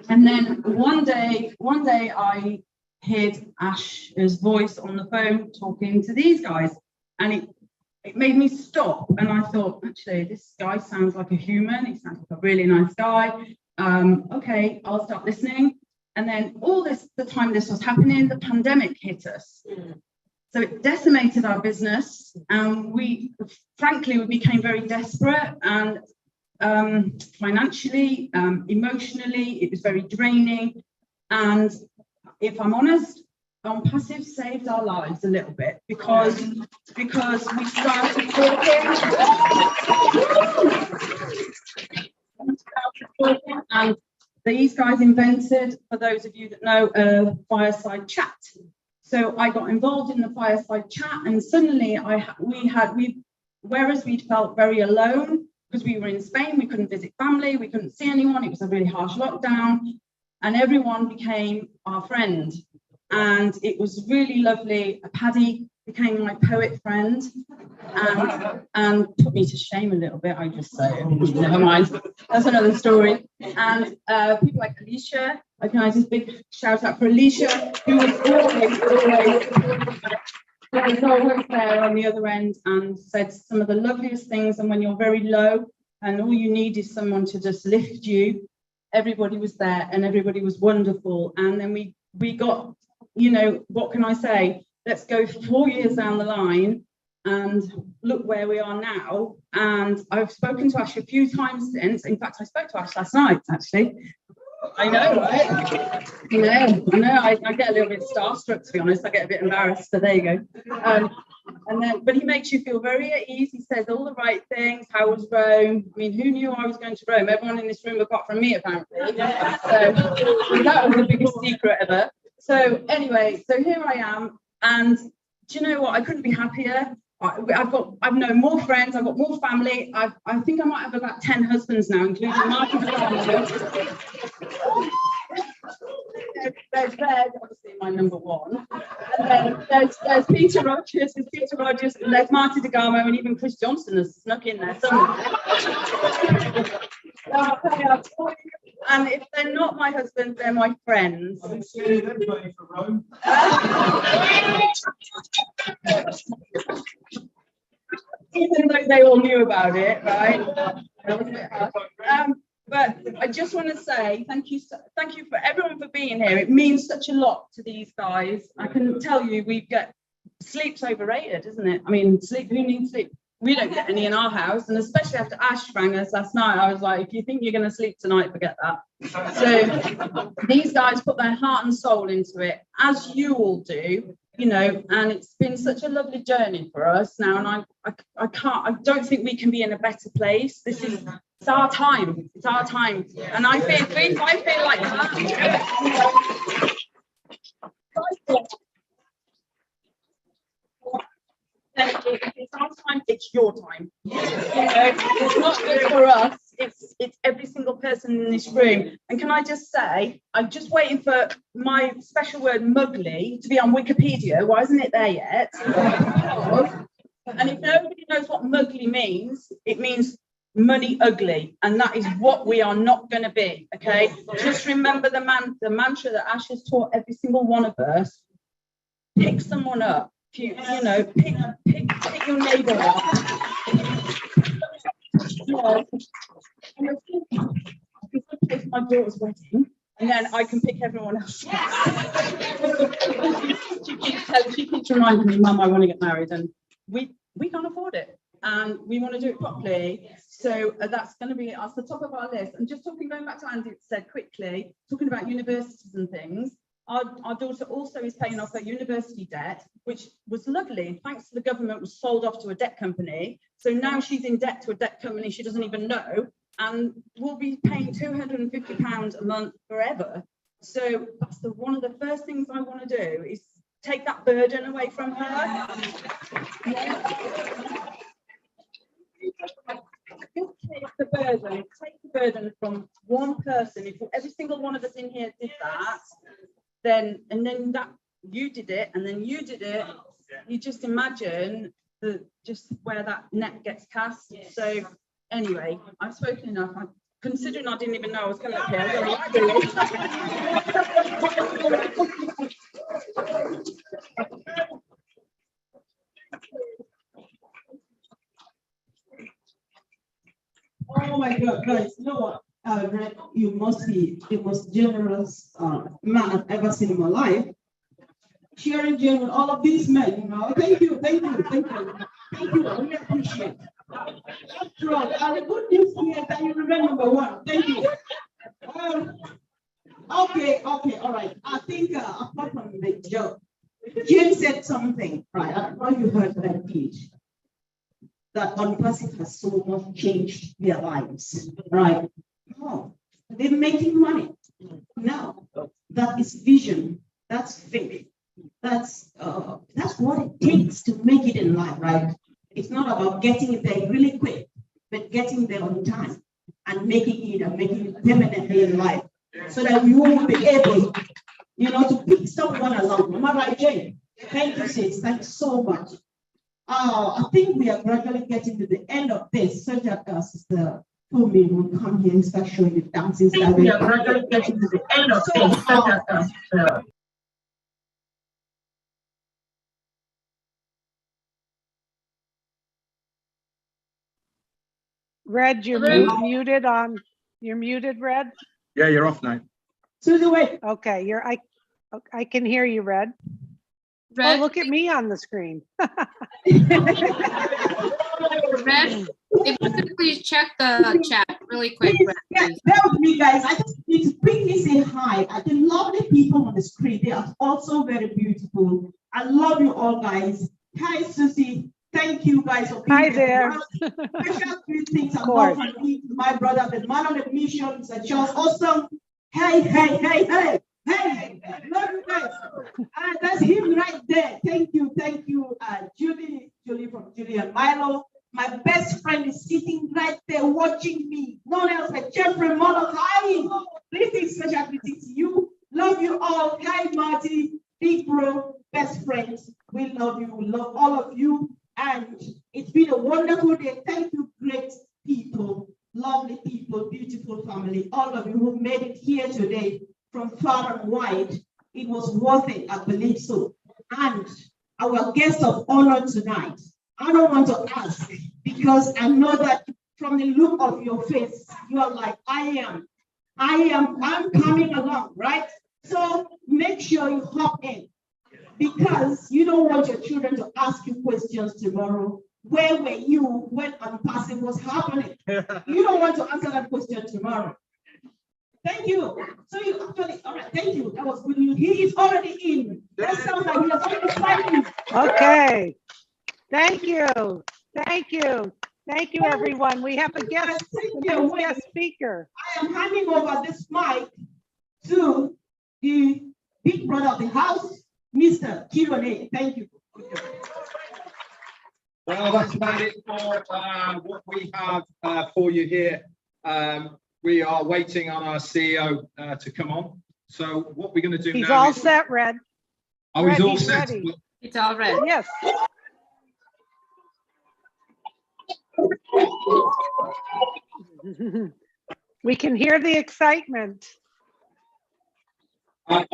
D: and then one day I heard Ash's voice on the phone talking to these guys, and it made me stop, and I thought, actually, this guy sounds like a human. He sounds like a really nice guy. Okay, I'll start listening. And then the time this was happening, the pandemic hit us. So it decimated our business, and we became very desperate, and financially, emotionally, it was very draining. And if I'm honest, ONPASSIVE saved our lives a little bit, because we started talking, and these guys invented, for those of you that know, a fireside chat. So I got involved in the fireside chat, and suddenly whereas we'd felt very alone because we were in Spain, we couldn't visit family, we couldn't see anyone, it was a really harsh lockdown, and everyone became our friend. And it was really lovely. Paddy became my poet friend and put me to shame a little bit, I just say. Never mind, that's another story. And people like Alicia, I can just big shout out for Alicia, who was always there on the other end and said some of the loveliest things. And when you're very low and all you need is someone to just lift you, everybody was there and everybody was wonderful. And then we got, you know, what can I say? Let's go 4 years down the line and look where we are now. And I've spoken to Ash a few times since. In fact, I spoke to Ash last night, actually. I know, right? I know. I get a little bit starstruck, to be honest. I get a bit embarrassed, so there you go. But he makes you feel very at ease. He says all the right things. How was Rome? I mean, who knew I was going to Rome? Everyone in this room, apart from me, apparently. So that was the biggest secret ever. So anyway, so here I am. And do you know what? I couldn't be happier. I've known more friends. I've got more family. I think I might have about 10 husbands now, including Martin. There's Red, obviously my number one. And then there's Peter Rogers, and there's Marty DeGarmo, and even Chris Johnson has snuck in there somewhere. And if they're not my husband, they're my friends. Even though they all knew about it, right? That was a bit hard. But I just want to say thank you for everyone for being here. It means such a lot to these guys. I can tell you, sleep's overrated, isn't it? I mean, sleep. Who needs sleep? We don't get any in our house, and especially after Ash rang us last night, I was like, if you think you're going to sleep tonight, forget that. So these guys put their heart and soul into it, as you all do, you know, and it's been such a lovely journey for us now. And I don't think we can be in a better place. It's our time. It's our time. And I feel like it's our time, it's your time. It's not just for us, it's every single person in this room. And can I just say, I'm just waiting for my special word mugly to be on Wikipedia. Why isn't it there yet? And if nobody knows what mugly means, it means money ugly, and that is what we are not going to be. Okay, just remember the mantra that Ash has taught every single one of us. Pick someone up. You know, pick your neighbour up. It's my daughter's wedding, and then I can pick everyone else. She keeps reminding me, Mum, I want to get married, and we can't afford it, and we want to do it properly. So that's going to be at the top of our list. And just going back to Andy said quickly, talking about universities and things. Our daughter also is paying off her university debt, which was lovely. Thanks to the government, was sold off to a debt company. So now she's in debt to a debt company she doesn't even know, and will be paying £250 a month forever. So that's one of the first things I want to do is take that burden away from her. Take the burden from one person. If every single one of us in here did that, then that you did it, and then you did it. You just imagine just where that net gets cast. So anyway, I've spoken enough. Considering I didn't even know I was coming up here.
H: Oh my God, guys, you know what? Red, you must be the most generous man I've ever seen in my life. Sharing genuine with all of these men, you know. Thank you. I really appreciate it. After all, the good news here that you remember number one. Thank you. Okay, all right. I think apart from the joke, James said something, right? I don't know if you heard that speech. That ONPASSIVE has so much changed their lives, right? Oh, they're making money.
T: Now, that is vision, that's faith, that's what it takes to make it in life, right? It's not about getting it there really quick, but getting there on time and making it permanently in life, so that you will be able, to pick someone along. Am I right, Jane? Thank you, sis. Thanks so much. I think we are gradually getting to the end of this, so that Sister Fumi will come here and start showing the dancing style. We are gradually getting to the end of this, so that
A: Red, you're muted on. You're muted, Red.
S: Yeah, you're off now.
T: Susie, wait.
A: Okay, I can hear you, Red.
G: Red.
A: Oh, look at me on the screen.
G: Red, if you could please check the chat really quick. Red,
T: yes, bear with me, guys. I just need to quickly say hi. The lovely people on the screen, they are also very beautiful. I love you all, guys. Hi, Susie. Thank you, guys, for being
A: there.
T: Special greetings and love and peace to my brother, the man on the mission, Mr. Charles. Awesome. Hey, hey, hey, hey. Hey, love you guys. That's him right there. Thank you, Julie from Julie and Milo. My best friend is sitting right there watching me. None else but Jafri. Hi. This is special greetings to you. Love you all. Hi, Marty, big bro, best friends. We love you. We love all of you. And it's been a wonderful day. Thank you, great people, lovely people, beautiful family, all of you who made it here today from far and wide. It was worth it, I believe so. And our guest of honor tonight, I don't want to ask, because I know that from the look of your face, you are like, I'm coming along, right? So make sure you hop in, because you don't want your children to ask you questions tomorrow. Where were you when ONPASSIVE was happening? You don't want to answer that question tomorrow. Thank you. So you actually, all right, thank you. That was good news. He is already in. That sounds like he has already signed.
A: Okay. Thank you. Thank you. Thank you, everyone. We have a guest speaker.
T: I am handing over this mic to the big brother of the house, Mr. Kirone. Thank you.
F: Well, that's about it for what we have for you here. We are waiting on our CEO to come on. So what we're going to do now
A: He's all set, Red.
F: Oh, he's all set.
A: Ready.
G: It's all red.
A: Yes. We can hear the excitement.
F: I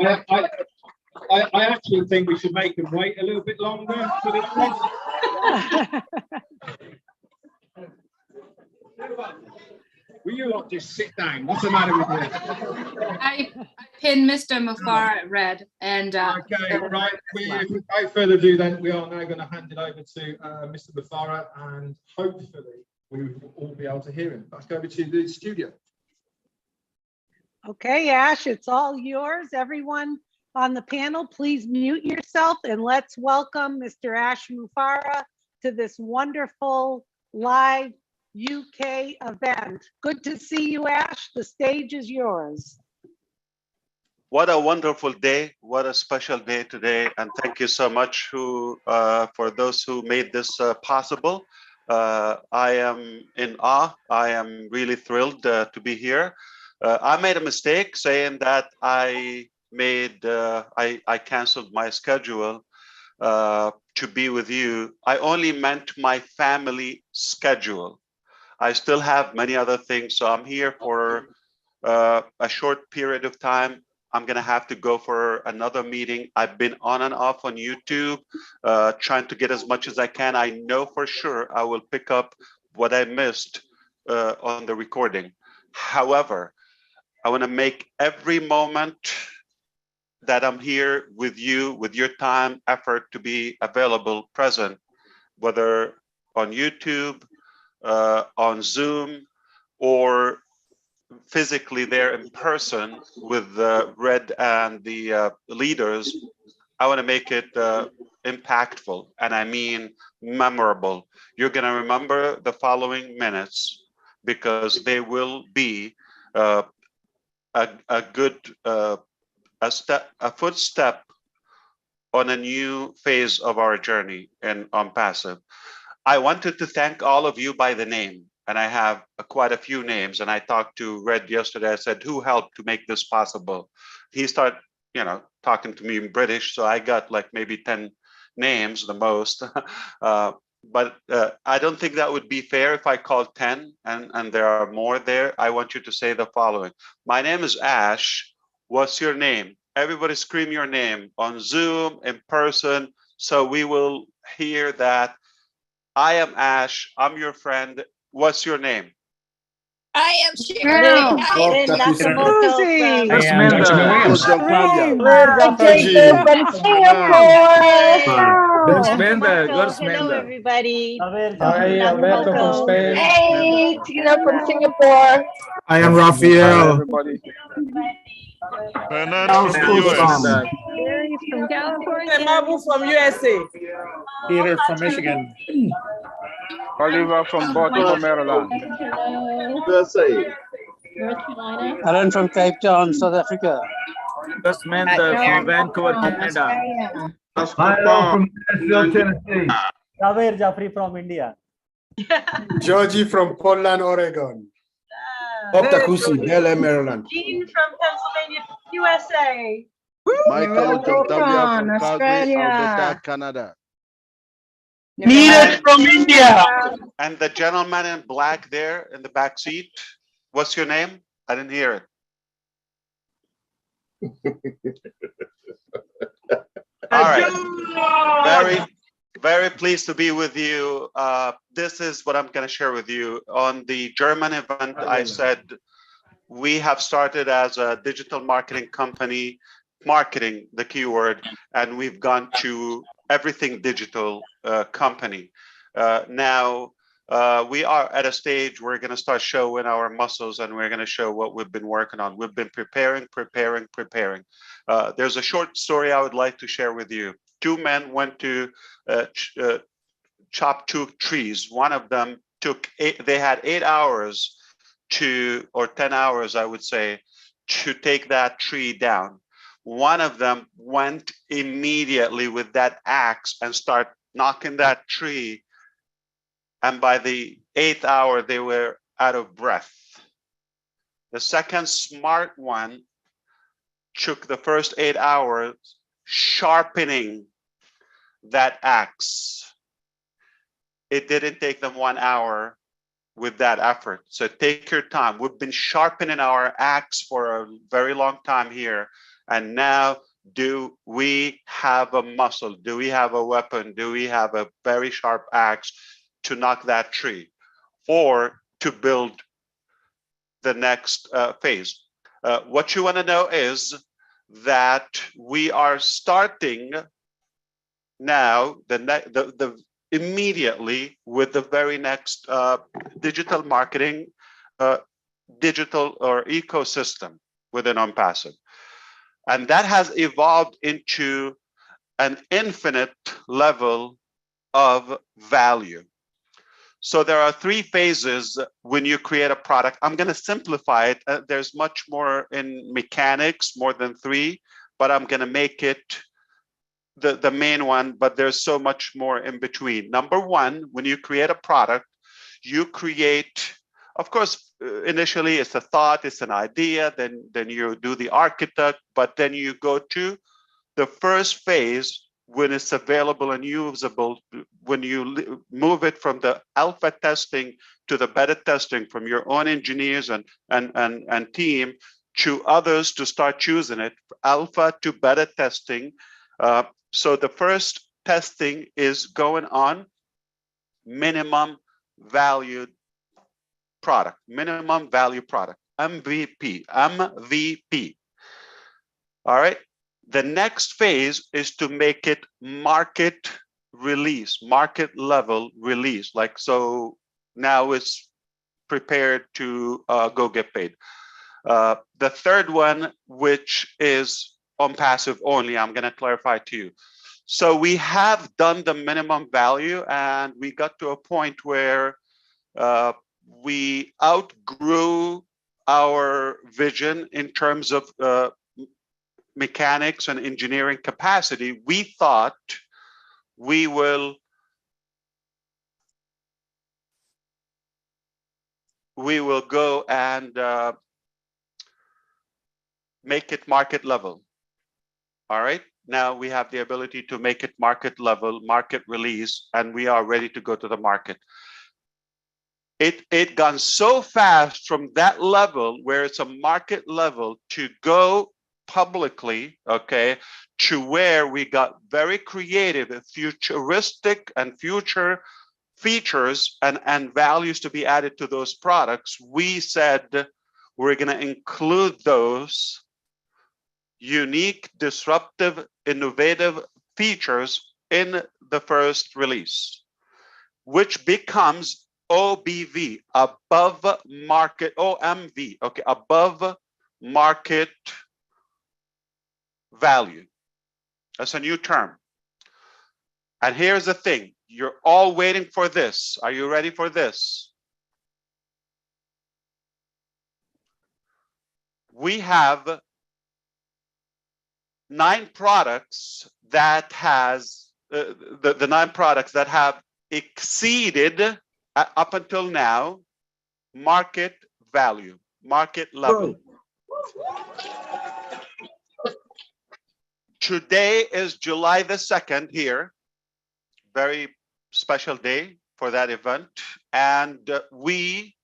F: actually think we should make him wait a little bit longer for this one. Will you lot just sit down? What's the matter with you?
G: I pinned Mr. Mufara at red, and
F: okay, right. Without further ado, then we are now going to hand it over to Mr. Mufara, and hopefully we will all be able to hear him. Back over to the studio.
A: Okay, Ash, it's all yours. Everyone on the panel, please mute yourself, and let's welcome Mr. Ash Mufara to this wonderful live UK event. Good to see you, Ash. The stage is yours.
E: What a wonderful day. What a special day today. And thank you so much for those who made this possible. I am in awe. I am really thrilled to be here. I made a mistake saying that I canceled my schedule to be with you. I only meant my family schedule. I still have many other things, so I'm here for a short period of time. I'm gonna have to go for another meeting. I've been on and off on YouTube, trying to get as much as I can. I know for sure I will pick up what I missed on the recording. However, I wanna make every moment that I'm here with you, with your time, effort to be available, present, whether on YouTube, on Zoom, or physically there in person with Red and the leaders. I want to make it impactful, and I mean memorable. You're going to remember the following minutes because they will be a good a footstep on a new phase of our journey in ONPASSIVE. I wanted to thank all of you by the name, and I have quite a few names. And I talked to Red yesterday. I said, "Who helped to make this possible?" He started, talking to me in British, so I got like maybe 10 names, the most. But I don't think that would be fair if I called 10, and there are more there. I want you to say the following: "My name is Ash. What's your name?" Everybody scream your name on Zoom, in person, so we will hear that. "I am Ash. I'm your friend. What's your name?"
C: I am Sherry.
A: Susie.
J: Jacob from Singapore.
Q: Hello,
J: everybody.
I: Hi, Alberto from Spain.
J: Hey, Tina from Singapore.
P: I am Raphael.
V: Fernando from the US.
J: Mary from California.
T: Mabu from USA.
Q: Peter from Michigan.
V: Oliver from Baltimore, Maryland.
J: Hello. North Carolina.
W: Alan from Cape Town, South Africa.
Q: Samantha from Vancouver, Canada.
V: Hello from Nashville,
W: Tennessee. Zaver, Jafri from India.
P: Georgie from Portland, Oregon. Bob Takusi, LA, Maryland.
J: Jean from Pennsylvania, USA.
V: Michael Ojontavia from Calgary, Alberta, Canada.
E: Neeraj from India. And the gentleman in black there in the back seat, what's your name? I didn't hear it. All right. Very pleased to be with you. This is what I'm going to share with you. On the German event, I said we have started as a digital marketing company, marketing the keyword, and we've gone to everything digital company. Now we are at a stage where we're going to start showing our muscles, and we're going to show what we've been working on. We've been preparing. There's a short story I would like to share with you. Two men went to chop 2 trees. One of them they had 8 hours or 10 hours, I would say, to take that tree down. One of them went immediately with that axe and start knocking that tree. And by the 8th hour, they were out of breath. The second smart one took the first 8 hours sharpening that axe. It didn't take them 1 hour with that effort. So take your time. We've been sharpening our axe for a very long time here. And now, do we have a muscle? Do we have a weapon? Do we have a very sharp axe to knock that tree or to build the next phase? What you want to know is that we are starting now immediately with the very next digital marketing, digital or ecosystem within ONPASSIVE. And that has evolved into an infinite level of value. So there are 3 phases when you create a product. I'm going to simplify it. There's much more in mechanics, more than 3, but I'm going to make it the main one, but there's so much more in between. Number 1, when you create a product, you create, of course, initially it's a thought, it's an idea, then you do the architect, but then you go to the first phase when it's available and usable, when you move it from the alpha testing to the beta testing, from your own engineers and team to others to start choosing it, alpha to beta testing. So the first testing is going on minimum value product, minimum value product, MVP. All right. The next phase is to make it market release, market level release. Like, so now it's prepared to go get paid. The third one, which is ONPASSIVE only, I'm going to clarify to you. So we have done the minimum value, and we got to a point where we outgrew our vision in terms of mechanics and engineering capacity, we thought we will go and make it market level. All right. Now we have the ability to make it market level, market release, and we are ready to go to the market. It gone so fast from that level where it's a market level to go publicly, okay, to where we got very creative and futuristic and future features and values to be added to those products. We said we're going to include those unique, disruptive, innovative features in the first release, which becomes OBV, above market, OMV, okay, above market value. That's a new term. And here's the thing, you're all waiting for this. Are you ready for this? We have 9 products that has, the 9 products that have exceeded up until now market value, market level. Today is July the 2nd here, very special day for that event, and we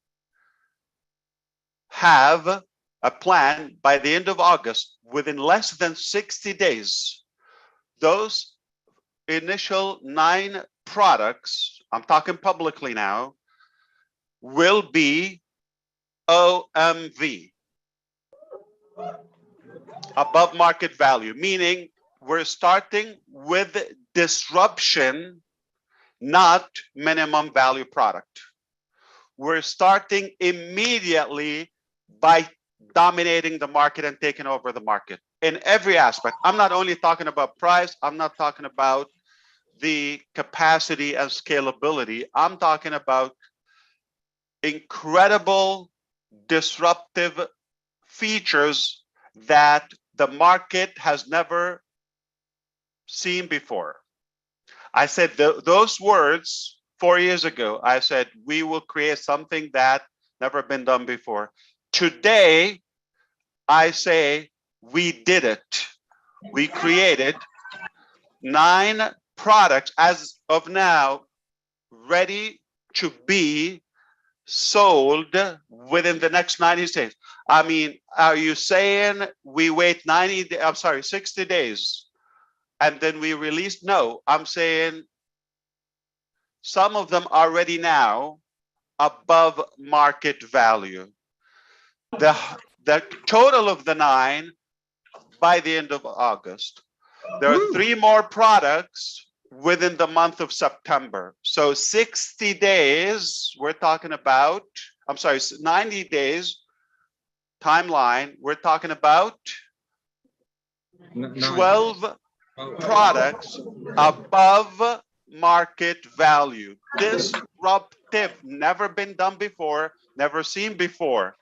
E: have a plan by the end of August, within less than 60 days, those initial 9 products, I'm talking publicly now, will be OMV, above market value, meaning we're starting with disruption, not minimum value product. We're starting immediately by dominating the market and taking over the market in every aspect. I'm not only talking about price, I'm not talking about the capacity and scalability. I'm talking about incredible disruptive features that the market has never seen before. I said those words 4 years ago. I said we will create something that never been done before. Today, I say we did it. We created 9 products as of now ready to be sold within the next 90 days. I mean, are you saying we wait 60 days and then we release? No, I'm saying some of them are ready now above market value. The total of the 9 by the end of August. There are 3 more products within the month of September. So 60 days, we're talking about, 90 days timeline, we're talking about 12 products above market value. Disruptive, never been done before, never seen before,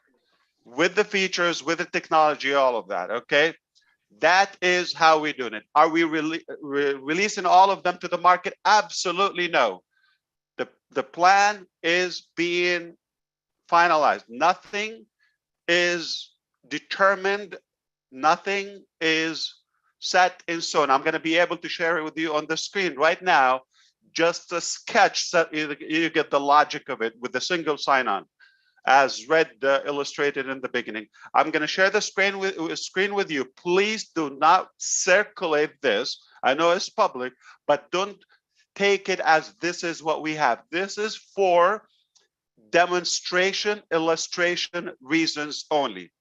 E: with the features, with the technology, all of that, okay? That is how we're doing it. Are we releasing all of them to the market? Absolutely no. The plan is being finalized. Nothing is determined. Nothing is set in stone. I'm going to be able to share it with you on the screen right now, just a sketch so you get the logic of it with the single sign-on, as Red illustrated in the beginning. I'm going to share the screen with you. Please do not circulate this. I know it's public, but don't take it as this is what we have. This is for demonstration, illustration reasons only.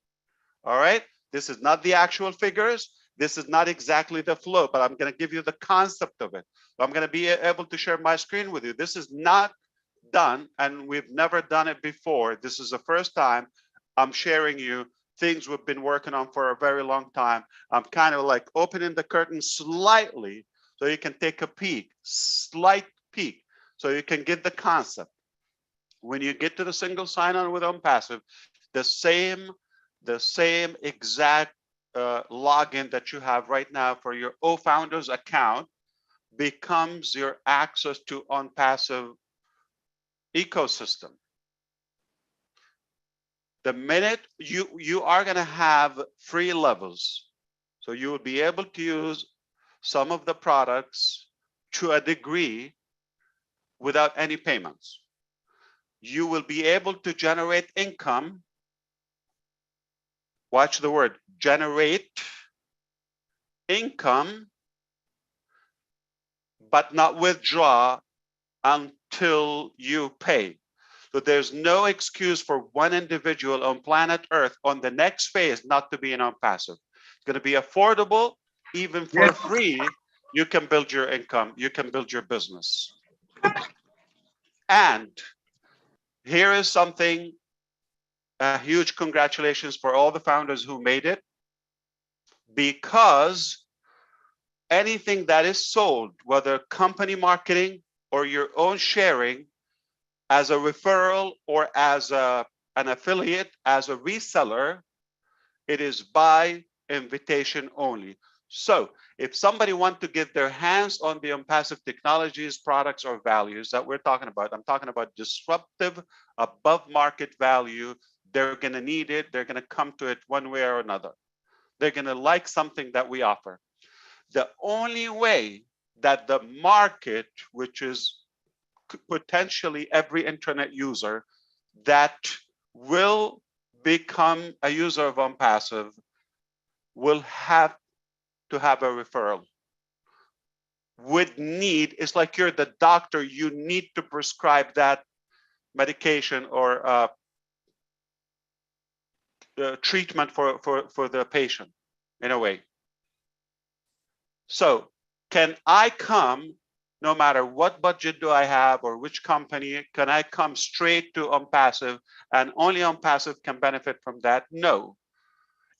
E: All right? This is not the actual figures. This is not exactly the flow, but I'm going to give you the concept of it. I'm going to be able to share my screen with you. This is not done, and we've never done it before. This is the first time I'm sharing you things we've been working on for a very long time. I'm kind of like opening the curtain slightly so you can take a peek, slight peek, so you can get the concept. When you get to the single sign-on with ONPASSIVE, The same exact login that you have right now for your OFounders account becomes your access to ONPASSIVE ecosystem. The minute you are going to have free levels, so you will be able to use some of the products to a degree without any payments. You will be able to generate income. Watch the word, generate income, but not withdraw until you pay. So there's no excuse for one individual on planet Earth on the next phase not to be an ONPASSIVE. It's going to be affordable, even for free. You can build your income, you can build your business. And here is something, a huge congratulations for all the founders who made it, because anything that is sold, whether company marketing or your own sharing, as a referral or as an affiliate, as a reseller, it is by invitation only. So if somebody wants to get their hands on the ONPASSIVE technologies, products, or values that we're talking about, I'm talking about disruptive, above market value, they're going to need it. They're going to come to it one way or another. They're going to like something that we offer. The only way that the market, which is potentially every internet user that will become a user of ONPASSIVE, will have to have a referral. Would need, it's like you're the doctor, you need to prescribe that medication or treatment for the patient in a way. So can I come, no matter what budget do I have or which company, can I come straight to ONPASSIVE and only ONPASSIVE can benefit from that? No.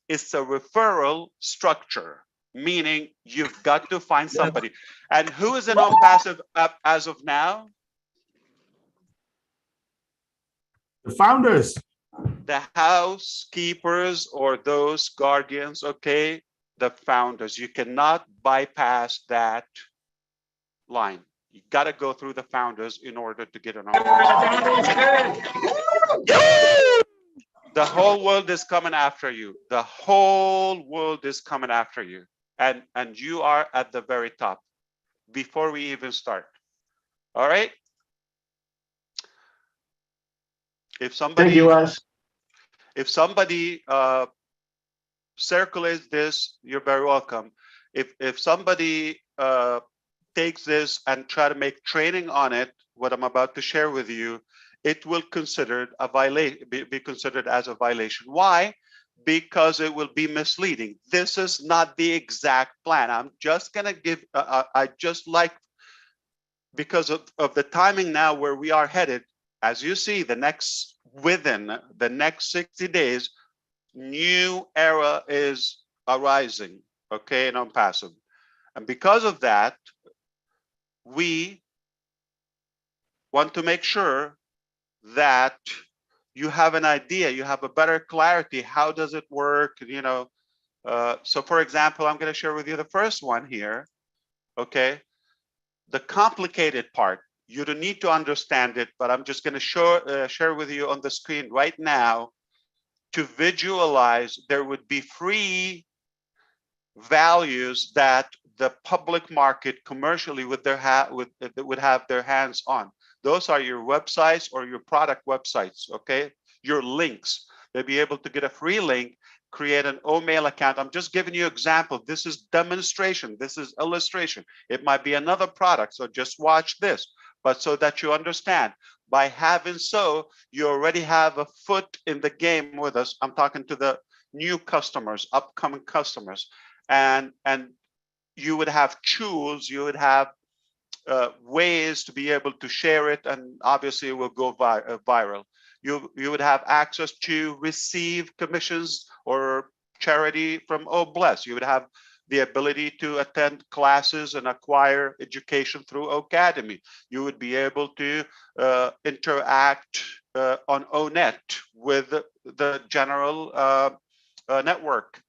E: It's a referral structure, meaning you've got to find somebody. And who is in ONPASSIVE as of now?
S: The founders.
E: The housekeepers or those guardians, okay? The founders. You cannot bypass that line. You got to go through the founders in order to get an The whole world is coming after you. The whole world is coming after you. And you are at the very top before we even start. All right? If somebody circulates this, you're very welcome. If somebody takes this and try to make training on it, what I'm about to share with you, it will considered a be considered as a violation. Why? Because it will be misleading. This is not the exact plan. I'm just gonna give, I just like, because of the timing now where we are headed, as you see, within the next 60 days, new era is arising, okay, in ONPASSIVE. And because of that, we want to make sure that you have an idea, you have a better clarity. How does it work? You know, so for example, I'm going to share with you the first one here. Okay, the complicated part. You don't need to understand it, but I'm just going to share with you on the screen right now to visualize. There would be free values that the public market commercially would have their hands on. Those are your websites or your product websites, okay? Your links. They'll be able to get a free link, create an OMail account. I'm just giving you an example. This is demonstration. This is illustration. It might be another product, so just watch this. But so that you understand, by having so, you already have a foot in the game with us. I'm talking to the new customers, upcoming customers. And you would have tools, you would have ways to be able to share it, and obviously it will go viral. You would have access to receive commissions or charity from Oh Bless. You would have the ability to attend classes and acquire education through Academy. You would be able to interact on ONET with the general network,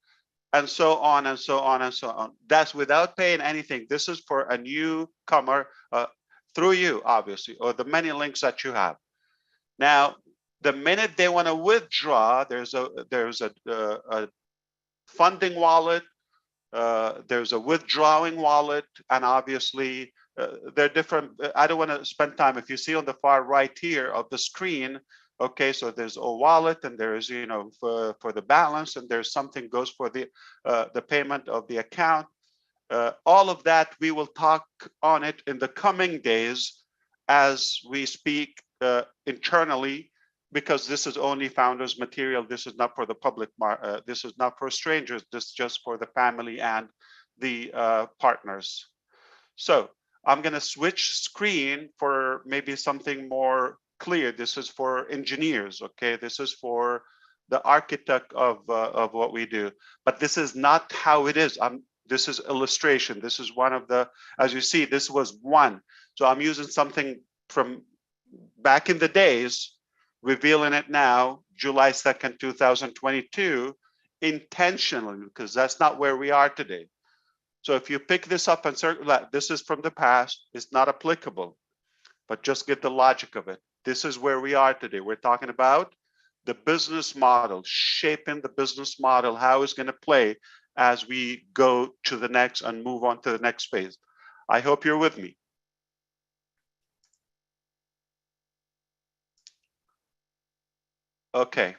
E: and so on and so on and so on. That's without paying anything. This is for a newcomer through you, obviously, or the many links that you have. Now, the minute they want to withdraw, there's a funding wallet, there's a withdrawing wallet, and obviously they're different. I don't want to spend time. If you see on the far right here of the screen, okay, so there's a wallet, and there's, you know, for the balance, and there's something goes for the payment of the account. All of that, we will talk on it in the coming days as we speak internally, because this is only founders material. This is not for the public. This is not for strangers. This is just for the family and the partners. So I'm going to switch screen for maybe something more clear. This is for engineers. Okay, this is for the architect of what we do. But this is not how it is. This is illustration. This is one of the, as you see, this was one. So I'm using something from back in the days, revealing it now, July 2nd, 2022, intentionally, because that's not where we are today. So if you pick this up and circle that, this is from the past, it's not applicable, but just get the logic of it. This is where we are today. We're talking about the business model, shaping the business model, how it's going to play as we go to the next and move on to the next phase. I hope you're with me. Okay.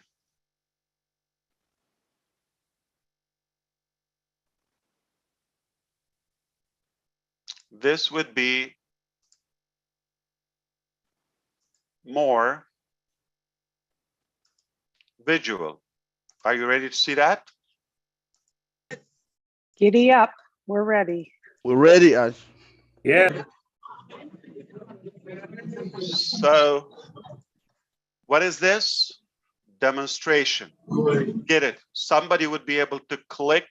E: This would be more visual. Are you ready to see that?
A: Giddy up. We're ready.
P: We're ready, Ash.
Q: Yeah.
E: So what is this? Demonstration. Get it? Somebody would be able to click.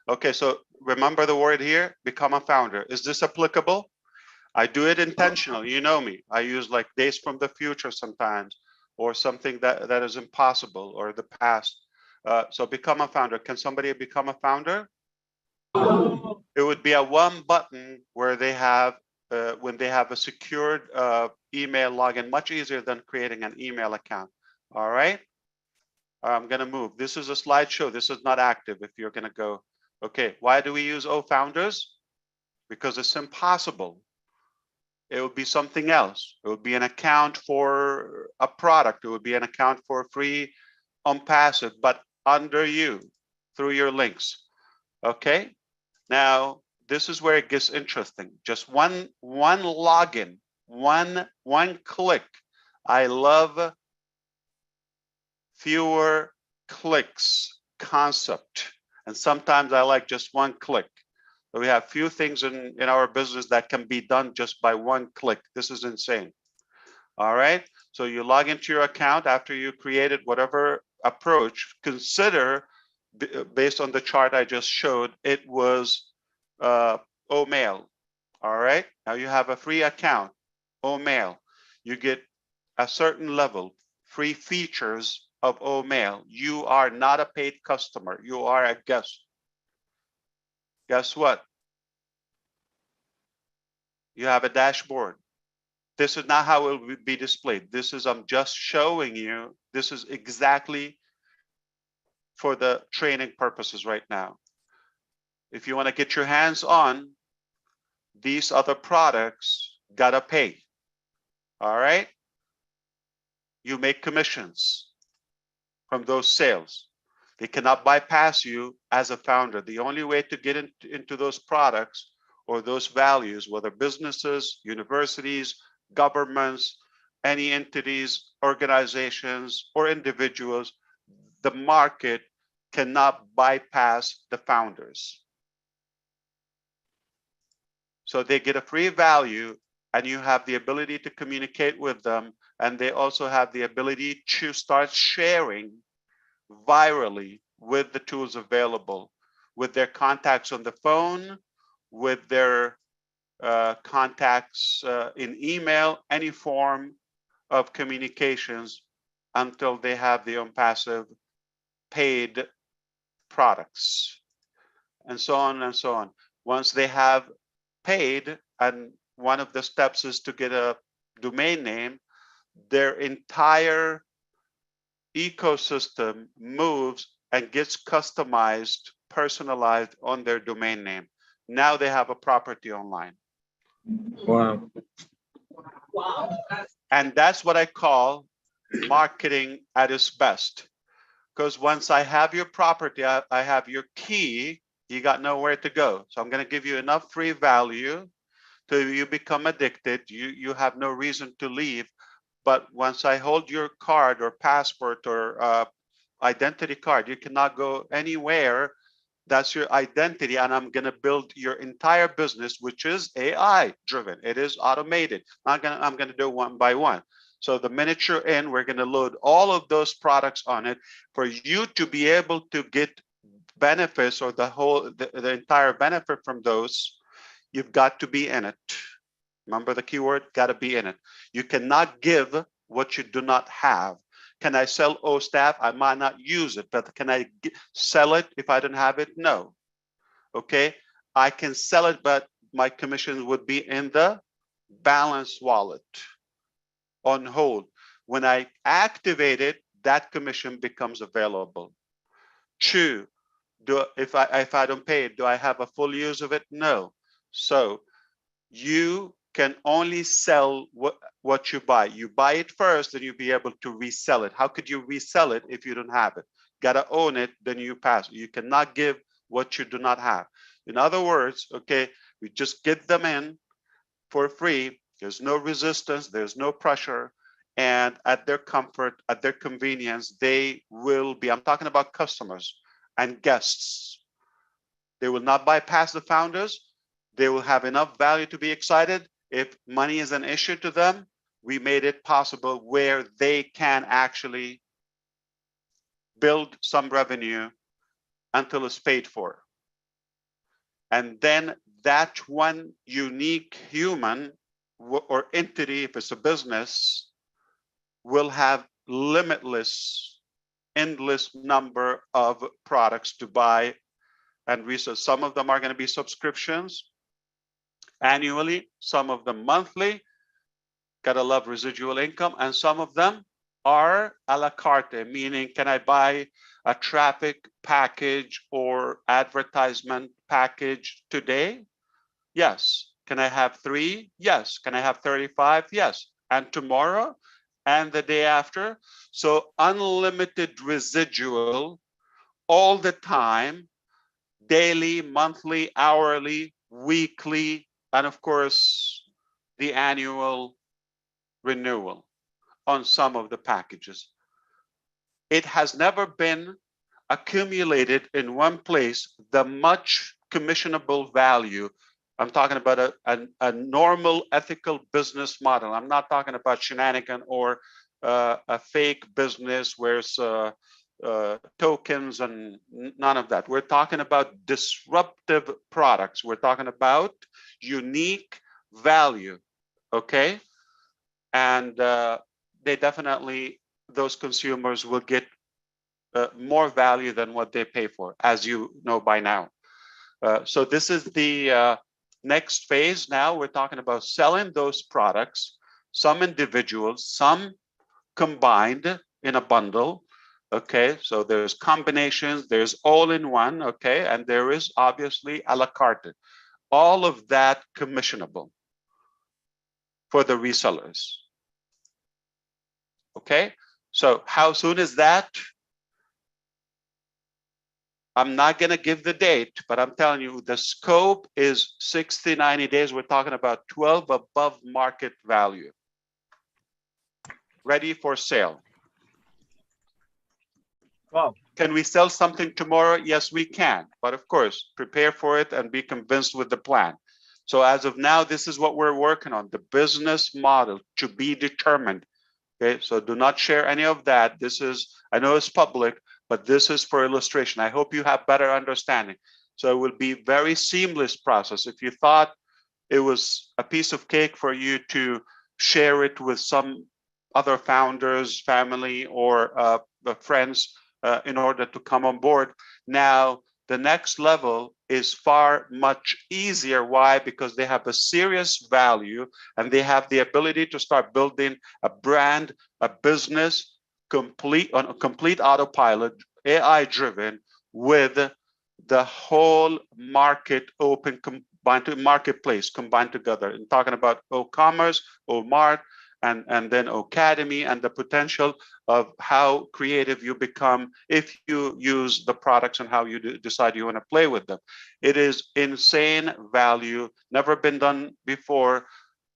E: Okay, so remember the word here, become a founder. Is this applicable? I do it intentional. You know me. I use like days from the future sometimes, or something that is impossible, or the past. So become a founder. Can somebody become a founder? It would be a one button where they have, when they have a secured email login, much easier than creating an email account. All right. I'm going to move. This is a slideshow. This is not active if you're going to go. Okay. Why do we use founders? Because it's impossible. It would be something else. It would be an account for a product. It would be an account for free ONPASSIVE, but under you, through your links. Okay. Now, this is where it gets interesting. Just one login, one click. I love fewer clicks concept. And sometimes I like just one click. So we have few things in our business that can be done just by one click. This is insane. All right. So you log into your account after you created whatever approach. Consider, based on the chart I just showed, it was OMail. All right. Now you have a free account, OMail. You get a certain level, free features of OMail. You are not a paid customer. You are a guest. Guess what? You have a dashboard. This is not how it will be displayed. This is, I'm just showing you, this is exactly for the training purposes right now. If you want to get your hands on these other products, gotta pay. All right. You make commissions from those sales. They cannot bypass you as a founder. The only way to get into those products or those values, whether businesses, universities, governments, any entities, organizations, or individuals, the market cannot bypass the founders. So they get a free value, and you have the ability to communicate with them, and they also have the ability to start sharing virally with the tools available, with their contacts on the phone, with their contacts in email, any form of communications until they have the ONPASSIVE paid products, and so on and so on. Once they have paid, and one of the steps is to get a domain name, their entire ecosystem moves and gets customized, personalized on their domain name. Now they have a property online.
P: Wow.
T: Wow.
E: And that's what I call marketing at its best. Because once I have your property, I have your key, you got nowhere to go. So I'm going to give you enough free value till you become addicted. You have no reason to leave. But once I hold your card or passport or identity card, you cannot go anywhere. That's your identity. And I'm going to build your entire business, which is AI driven. It is automated. I'm going to do one by one. So the minute you're in, we're going to load all of those products on it for you to be able to get benefits, or the entire benefit from those. You've got to be in it. Remember the keyword, got to be in it. You cannot give what you do not have. Can I sell OSTAF? I might not use it, but can I sell it if I don't have it? No. Okay, I can sell it, but my commission would be in the balance wallet on hold. When I activate it, that commission becomes available. Two, if I don't pay it, do I have a full use of it? No. So you can only sell what you buy. You buy it first, then you'll be able to resell it. How could you resell it if you don't have it? Gotta own it, then you pass. You cannot give what you do not have. In other words, okay, we just get them in for free. There's no resistance, there's no pressure, and at their comfort, at their convenience, they will be, I'm talking about customers and guests. They will not bypass the founders. They will have enough value to be excited. If money is an issue to them, we made it possible where they can actually build some revenue until it's paid for. And then that one unique human or entity, if it's a business, will have limitless, endless number of products to buy and resell. Some of them are going to be subscriptions annually, some of them monthly. Gotta love residual income. And some of them are a la carte, meaning can I buy a traffic package or advertisement package today? Yes. Can I have 3? Yes. Can I have 35? Yes. And tomorrow and the day after? So unlimited residual all the time, daily, monthly, hourly, weekly, and of course, the annual renewal on some of the packages. It has never been accumulated in one place the much commissionable value. I'm talking about a normal ethical business model. I'm not talking about shenanigan or a fake business where it's tokens and none of that. We're talking about disruptive products. We're talking about unique value, okay? And they definitely, those consumers will get more value than what they pay for, as you know by now. So this is the next phase. Now we're talking about selling those products, some individuals, some combined in a bundle. Okay, so there's combinations, there's all-in-one, okay, and there is obviously a la carte. All of that commissionable for the resellers. Okay, so how soon is that? I'm not going to give the date, but I'm telling you the scope is 60, 90 days. We're talking about 12 above market value. Ready for sale.
F: Wow.
E: Can we sell something tomorrow? Yes, we can. But of course, prepare for it and be convinced with the plan. So as of now, this is what we're working on, the business model to be determined. Okay, so do not share any of that. This is, I know it's public, but this is for illustration. I hope you have better understanding. So it will be very seamless process. If you thought it was a piece of cake for you to share it with some other founders, family, or friends in order to come on board, now the next level is far much easier. Why? Because they have a serious value and they have the ability to start building a brand, a business, on a complete autopilot, AI driven, with the whole market open, combined to marketplace combined together. And talking about O-commerce, O-mart, and then Academy, and the potential of how creative you become if you use the products and how you decide you want to play with them. It is insane value, never been done before.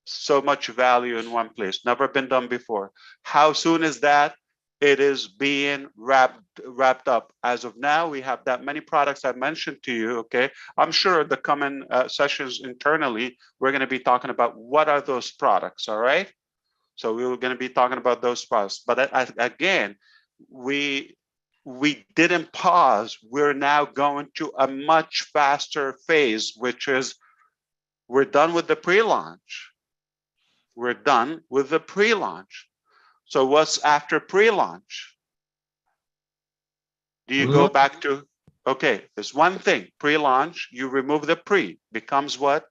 E: So much value in one place, never been done before. How soon is that? It is being wrapped up. As of now, we have that many products I mentioned to you, okay? I'm sure the coming sessions internally, we're gonna be talking about what are those products, all right? So we were going to be talking about those products, but again, we didn't pause. We're now going to a much faster phase, which is we're done with the pre-launch. We're done with the pre-launch. So what's after pre-launch? Do you go back to, okay, there's one thing, pre-launch, you remove the pre, becomes what?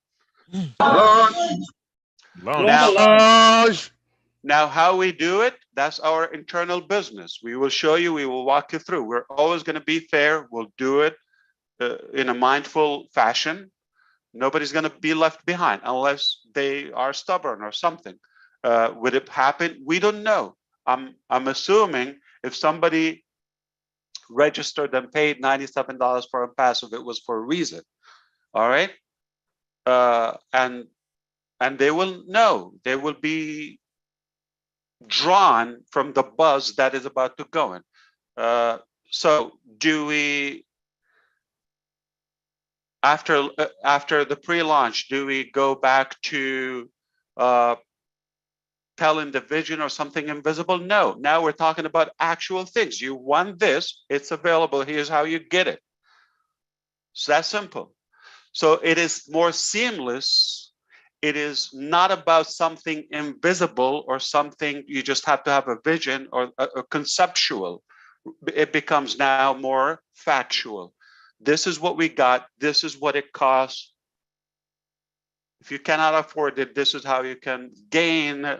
S: Launch.
E: Now, how we do it, that's our internal business. We will show you, we will walk you through. We're always going to be fair. We'll do it in a mindful fashion. Nobody's going to be left behind unless they are stubborn or something. Would it happen? We don't know. I'm assuming if somebody registered and paid $97 for ONPASSIVE, it was for a reason. All right. And they will know. They will be drawn from the buzz that is about to go in. So do we, after the pre-launch, do we go back to telling the vision or something invisible? No, now we're talking about actual things. You want this, it's available, here's how you get it. It's that simple. So it is more seamless. It is not about something invisible or something you just have to have a vision or a conceptual. It becomes now more factual. This is what we got. This is what it costs. If you cannot afford it, this is how you can gain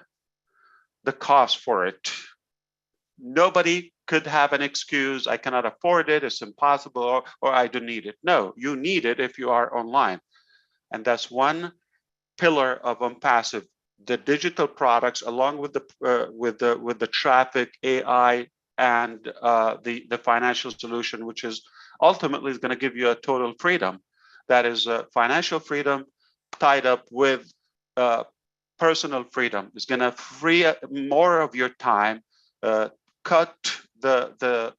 E: the cost for it. Nobody could have an excuse, I cannot afford it, it's impossible, or I don't need it. No, you need it if you are online. And that's one pillar of ONPASSIVE, the digital products, along with the traffic, AI, and the financial solution, which is ultimately is going to give you a total freedom. That is financial freedom tied up with personal freedom. It's going to free up more of your time, cut the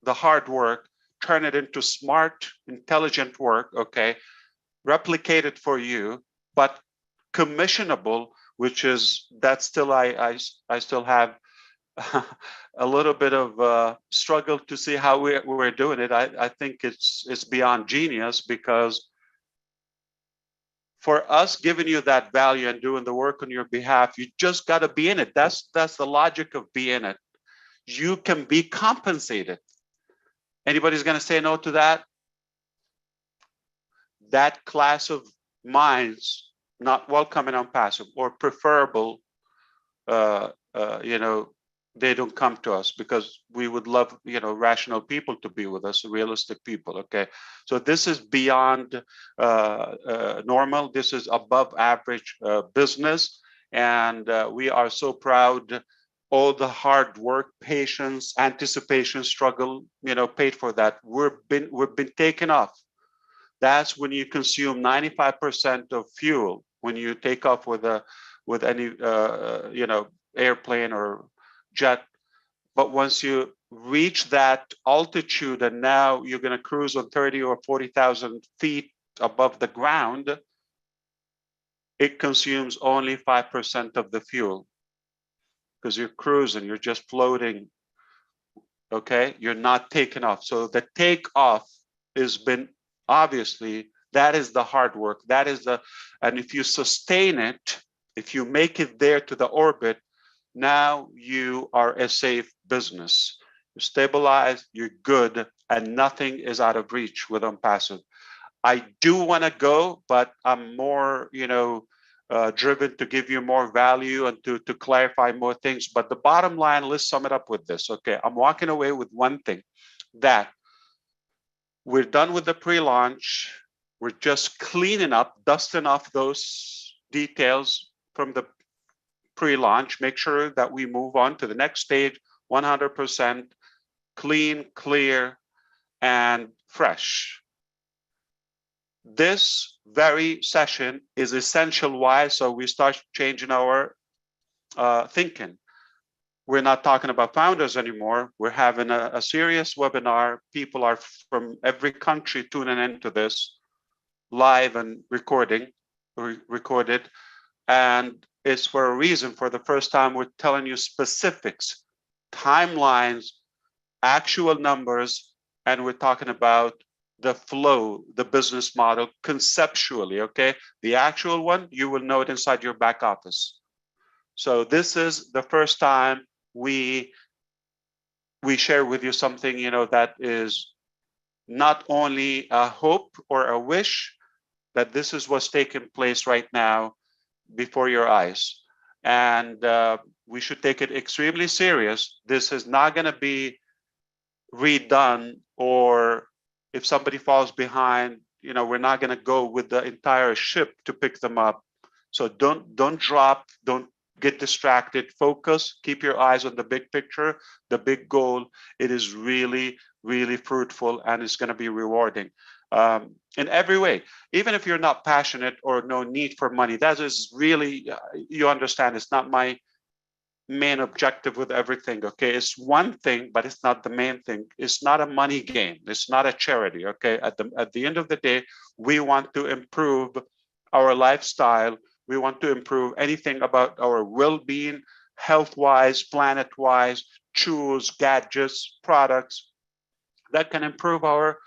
E: hard work, turn it into smart, intelligent work. Okay, replicate it for you, but commissionable, which is that still I still have a little bit of struggle to see how we're doing it. I think it's beyond genius, because for us giving you that value and doing the work on your behalf, you just got to be in it. That's the logic of being in it. You can be compensated. Anybody's going to say no to that? That class of minds not welcome in ONPASSIVE, or preferable, they don't come to us, because we would love, rational people to be with us, realistic people. Okay, so this is beyond normal. This is above average business, and we are so proud. All the hard work, patience, anticipation, struggle, paid for that. We've been taken off. That's when you consume 95% of fuel when you take off with any airplane or jet. But once you reach that altitude, and now you're going to cruise on 30 or 40,000 feet above the ground, it consumes only 5% of the fuel, because you're cruising, you're just floating. Okay, you're not taking off. So the takeoff has been obviously, that is the hard work. That is and if you sustain it, if you make it there to the orbit, now you are a safe business. You're stabilized, you're good, and nothing is out of reach with ONPASSIVE. I do want to go, but I'm more, driven to give you more value and to clarify more things. But the bottom line, let's sum it up with this. Okay, I'm walking away with one thing, that we're done with the pre-launch. We're just cleaning up, dusting off those details from the pre-launch. Make sure that we move on to the next stage, 100% clean, clear, and fresh. This very session is essential. Why? So we start changing our thinking. We're not talking about founders anymore. We're having a serious webinar. People are from every country tuning into this live and recorded. And it's for a reason. For the first time, we're telling you specifics, timelines, actual numbers, and we're talking about the flow, the business model conceptually, okay? The actual one, you will know it inside your back office. So this is the first time we share with you something, that is not only a hope or a wish, that this is what's taking place right now before your eyes. And we should take it extremely serious. This is not going to be redone, or if somebody falls behind, we're not going to go with the entire ship to pick them up. So don't drop, don't get distracted, focus, keep your eyes on the big picture, the big goal. It is really, really fruitful, and it's going to be rewarding in every way. Even if you're not passionate or no need for money, that is really, you understand, it's not my main objective with everything. Okay, it's one thing, but it's not the main thing. It's not a money game. It's not a charity. Okay, at the end of the day, we want to improve our lifestyle. We want to improve anything about our well-being, health-wise, planet-wise, tools, gadgets, products that can improve our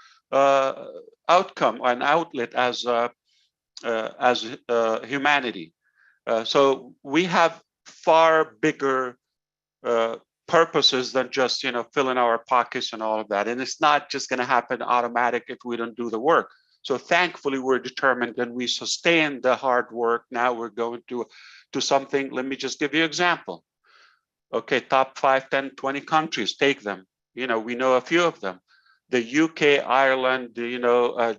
E: outcome and outlet as humanity. So we have far bigger purposes than just filling our pockets and all of that. And it's not just going to happen automatic if we don't do the work. So thankfully, we're determined and we sustain the hard work. Now we're going to something. Let me just give you an example. Okay, top 5, 10, 20 countries, take them. We know a few of them. The UK, Ireland,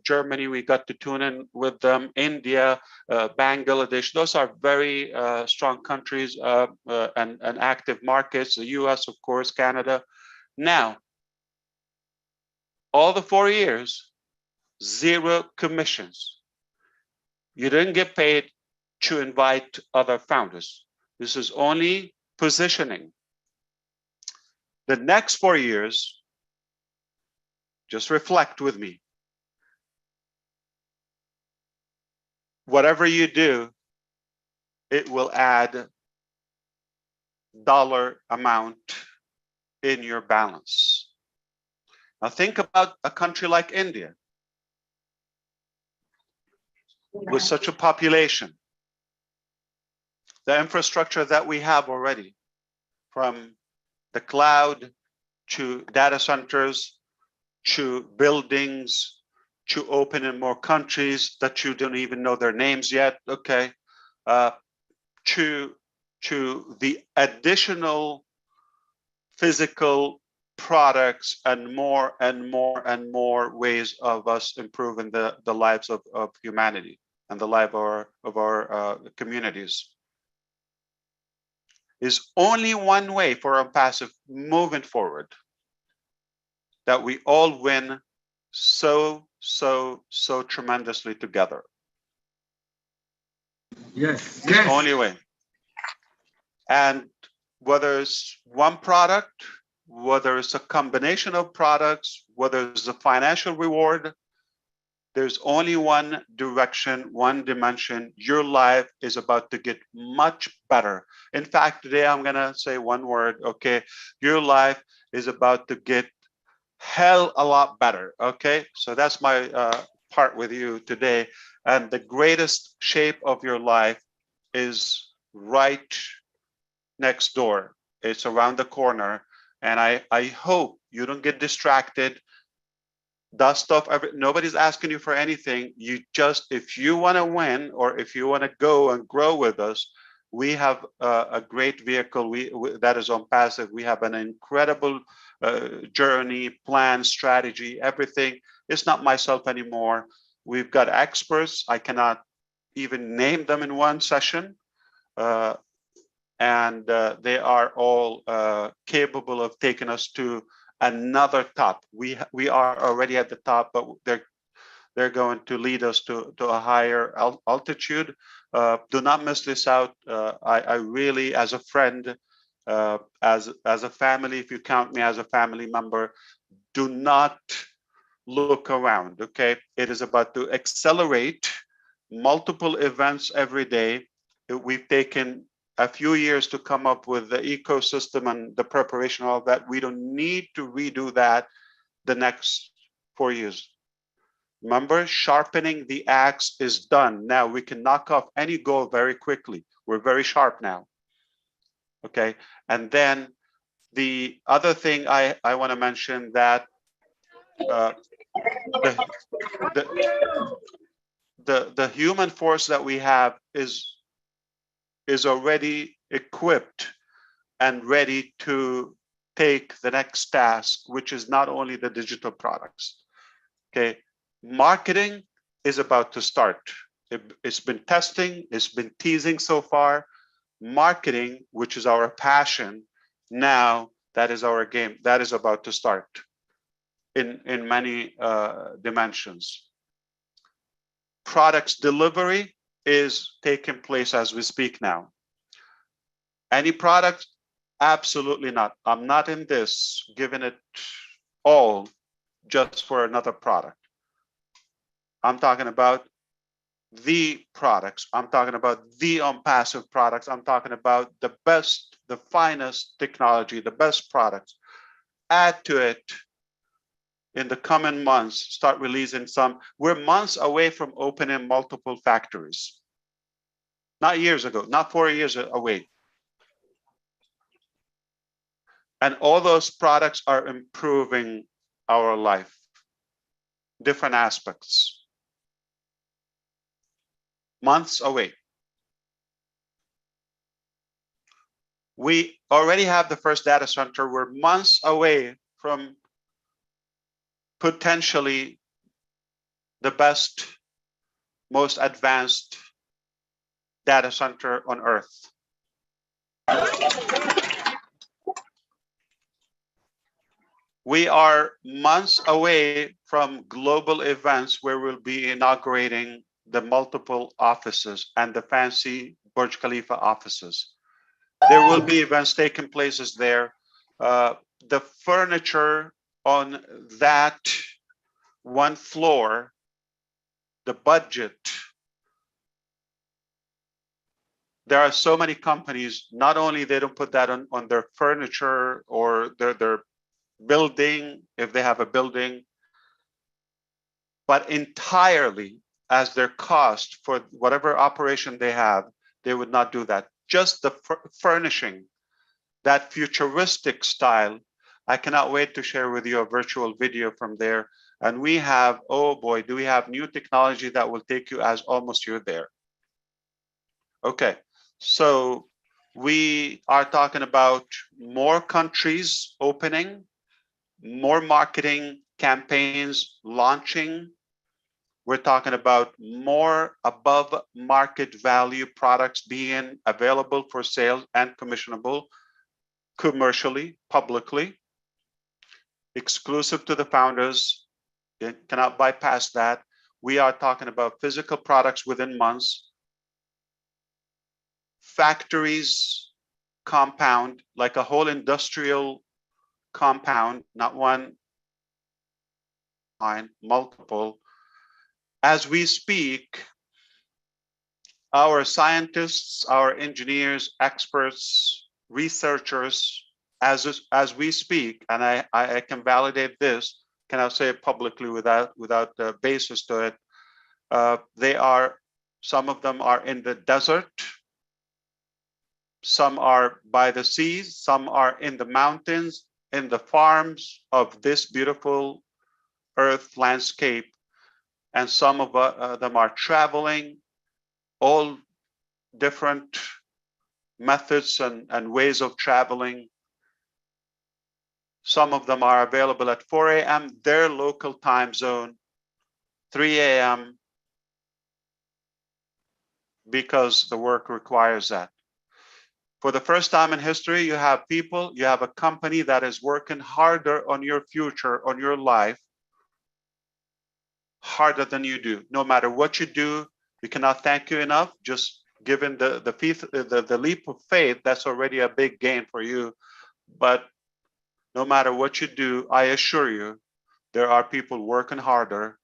E: Germany, we got to tune in with them. India, Bangladesh, those are very strong countries and active markets. The US, of course, Canada. Now, all the 4 years, 0 commissions. You didn't get paid to invite other founders. This is only positioning. The next 4 years, just reflect with me. Whatever you do, it will add dollar amount in your balance. Now think about a country like India with such a population. The infrastructure that we have already, from the cloud to data centers, to buildings, to open in more countries that you don't even know their names yet, okay, to the additional physical products and more and more and more ways of us improving the lives of humanity and the life of our communities. Is only one way for ONPASSIVE moving forward, that we all win so tremendously together.
R: Yes.
E: It's the only way. And whether it's one product, whether it's a combination of products, whether it's a financial reward, there's only one direction, one dimension. Your life is about to get much better. In fact, today I'm gonna say one word, okay? Your life is about to get hell a lot better, okay? So that's my part with you today. And the greatest shape of your life is right next door. It's around the corner. And I hope you don't get distracted. Dust off, nobody's asking you for anything. You just, if you want to win or if you want to go and grow with us, we have a great vehicle that is ONPASSIVE. We have an incredible journey, plan, strategy, everything. It's not myself anymore. We've got experts. I cannot even name them in one session. And they are all capable of taking us to another top. We are already at the top, but they're going to lead us to a higher altitude. Do not miss this out. I really, as a friend, as a family, if you count me as a family member, do not look around. Okay, it is about to accelerate multiple events every day. We've taken a few years to come up with the ecosystem and the preparation of all that. We don't need to redo that the next 4 years. Remember, sharpening the axe is done. Now we can knock off any goal very quickly. We're very sharp now. Okay, and then the other thing I want to mention that the human force that we have is already equipped and ready to take the next task, which is not only the digital products. Okay, marketing is about to start. It's been testing, it's been teasing so far. Marketing, which is our passion, now that is our game. That is about to start in many dimensions. Products delivery is taking place as we speak now. Any product? Absolutely not. I'm not in this giving it all just for another product. I'm talking about the products. I'm talking about the ONPASSIVE products. I'm talking about the best, the finest technology, the best products. Add to it in the coming months, start releasing some. We're months away from opening multiple factories. Not years ago, not 4 years away. And all those products are improving our life, different aspects. Months away. We already have the first data center. We're months away from potentially the best, most advanced data center on Earth. We are months away from global events where we'll be inaugurating the multiple offices and the fancy Burj Khalifa offices. There will be events taking places there. The furniture on that one floor, the budget. There are so many companies, not only they don't put that on their furniture or their building, if they have a building, but entirely as their cost for whatever operation they have, they would not do that. Just the furnishing, that futuristic style. I cannot wait to share with you a virtual video from there. And we have, oh boy, do we have new technology that will take you as almost you're there. Okay, so we are talking about more countries opening, more marketing campaigns launching. We're talking about more above market value products being available for sale and commissionable commercially, publicly, exclusive to the founders. You cannot bypass that. We are talking about physical products within months, factories, compound, like a whole industrial compound, not one, multiple. As we speak, our scientists, our engineers, experts, researchers, as we speak, and I can validate this, can I say it publicly without basis to it. Some of them are in the desert, some are by the seas, some are in the mountains, in the farms of this beautiful earth landscape, and some of them are traveling, all different methods and ways of traveling. Some of them are available at 4 a.m., their local time zone, 3 a.m., because the work requires that. For the first time in history, you have a company that is working harder on your future, on your life, harder than you do. No matter what you do, we cannot thank you enough. Just given the leap of faith, that's already a big gain for you. But no matter what you do, I assure you, there are people working harder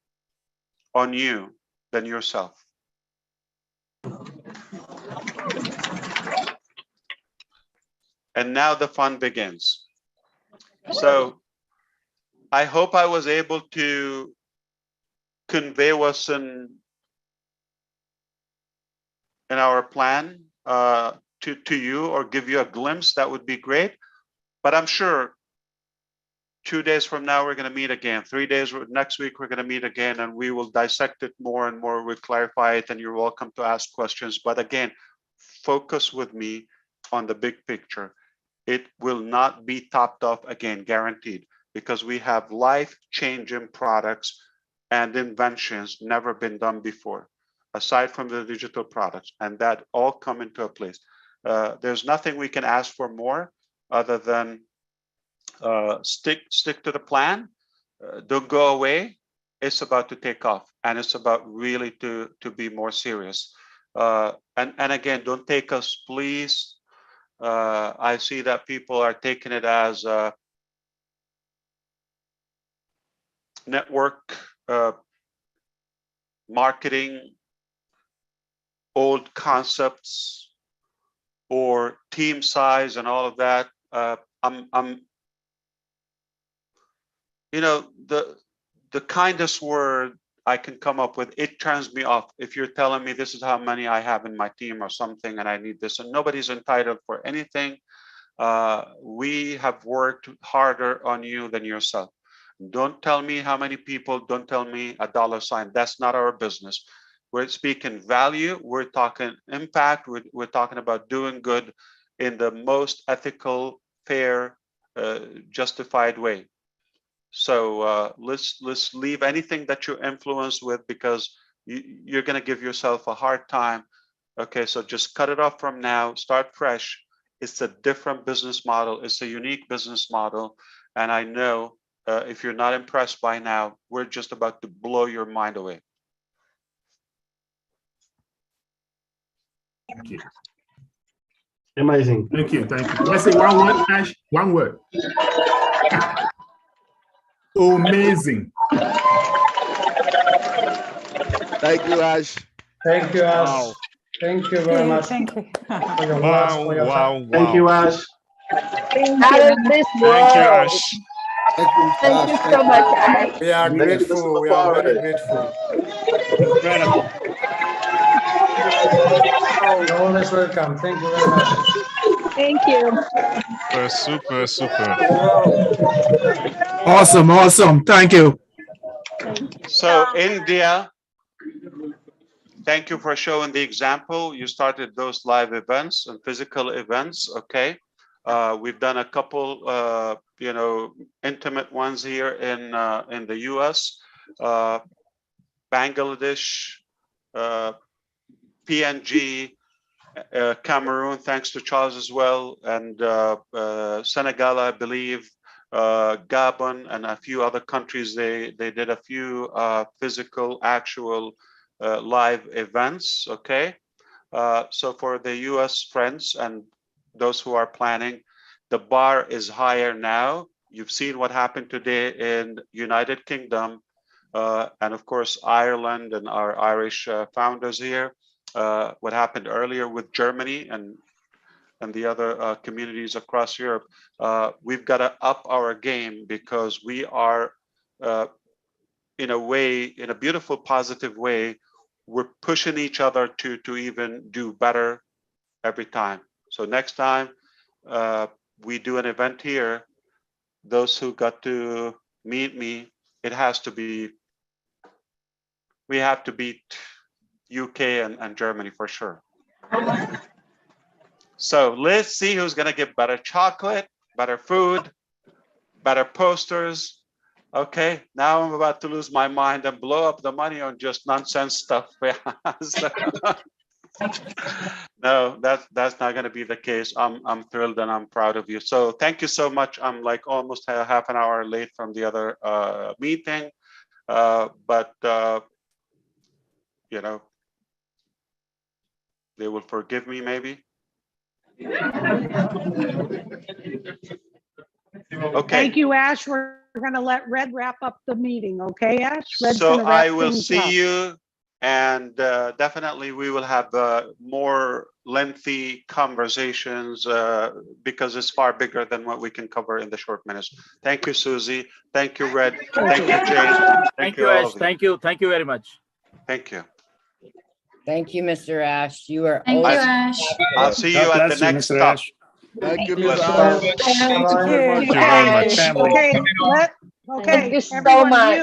E: on you than yourself. And now the fun begins. So I hope I was able to convey what's in our plan to you, or give you a glimpse. That would be great. But I'm sure 2 days from now, we're going to meet again. 3 days, next week, we're going to meet again, and we will dissect it more and more. We'll clarify it, and you're welcome to ask questions. But again, focus with me on the big picture. It will not be topped off again, guaranteed, because we have life-changing products and inventions never been done before, aside from the digital products, and that all come into a place. There's nothing we can ask for more other than stick to the plan. Don't go away. It's about to take off, and it's about really to be more serious. And again, don't take us, please. I see that people are taking it as network marketing, old concepts, or team size and all of that. You know, the kindest word I can come up with, it turns me off. If you're telling me this is how many I have in my team or something, and I need this, and nobody's entitled for anything. We have worked harder on you than yourself. Don't tell me how many people, don't tell me a dollar sign. That's not our business. We're speaking value, we're talking impact, we're talking about doing good in the most ethical, fair, justified way. So let's leave anything that you're influenced with, because you're going to give yourself a hard time. Okay, so just cut it off from now, start fresh. It's a different business model. It's a unique business model. And I know if you're not impressed by now, we're just about to blow your mind away.
S: Thank you.
U: Amazing.
S: Thank you. Thank you. Let's say one word, Ash. One word. Amazing.
K: Thank you, Ash.
I: Thank you, Ash.
K: Wow.
I: Thank you very much.
N: Thank you.
I: For your words, for your time.
U: Thank you, Ash.
J: Out of this world.
K: Thank you, Ash.
J: Thank you so much, Ash.
I: We are
U: Thank you,
I: grateful.
U: Mr.
I: We are very
U: Safari.
I: grateful.
Q: Incredible.
I: You're always welcome. Thank you very much.
J: Thank you.
K: Super, super.
R: Awesome, awesome. Thank you.
E: So India, thank you for showing the example. You started those live events and physical events. Okay. We've done a couple, you know, intimate ones here in the US, Bangladesh, PNG, Cameroon, thanks to Charles as well, and Senegal, I believe, Gabon, and a few other countries. They did a few physical, actual live events. Okay, so for the US friends and those who are planning, the bar is higher now. You've seen what happened today in United Kingdom, and of course Ireland and our Irish founders here. What happened earlier with Germany and the other communities across Europe. We've got to up our game, because we are in a way, in a beautiful, positive way, we're pushing each other to even do better every time. So next time we do an event here, those who got to meet me, it has to be, we have to beat UK and Germany for sure. So let's see who's gonna get better chocolate, better food, better posters. Okay, now I'm about to lose my mind and blow up the money on just nonsense stuff. No, that's not going to be the case. I'm thrilled and I'm proud of you. So thank you so much. I'm like almost half an hour late from the other meeting, but you know, they will forgive me maybe. Okay.
A: Thank you, Ash. We're going to let Red wrap up the meeting. Okay, Ash? Red's
E: So
A: gonna wrap
E: I will
A: things
E: see
A: up.
E: you, and definitely we will have more lengthy conversations because it's far bigger than what we can cover in the short minutes. Thank you, Susie. Thank you, Red. Thank you, Jane.
Q: Thank you,
E: all
Q: Ash.
E: of you.
Q: Thank you very much.
E: Thank you.
J: Thank you, Mr. Ash. You are
C: Thank you,
J: always
C: Ash.
E: I'll see you
Q: God
E: at the
Q: bless you,
E: next
Q: Mr.
E: stop.
Q: Ash.
K: Thank you,
E: Bless
K: Mr.
E: you.
K: Ash.
A: Thank
K: Thank you very much.
Q: Family.
A: Okay,
J: Thank
A: okay,
J: you so
A: everyone
J: much.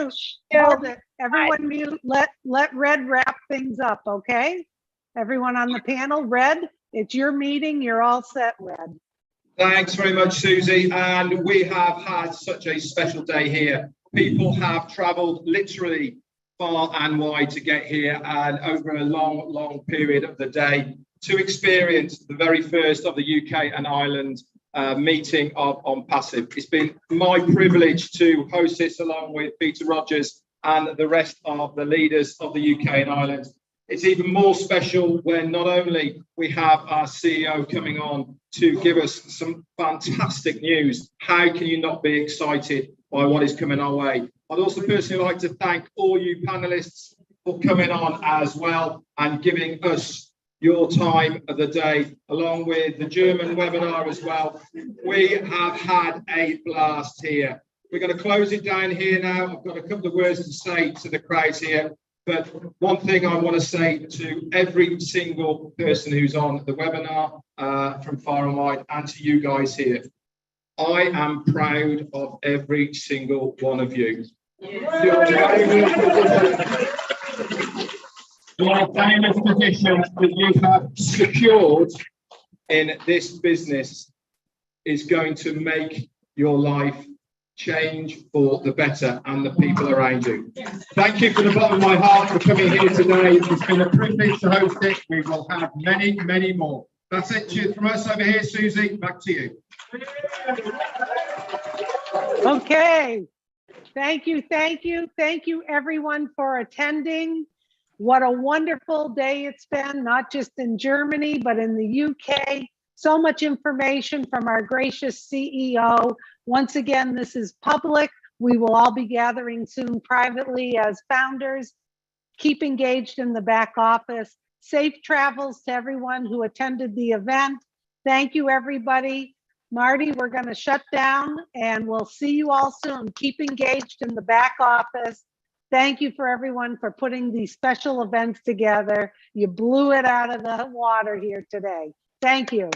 A: mute. Hold it. Everyone mute. Let Red wrap things up, okay? Everyone on the panel, Red, it's your meeting. You're all set, Red.
M: Thanks very much, Susie. And we have had such a special day here. People have travelled literally far and wide to get here and over a long period of the day to experience the very first of the UK and Ireland meeting of ONPASSIVE. It's been my privilege to host this along with Peter Rogers and the rest of the leaders of the UK and Ireland. It's even more special when not only we have our CEO coming on to give us some fantastic news. How can you not be excited by what is coming our way? I'd also personally like to thank all you panelists for coming on as well and giving us your time of the day, along with the German webinar as well. We have had a blast here. We're going to close it down here now. I've got a couple of words to say to the crowd here. But one thing I want to say to every single person who's on the webinar from far and wide, and to you guys here, I am proud of every single one of you. Your famous position that you have secured in this business is going to make your life change for the better and the people around you. Thank you from the bottom of my heart for coming here today. It's been a privilege to host it. We will have many more. That's it. Cheers from us over here, Susie. Back to you.
A: Okay. Thank you everyone for attending. What a wonderful day it's been, not just in Germany, but in the UK. So much information from our gracious CEO. Once again, this is public. We will all be gathering soon privately as founders. Keep engaged in the back office. Safe travels to everyone who attended the event. Thank you, everybody. Marty, we're going to shut down and we'll see you all soon. Keep engaged in the back office. Thank you for everyone for putting these special events together. You blew it out of the water here today. Thank you.